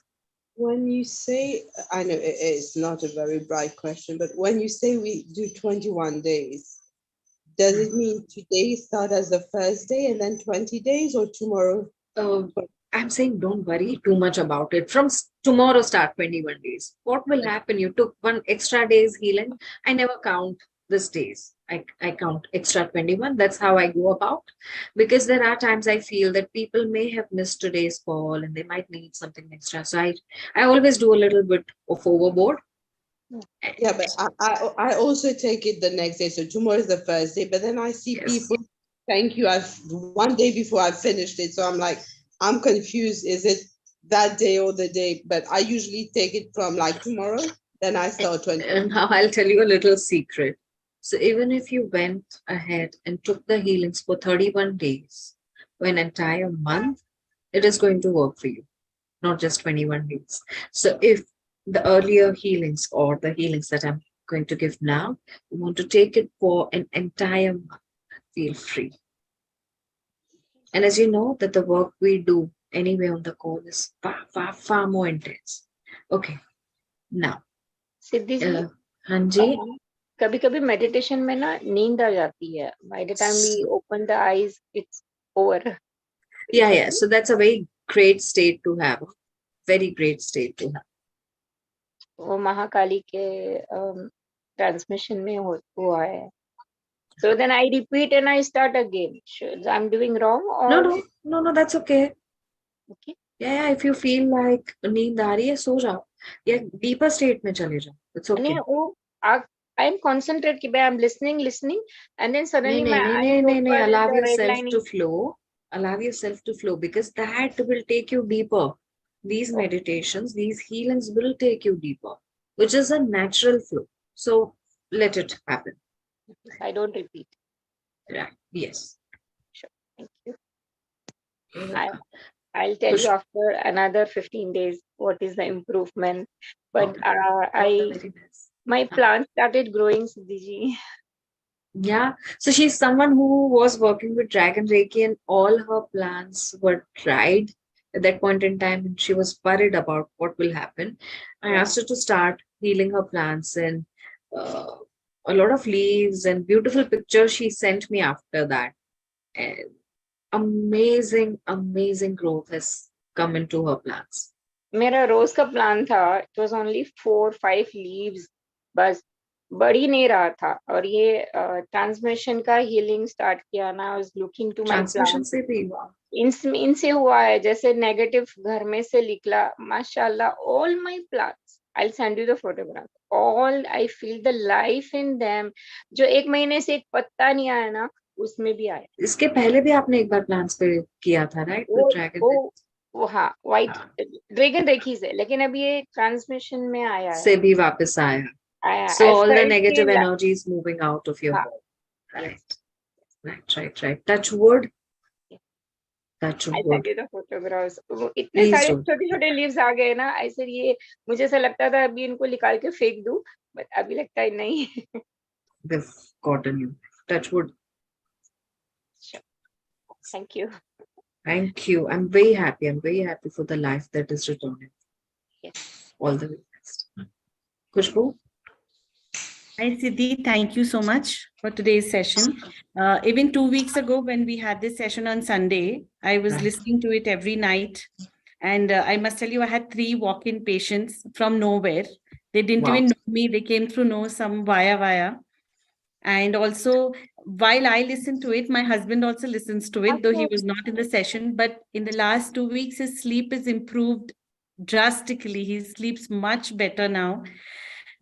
when you say, I know it's not a very bright question, but when you say we do 21 days, does it mean today start as the first day and then 20 days, or tomorrow? I'm saying don't worry too much about it. From tomorrow start 21 days. What will happen? You took one extra day's healing. I never count this days. I count extra 21. That's how I go about. Because there are times I feel that people may have missed today's call and they might need something extra. So I always do a little bit of overboard. Yeah, but I also take it the next day. So tomorrow is the first day, but then I see people, thank you, I've one day before I finished it. So I'm like, I'm confused. Is it that day or the day? But I usually take it from like tomorrow, then I start 20. And now I'll tell you a little secret. So even if you went ahead and took the healings for 31 days, for an entire month, it is going to work for you, not just 21 days. So if the earlier healings or the healings that I'm going to give now, you want to take it for an entire month, feel free. And as you know, that the work we do anyway on the call is far, far, far more intense. Okay, now. सिद्धि जी, हाँ जी. कभी कभी meditation में ना नींद आ जाती है. By the time we open the eyes, it's over. Yeah. So that's a very great state to have. Very great state to have. वो महाकाली के ट्रांसमिशन में हुआ है. So then I repeat and I start again. I'm doing wrong or No, that's okay. Okay. Yeah, if you feel like नींद आ रही है सो जाओ या deeper state में चले जाओ. It's okay. नहीं वो I'm concentrate कि I'm listening and then suddenly my eyes नहीं, open allow and the yourself redlining. to flow. Allow yourself to flow because that will take you deeper. These meditations, these healings will take you deeper, which is a natural flow. So let it happen. I don't repeat. Right. Yes. Sure. Thank you. I'll tell you after another 15 days what is the improvement. But my plant started growing, Siddhii ji. Yeah. So she's someone who was working with Dragon Reiki and all her plans were tried at that point in time. And she was worried about what will happen. I asked her to start healing her plants and a lot of leaves and beautiful pictures she sent me after that. And amazing growth has come into her plants. मेरा रोज का plan था. It was only 4-5 leaves. बस बढ़ ही नहीं रहा था. और ये ट्रांसमिशन का हीलिंग स्टार्ट किया ना. I was looking to my transmission plants. से भी हुआ. इनसे हुआ है. जैसे नेगेटिव घर में से निकला. माशाल्लाह, all my plants. I'll send you the photograph. All I feel the life in them. जो 1 महीने से एक पत्ता नहीं आया ना, उसमें भी आया. इसके पहले भी आपने एक बार प्लांट्स पे किया था, राइट? वो हाँ, व्हाइट ड्रैगन रेकी से. लेकिन अभी ये ट्रांसमिशन में आया है. से भी वापस आया. So all the negative energy is moving out of your body. Right. Touch wood. Touch wood. I sent you the photographs. इतने सारे छोटे-छोटे leaves आ गए ना. ऐसे ये मुझे ऐसा लगता था अभी इनको निकाल के फेंक दूं, but अभी लगता है नहीं. They've gotten you. Touch wood. Sure. Thank you. Thank you. I'm very happy. I'm very happy for the life that is returning. Yes. All the very best. Khushbu? Hi, Siddhii. Thank you so much for today's session. Even 2 weeks ago, when we had this session on Sunday, I was listening to it every night. And I must tell you, I had 3 walk-in patients from nowhere. They didn't even know me. They came through know some via. And also, while I listen to it, my husband also listens to it, though he was not in the session. But in the last 2 weeks, his sleep is improved drastically. He sleeps much better now,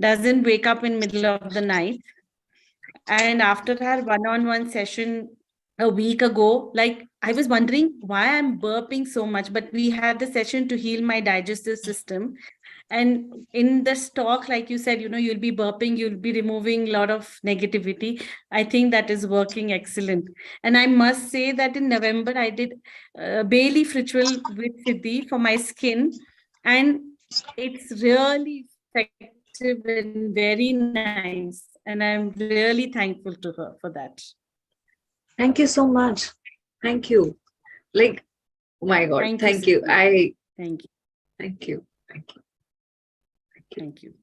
doesn't wake up in middle of the night. And after our one-on-one session a week ago, like I was wondering why I'm burping so much, but we had the session to heal my digestive system. And in this talk, like you said, you'll be burping, you'll be removing a lot of negativity. I think that is working excellent. And I must say that in November, I did bay leaf ritual with Siddhii for my skin. And it's really effective and very nice. And I'm really thankful to her for that. Thank you so much. Thank you. Like, oh my God, thank you. Siddhii. Thank you. Thank you. Thank you. Thank you.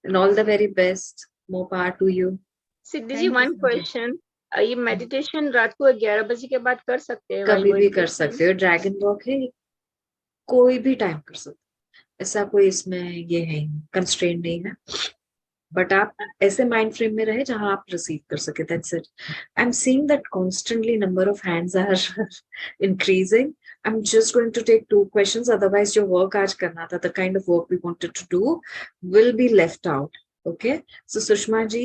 And all the very best. More power to you. Siddhi ji, one question. ये meditation रात को 11 बजे के बाद कर सकते हैं? कभी भी कर सकते हो. ड्रैगन वॉक है, कोई भी टाइम कर सकते हो. ऐसा कोई इसमें ये है कंस्ट्रेंट नहीं है. बट आप ऐसे माइंड फ्रेम में रहे जहां आप रिसीव कर सके. That's it. I am seeing that constantly number of hands are increasing. I'm just going to take 2 questions. Otherwise, your work aaj karna tha, the kind of work we wanted to do will be left out. Okay. So Sushma ji,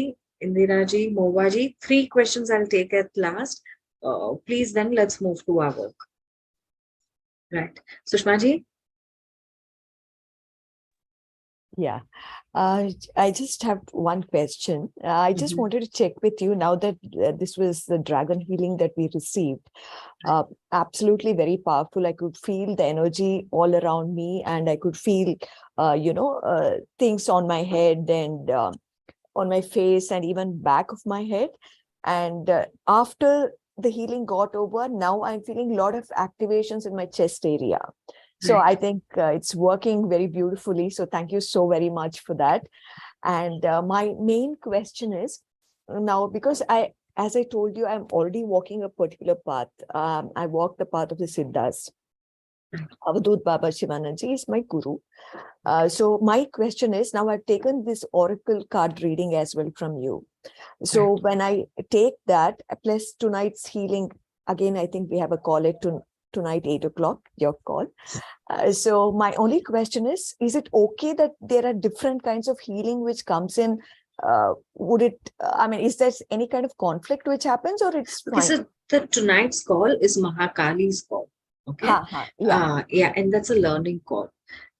Indira ji, Mova ji, 3 questions I'll take at last. Please then let's move to our work. Right. Sushma ji. Yeah. I just have one question. I just wanted to check with you now that this was the dragon healing that we received. Absolutely very powerful. I could feel the energy all around me, and I could feel, things on my head and on my face and even back of my head. And after the healing got over, now I'm feeling a lot of activations in my chest area. So I think it's working very beautifully. So thank you so very much for that. And my main question is now, because as I told you, I'm already walking a particular path. I walk the path of the Siddhas. Avadut Baba Shivananji is my guru. So my question is, now I've taken this oracle card reading as well from you. So when I take that, plus tonight's healing, again, I think we have a call it tonight, 8 o'clock, your call. So my only question is it okay that there are different kinds of healing which comes in? Would it, is there any kind of conflict which happens, or it's fine? Okay, so tonight's call is Mahakali's call. Okay. Yeah, and that's a learning call.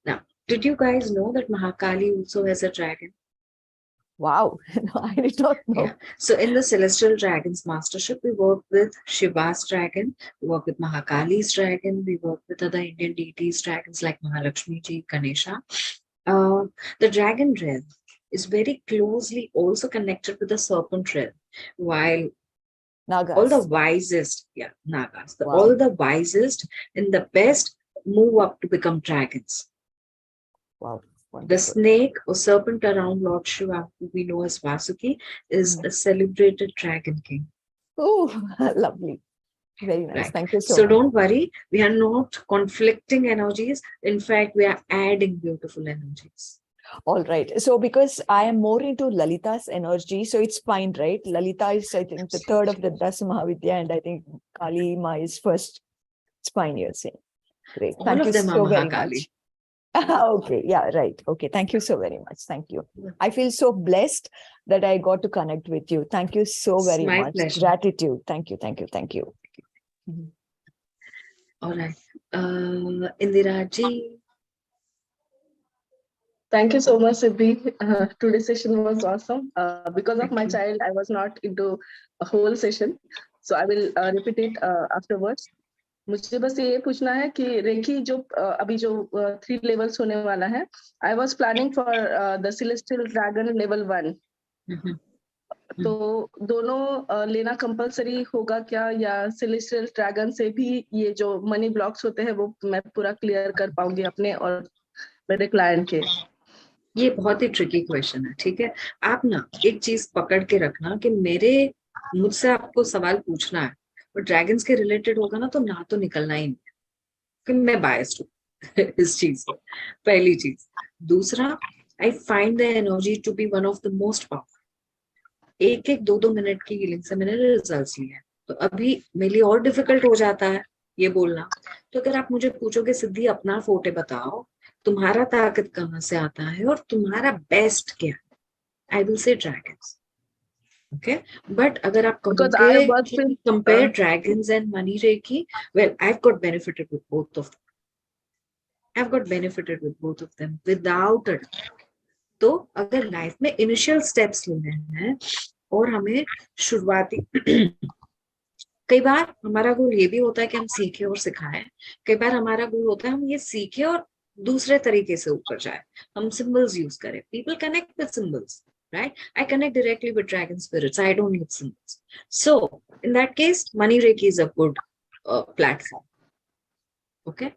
Now, did you guys know that Mahakali also has a dragon? Wow, no, I did not know. Yeah. So in the Celestial Dragons Mastership, we work with Shiva's dragon, we work with Mahakali's dragon, we work with other Indian deities' dragons like Mahalakshmi ji, Ganesha. The dragon realm is very closely also connected with the serpent realm, while Nagas. All the wisest, Nagas, all the wisest and the best move up to become dragons. Wow. The snake or serpent around Lord Shiva, who we know as Vasuki, is a celebrated dragon king. Oh, lovely. Very nice. Right. Thank you so So much. don't worry, we are not conflicting energies. In fact, we are adding beautiful energies. All right. So because I am more into Lalita's energy, so it's fine, right? Lalita is, I think, the third of the Dasamahavidya, and I think Kali Ma is first. It's fine, you're saying. Great. All Thank of you them so are very Mahakali. much. Okay. Yeah, right. Okay. Thank you so very much. Thank you. I feel so blessed that I got to connect with you. Thank you so very my much. pleasure. Gratitude. Thank you. Thank you. Thank you. All right. Indira ji. Thank you so much, Siddhii. Today's session was awesome. Because of my child, I was not into a whole session. So I will repeat it afterwards. मुझे बस ये पूछना है कि रेखी जो अभी जो 3 levels होने वाला है, I was planning for the Celestial Dragon level 1. तो दोनों लेना कंपलसरी होगा क्या, या Celestial Dragon से भी ये जो मनी ब्लॉक्स होते हैं वो मैं पूरा क्लियर कर पाऊंगी अपने और मेरे क्लाइंट के? ये बहुत ही ट्रिकी क्वेश्चन है. ठीक है, आप ना एक चीज पकड़ के रखना कि मुझसे आपको सवाल पूछना है और ड्रैगन्स के रिलेटेड होगा ना तो निकलना ही नहीं, कि मैं बायस्ड हूँ इस चीज से. पहली चीज. दूसरा, I find the energy to be one of the most powerful. 1-2 minute की हीलिंग से मैंने रिजल्ट्स लिए हैं, तो अभी मेरे लिए और डिफिकल्ट हो जाता है ये बोलना. तो अगर आप मुझे पूछोगे सिद्धि अपना फोटे बताओ, तुम्हारा ताकत कहाँ से आता है और तुम्हारा बेस्ट क्या है. I will say dragons. Okay, but अगर आप Because I कहोगे work कि with compare dragons and money reiki, well, I've got benefited with both of them. I've got benefited with both of them without a doubt. तो अगर life में initial steps लेने हैं और हमें शुरुआती कई बार हमारा गोल ये भी होता है कि हम सीखें और सिखाएं. कई बार हमारा गोल होता है हम ये सीखें और दूसरे तरीके से ऊपर जाए. हम सिंबल्स यूज करें. People connect with symbols, right? I connect directly with dragon spirits. I don't need symbols. So in that case, money reiki is a good platform. Okay.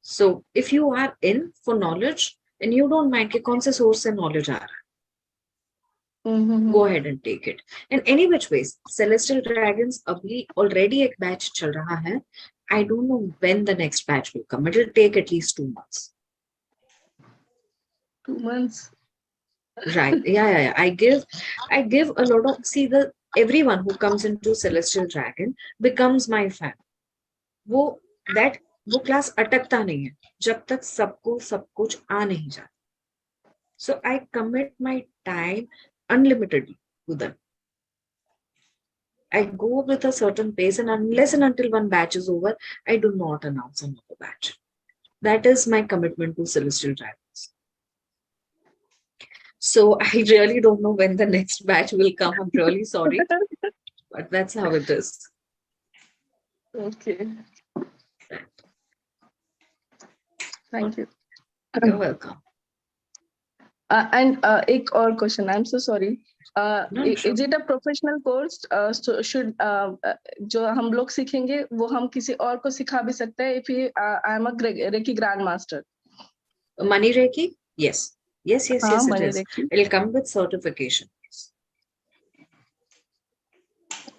So if you are in for knowledge and you don't mind कि कौन से source से knowledge आ रहा है, go ahead and take it. And any which ways, Celestial Dragons अभी already एक batch चल रहा है. I don't know when the next batch will come. It will take at least 2 months. 2 months. Right. Yeah. I give a lot of, see, everyone who comes into Celestial Dragon becomes my fan. वो class अटकता नहीं है जब तक सबको सब कुछ आ नहीं जाता. So I commit my time unlimitedly to them. I go with a certain pace, and unless and until one batch is over, I do not announce another batch. That is my commitment to Celestial Dragons. So I really don't know when the next batch will come. I'm really sorry, but that's how it is. Okay. Thank you. You're welcome. And एक और question. I'm so sorry. No, sure. Is it a professional course? So should जो हम लोग सीखेंगे वो हम किसी और को सिखा भी सकते हैं? If I am a Reiki Grandmaster. Money Reiki? Yes. Yes, it money is. Reiki. It'll come with certification.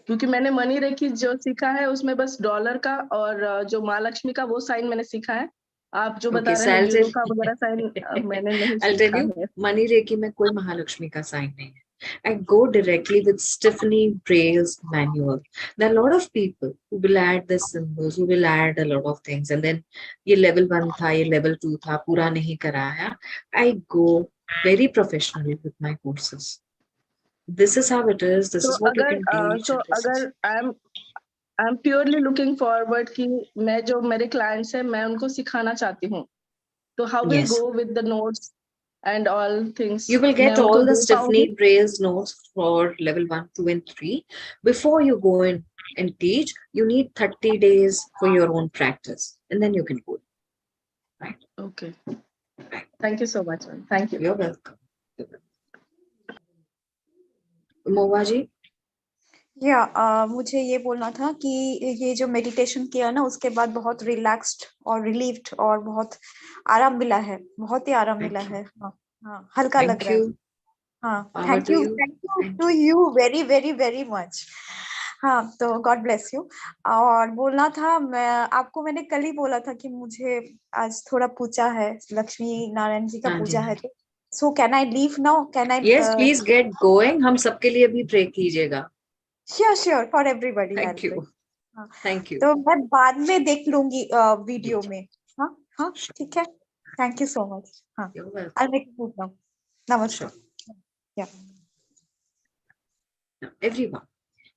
क्योंकि मैंने मनी रेकी जो सीखा है उसमें बस डॉलर का और जो माँ लक्ष्मी का वो साइन मैंने सीखा है. आप जो बता रहे हैं यूरो का वगैरह साइन मैंने नहीं I'll tell सीखा you, है. Money Reiki में कोई महालक्ष्मी का साइन नहीं है. I go directly with Stephanie Braille's manual. There are a lot of people who will add the symbols, who will add a lot of things, and then ये level 1 था, ये level 2 था, पूरा नहीं कराया. I go very professionally with my courses. This is how it is. This is what you can teach. So अगर I'm purely looking forward कि मैं जो मेरे clients हैं मैं उनको सिखाना चाहती हूँ. So how will Yes. go with the notes and all things? You will get मैं उनको all the दे Stephanie पाऊंगी? Braille's notes for level 1, 2, and 3. Before you go in and teach, you need 30 days for your own practice, and then you can go. Right? Okay. Thank you so much, ma'am. Thank you. You're welcome. मोवाजी? मुझे ये बोलना था कि ये जो meditation किया ना उसके बाद बहुत रिलैक्स्ड और रिलीव्ड और बहुत आराम मिला है. बहुत ही आराम मिला है. हाँ, हल्का लग रहा है. हाँ, thank you to you very very very much. हाँ, तो गॉड ब्लेस यू. और बोलना था, मैंने कल ही बोला था कि मुझे आज थोड़ा पूजा है, लक्ष्मी नारायण जी का पूजा है. So can I leave now? Can I? Yes, please get going. हम सबके लिए भी प्रे कीजिएगा. Sure for everybody. Thank you. Thank you. तो मैं बाद में देख लूंगी वीडियो में. हाँ, ठीक है. Thank you so much. हाँ, आई मेक फूड नाउ. नमस्कार. Now, everyone,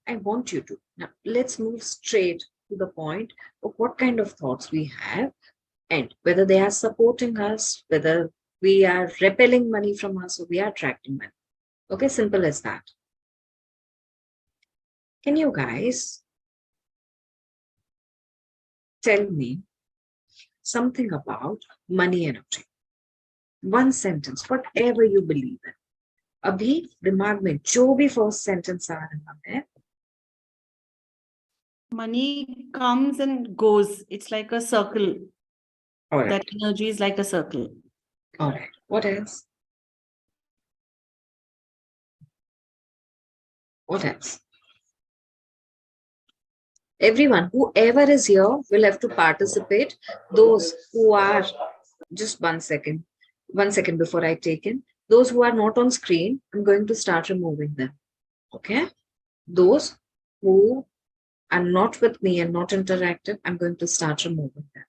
I want you to, now let's move straight to the point of what kind of thoughts we have and whether they are supporting us, whether we are repelling money from us or we are attracting money. Okay, simple as that. Can you guys tell me something about money energy? One sentence, whatever you believe in. अभी दिमाग में जो भी first sentence आ रहा है. Money comes and goes. It's like a circle. All right. That energy is like a circle. All right. What else? What else? Everyone, whoever is here will have to participate. Those who are, just 1 second. 1 second before I take in. Those who are not on screen, I'm going to start removing them. Okay? Those who are not with me and not interactive, I'm going to start removing them.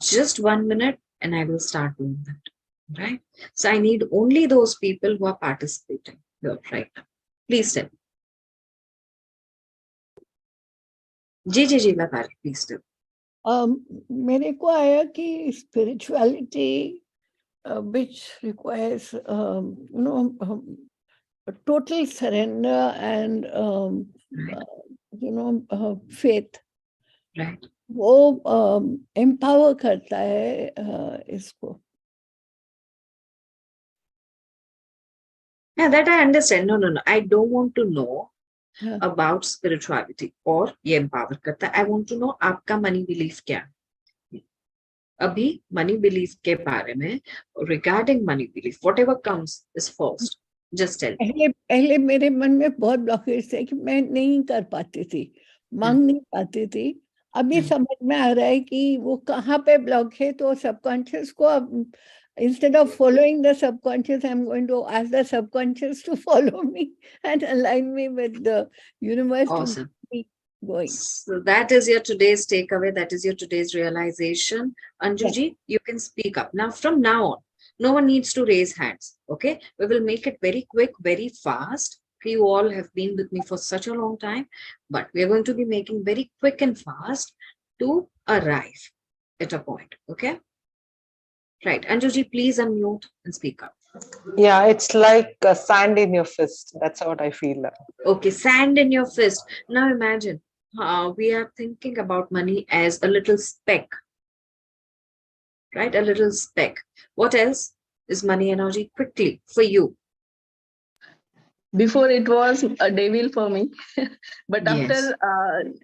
Just 1 minute and I will start doing that. Right? So I need only those people who are participating here right now. Please tell. जी बता रही, please tell. मेरे को आया कि spirituality which requires total surrender and faith. Right. वो empower करता है इसको. Yeah, that I understand. No. I don't want to know about spirituality or ये empower करता है. I want to know आपका money belief क्या है. अभी money belief के बारे में, regarding money belief, whatever comes is first. Just tell me. पहले मेरे मन में बहुत ब्लॉकेज थे कि मैं नहीं कर पाती थी, मांग नहीं पाती थी. अभी समझ में आ रहा है कि वो कहाँ पे ब्लॉक है. तो सबकॉन्शियस को अब instead of following the subconscious, I'm going to ask the subconscious to follow me and align me with the universe. Awesome. To keep going. So that is your today's takeaway. That is your today's realization. Anjuji, you can speak up. Now, from now on, no one needs to raise hands. Okay. We will make it very quick, very fast. You all have been with me for such a long time, but we are going to be making very quick and fast to arrive at a point. Okay. Right. Anjuji, please unmute and speak up. Yeah, it's like sand in your fist. That's what I feel. Okay, sand in your fist. Now imagine, we are thinking about money as a little speck, right? A little speck. What else is money energy? Quickly, for you. Before it was a devil for me, but Yes.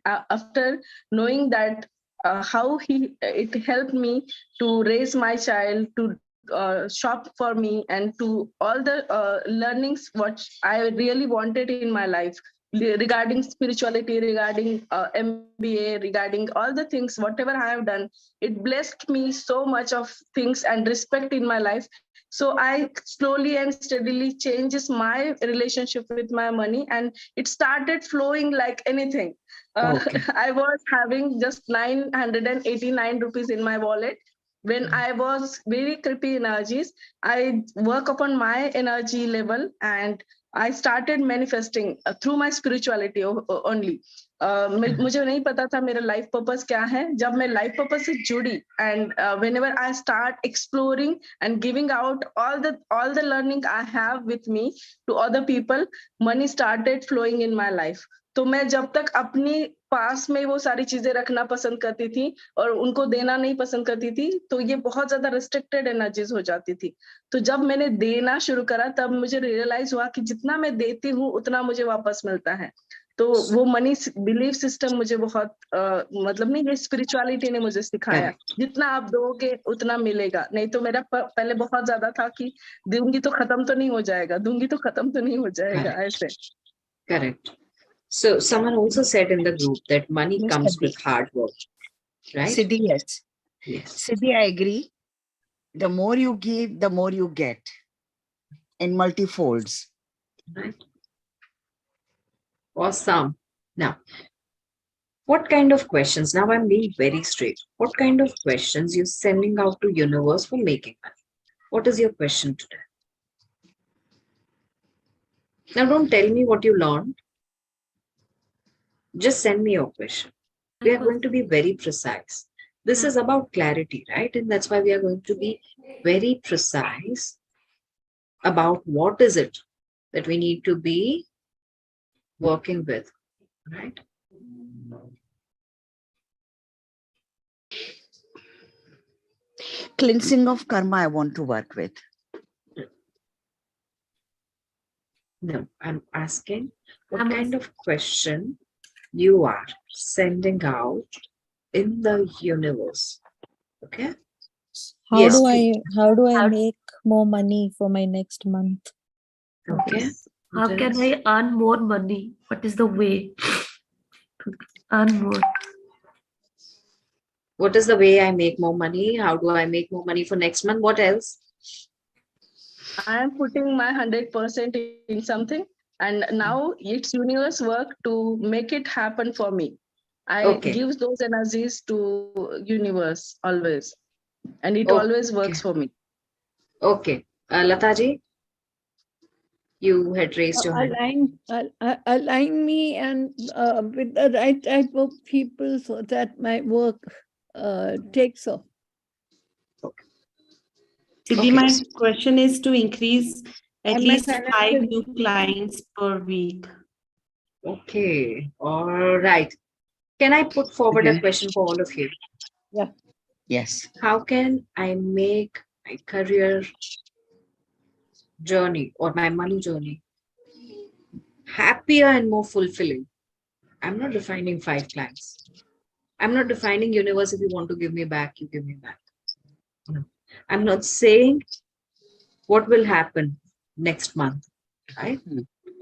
after knowing that how it helped me to raise my child, to shop for me, and to all the learnings what I really wanted in my life regarding spirituality, regarding MBA, regarding all the things, whatever I have done, it blessed me so much of things and respect in my life. So I slowly and steadily changes my relationship with my money, and it started flowing like anything. Okay. I was having just 989 rupees in my wallet. When I was very creepy energies, I work upon my energy level and I started manifesting through my spirituality only. मुझे नहीं पता था मेरा life purpose क्या है. जब मैं life purpose से जुड़ी and whenever I start exploring and giving out all the learning I have with me to other people, money started flowing in my life. तो मैं जब तक अपनी पास में वो सारी चीजें रखना पसंद करती थी और उनको देना नहीं पसंद करती थी, तो ये बहुत ज्यादा रिस्ट्रिक्टेड एनर्जीज हो जाती थी. तो जब मैंने देना शुरू करा तब मुझे रियलाइज हुआ कि जितना मैं देती हूँ उतना मुझे वापस मिलता है. तो वो मनी बिलीफ सिस्टम मुझे बहुत मतलब नहीं, ये स्पिरिचुअलिटी ने मुझे सिखाया जितना आप दोगे उतना मिलेगा. नहीं तो मेरा पहले बहुत ज्यादा था कि दूंगी तो खत्म तो नहीं हो जाएगा, दूंगी तो खत्म तो नहीं हो जाएगा. ऐसे. Correct. So someone also said in the group that money Yes, comes Siddhi. with hard work, right? Siddhi, yes. Yes. Siddhi, I agree. The more you give, the more you get in multifolds. Right. Awesome. Now, what kind of questions? Now I'm being very straight. What kind of questions you're sending out to universe for making money? What is your question today? Now don't tell me what you learned. Just send me your question. We are going to be very precise. This is about clarity, right? And that's why we are going to be very precise about what is it that we need to be working with, right? Cleansing of karma, I want to work with. No, I'm asking what kind of question you are sending out in the universe. Okay. How Yes, do please. how do I make more money for my next month? Okay. How can I earn more money? What is the way to earn more? What is the way I make more money? How do I make more money for next month? What else? I am putting my 100% in something, and now it's universe work to make it happen for me. I Okay. give those energies to universe always. and it always works for me. Okay. Lataji, you had raised your hand. Align me and with the right type of people so that my work takes off. Siddhi, my question is to increase at And my least 5 new clients per week. Okay. All right. Can I put forward a question for all of you? Yeah. Yes. How can I make my career journey or my money journey happier and more fulfilling? I'm not defining 5 clients. I'm not defining universe, if you want to give me back, you give me back. No. I'm not saying what will happen next month, right?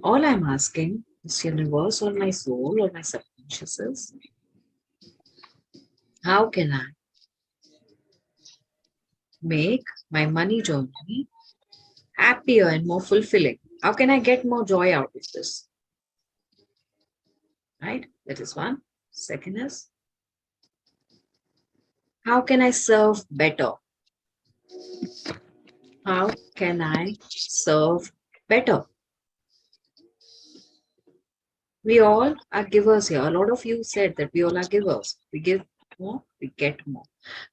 All I'm asking is universe or my soul or my subconscious is, how can I make my money journey happier and more fulfilling? How can I get more joy out of this? Right? That is one. Second is, how can I serve better? How can I serve better? We all are givers here. A lot of you said that we all are givers. We give more, we get more.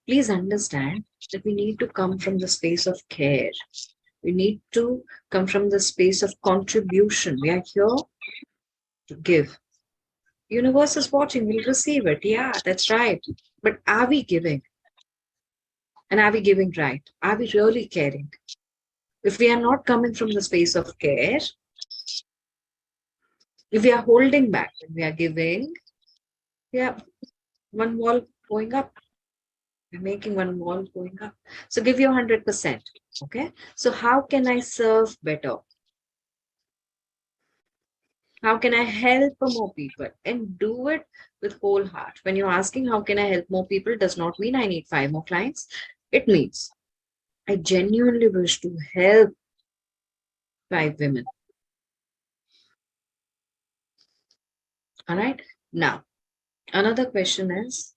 Please understand that we need to come from the space of care. We need to come from the space of contribution. We are here to give. Universe is watching, we'll receive it. Yeah, that's right. But are we giving? And are we giving right? Are we really caring? If we are not coming from the space of care, if we are holding back when we are giving, yeah, one wall going up. We're making one wall going up. So give your 100%. Okay. So how can I serve better? How can I help more people? And do it with whole heart. When you're asking how can I help more people, does not mean I need 5 more clients. It means I genuinely wish to help 5 women. All right. Now, another question is,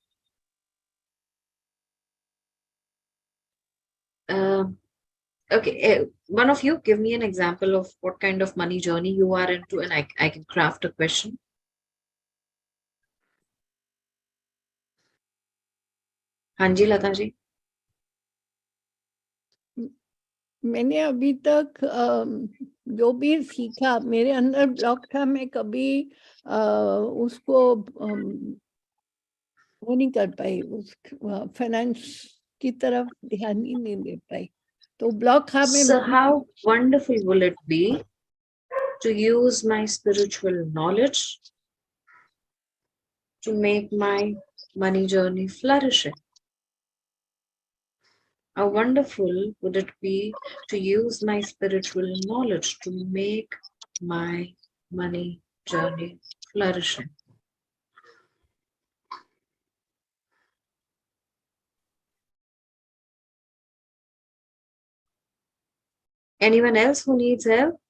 okay, one of you give me an example of what kind of money journey you are into, and I can craft a question. हाँ जी लता जी. मैंने अभी तक जो भी सीखा मेरे अंदर block था, मैं कभी उसको वो नहीं कर पाई, उस फाइनेंस की तरफ ध्यान ही नहीं दे पाई, तो ब्लॉक था में. So how wonderful will it be to use my spiritual knowledge to make my money journey flourishing? How wonderful would it be to use my spiritual knowledge to make my money journey flourishing? Anyone else who needs help?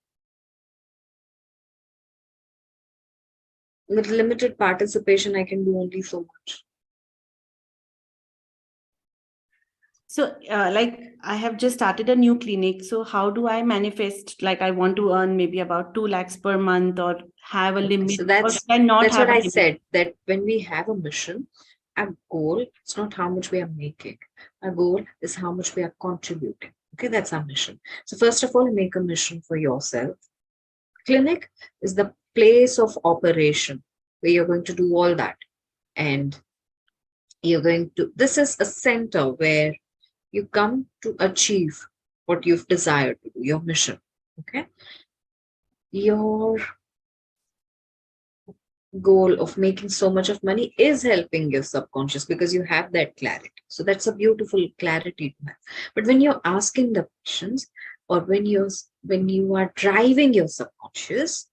With limited participation, I can do only so much. So, like, I have just started a new clinic. So how do I manifest? Like, I want to earn maybe about 2 lakhs per month, or have a limit. So or that's should I not that's have what a I limit? said, that when we have a mission, our goal is not how much we are making. Our goal is how much we are contributing. Okay, that's our mission. So first of all, make a mission for yourself. Clinic is the place of operation where you're going to do all that. And you're going to, this is a center where you come to achieve what you've desired to do, your mission. Okay. Your goal of making so much of money is helping your subconscious because you have that clarity. So that's a beautiful clarity to have. But when you're asking the questions, or when you are driving your subconscious,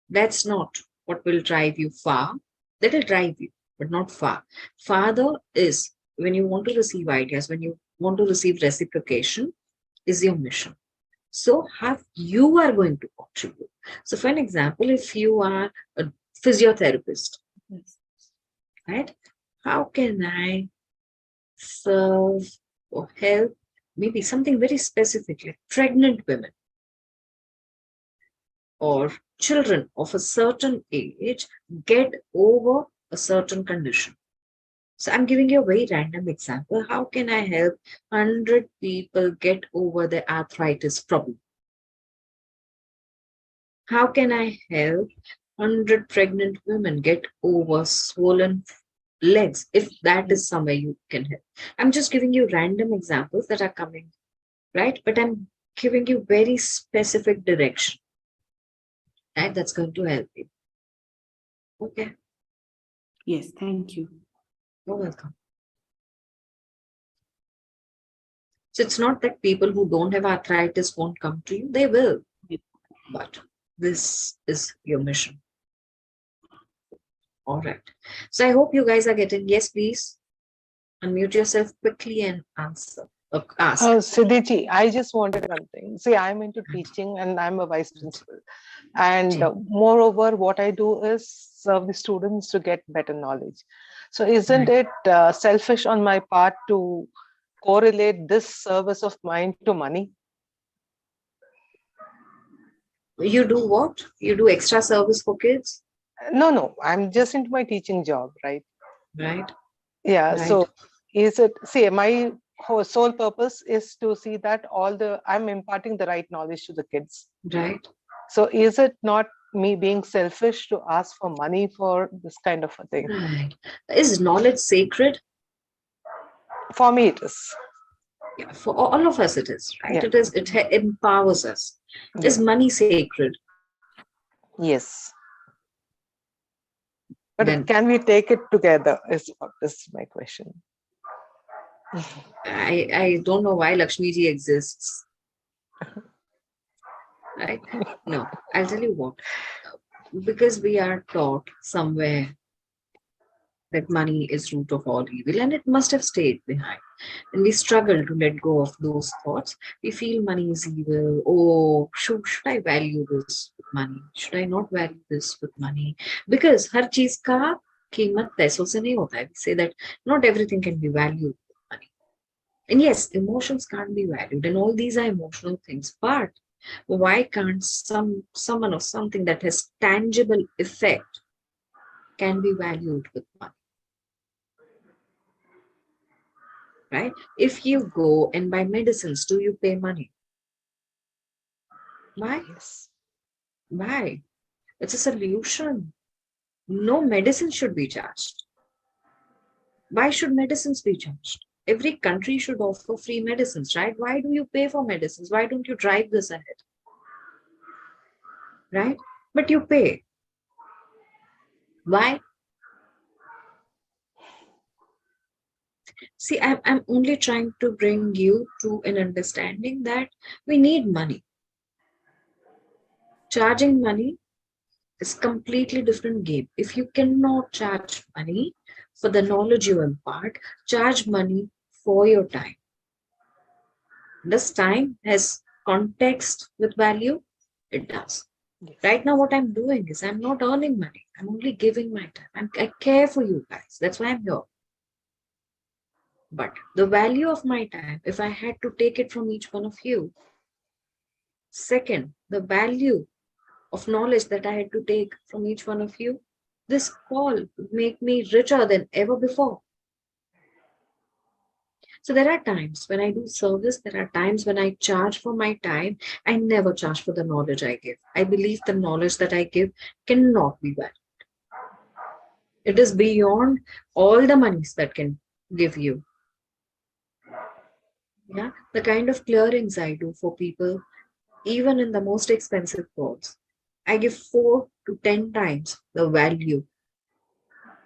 that's not what will drive you far. That will drive you, but not far. Farther is when you want to receive ideas, when you want to receive reciprocation, is your mission. So how you are going to contribute. So for an example, if you are a physiotherapist, right? How can I serve or help maybe something very specific like pregnant women or children of a certain age get over a certain condition. So I'm giving you a very random example. How can I help 100 people get over their arthritis problem? How can I help 100 pregnant women get over swollen legs, if that is somewhere you can help? I'm just giving you random examples that are coming, right? But I'm giving you very specific direction, right? That's going to help you. Okay. Yes, thank you. You're welcome. So it's not that people who don't have arthritis won't come to you, they will. But this is your mission. All right. So I hope you guys are getting, yes, please unmute yourself quickly and answer. Ask. Siddhii, I just wanted one thing. See, I'm into teaching and I'm a vice principal. And moreover, what I do is serve the students to get better knowledge. So isn't it selfish on my part to correlate this service of mine to money? You do what? You do extra service for kids? No, I'm just into my teaching job, right? Right. Yeah. Right. So is it, see, my whole sole purpose is to see that I'm imparting the right knowledge to the kids. Right. So is it not me being selfish to ask for money for this kind of a thing? Right. Is knowledge sacred? For me, it is. Yeah, for all of us, it is, right? Yeah. It is. It empowers us. Is money sacred? Yes. But can we take it together? Is my question. I don't know why Lakshmi ji exists. Right? No, I'll tell you what. Because we are taught somewhere that money is root of all evil, and it must have stayed behind. And we struggle to let go of those thoughts. We feel money is evil. Oh, should I value this with money? Should I not value this with money? Because har cheez ka कीमत पैसों से नहीं होता है. We say that not everything can be valued with money. And yes, emotions can't be valued, and all these are emotional things. But why can't someone or something that has tangible effect can be valued with money? Right? If you go and buy medicines, do you pay money? Why? Yes. Why? It's a solution. No medicine should be charged. Why should medicines be charged? Every country should offer free medicines, right? Why do you pay for medicines? Why don't you drive this ahead? Right? But you pay. Why? See, I'm only trying to bring you to an understanding that we need money. Charging money is completely different game. If you cannot charge money for the knowledge you impart, charge money for your time. Does time has context with value? It does. Yes. Right now, what I'm doing is I'm not earning money. I'm only giving my time. I care for you guys. That's why I'm here. But the value of my time, if I had to take it from each one of you, second, the value of knowledge that I had to take from each one of you, this call would make me richer than ever before. So there are times when I do service, there are times when I charge for my time. I never charge for the knowledge I give. I believe the knowledge that I give cannot be valued. It is beyond all the monies that can give you. Yeah, the kind of clearings I do for people, even in the most expensive calls, I give 4 to 10 times the value.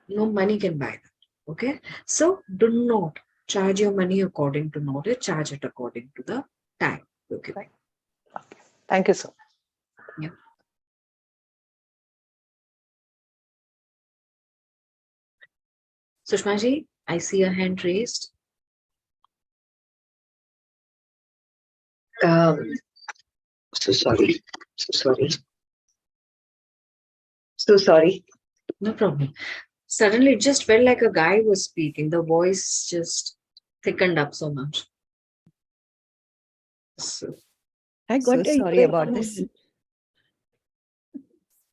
No money can buy that. Okay. So do not charge your money according to knowledge, charge it according to the time. Okay. Thank you so much. Yeah. Sushma ji, I see a hand raised. So sorry. So sorry. No problem. Suddenly it just felt like a guy was speaking. The voice just thickened up so much. So, I So got a sorry yes about from this. you.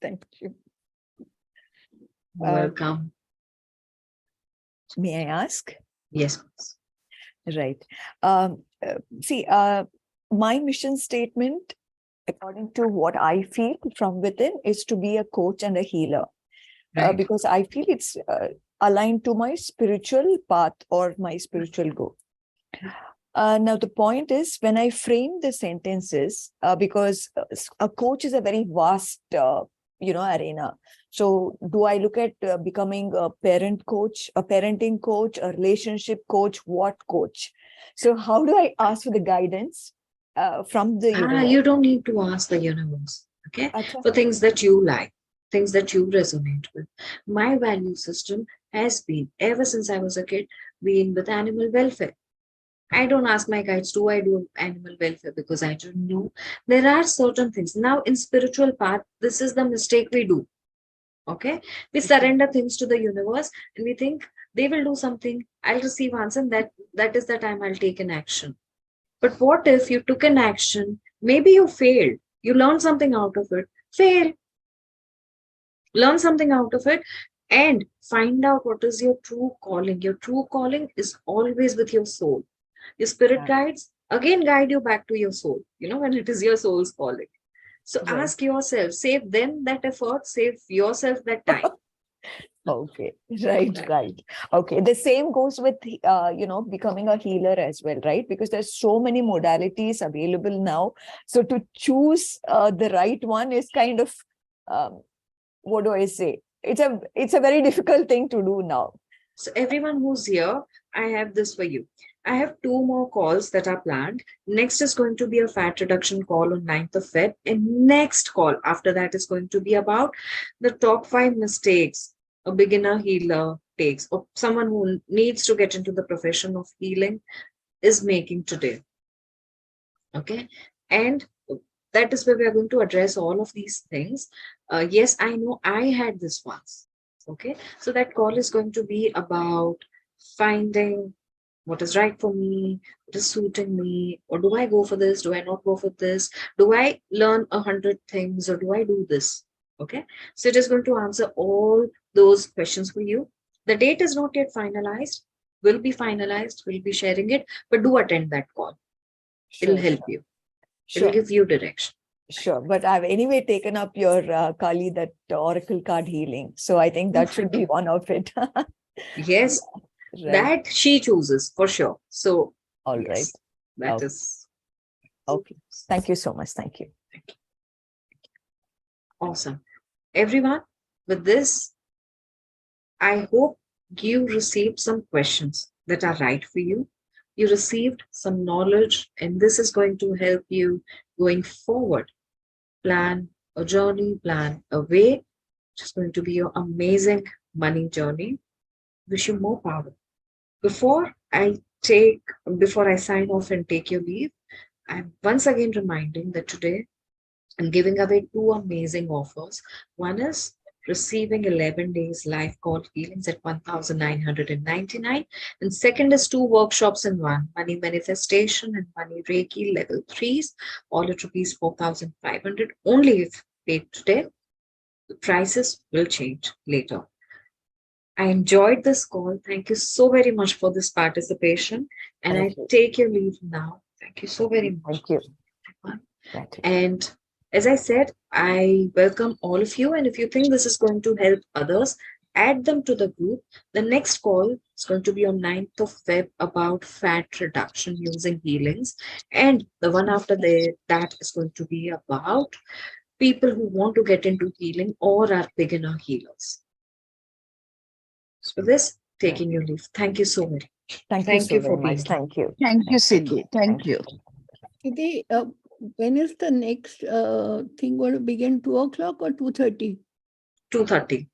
Thank you. welcome. May I ask? Yes, please. Right. See, my mission statement, according to what I feel from within, is to be a coach and a healer. Right. Because I feel it's aligned to my spiritual path or my spiritual goal. Now, the point is, when I frame the sentences, because a coach is a very vast, arena. So do I look at becoming a parent coach, a parenting coach, a relationship coach, what coach? So how do I ask for the guidance from the universe? You don't need to ask the universe, okay? Achha. For things that you like, things that you resonate with. My value system has been, ever since I was a kid, been with animal welfare. I don't ask my guides, do I do animal welfare? Because I don't know. There are certain things. Now, in spiritual path, this is the mistake we do. Okay? We surrender things to the universe and we think they will do something. I'll receive answer, and that is the time I'll take an action. But what if you took an action? Maybe you failed. You learned something out of it. Fail. Learn something out of it and find out what is your true calling. Your true calling is always with your soul. Your spirit guides again guide you back to your soul, when it is your soul's calling. So ask yourself, save them that effort, save yourself that time. Okay, right. Okay, the same goes with, becoming a healer as well, right? Because there's so many modalities available now. So to choose the right one is kind of, what do I say? It's a very difficult thing to do now. So everyone who's here, I have this for you. I have 2 more calls that are planned. Next is going to be a fat reduction call on 9th of Feb. And next call after that is going to be about the top 5 mistakes a beginner healer takes, or someone who needs to get into the profession of healing is making today. Okay. And that is where we are going to address all of these things. Yes, I know I had this once. Okay. So that call is going to be about finding what is right for me, what is suiting me, or do I go for this? Do I not go for this? Do I learn 100 things or do I do this? Okay. So it is going to answer all those questions for you. The date is not yet finalized, will be finalized, we'll be sharing it, but do attend that call. It'll help you. It'll give you direction. Sure, but I've anyway taken up your Kali, that Oracle card healing. So I think that should be one of it. Yes, right. that she chooses for sure. So, all right. Yes, that Okay. is Okay. Thank you so much. Thank you. awesome. Everyone, with this, I hope you received some questions that are right for you. You received some knowledge, and this is going to help you going forward. Plan a journey, plan a way, which is going to be your amazing money journey. Wish you more power. Before I sign off and take your leave, I'm once again reminding that today I'm giving away 2 amazing offers. One is receiving 11 days live call healings at 1,999. And second is 2 workshops in one, money manifestation and money Reiki level 3s, all at rupees 4,500. Only if paid today. The prices will change later. I enjoyed this call. Thank you so very much for this participation. And I take your leave now. Thank you so very much. Thank you. And as I said, I welcome all of you. And if you think this is going to help others, add them to the group. The next call is going to be on 9th of Feb about fat reduction using healings. And the one after that is going to be about people who want to get into healing or are beginner healers. So for this, taking your leave. Thank you so much. Thank you so very much. Thank you. Thank you, Siddhii. Thank you. Siddhii, when is the next thing going to begin? 2 o'clock or 2:30? 2:30.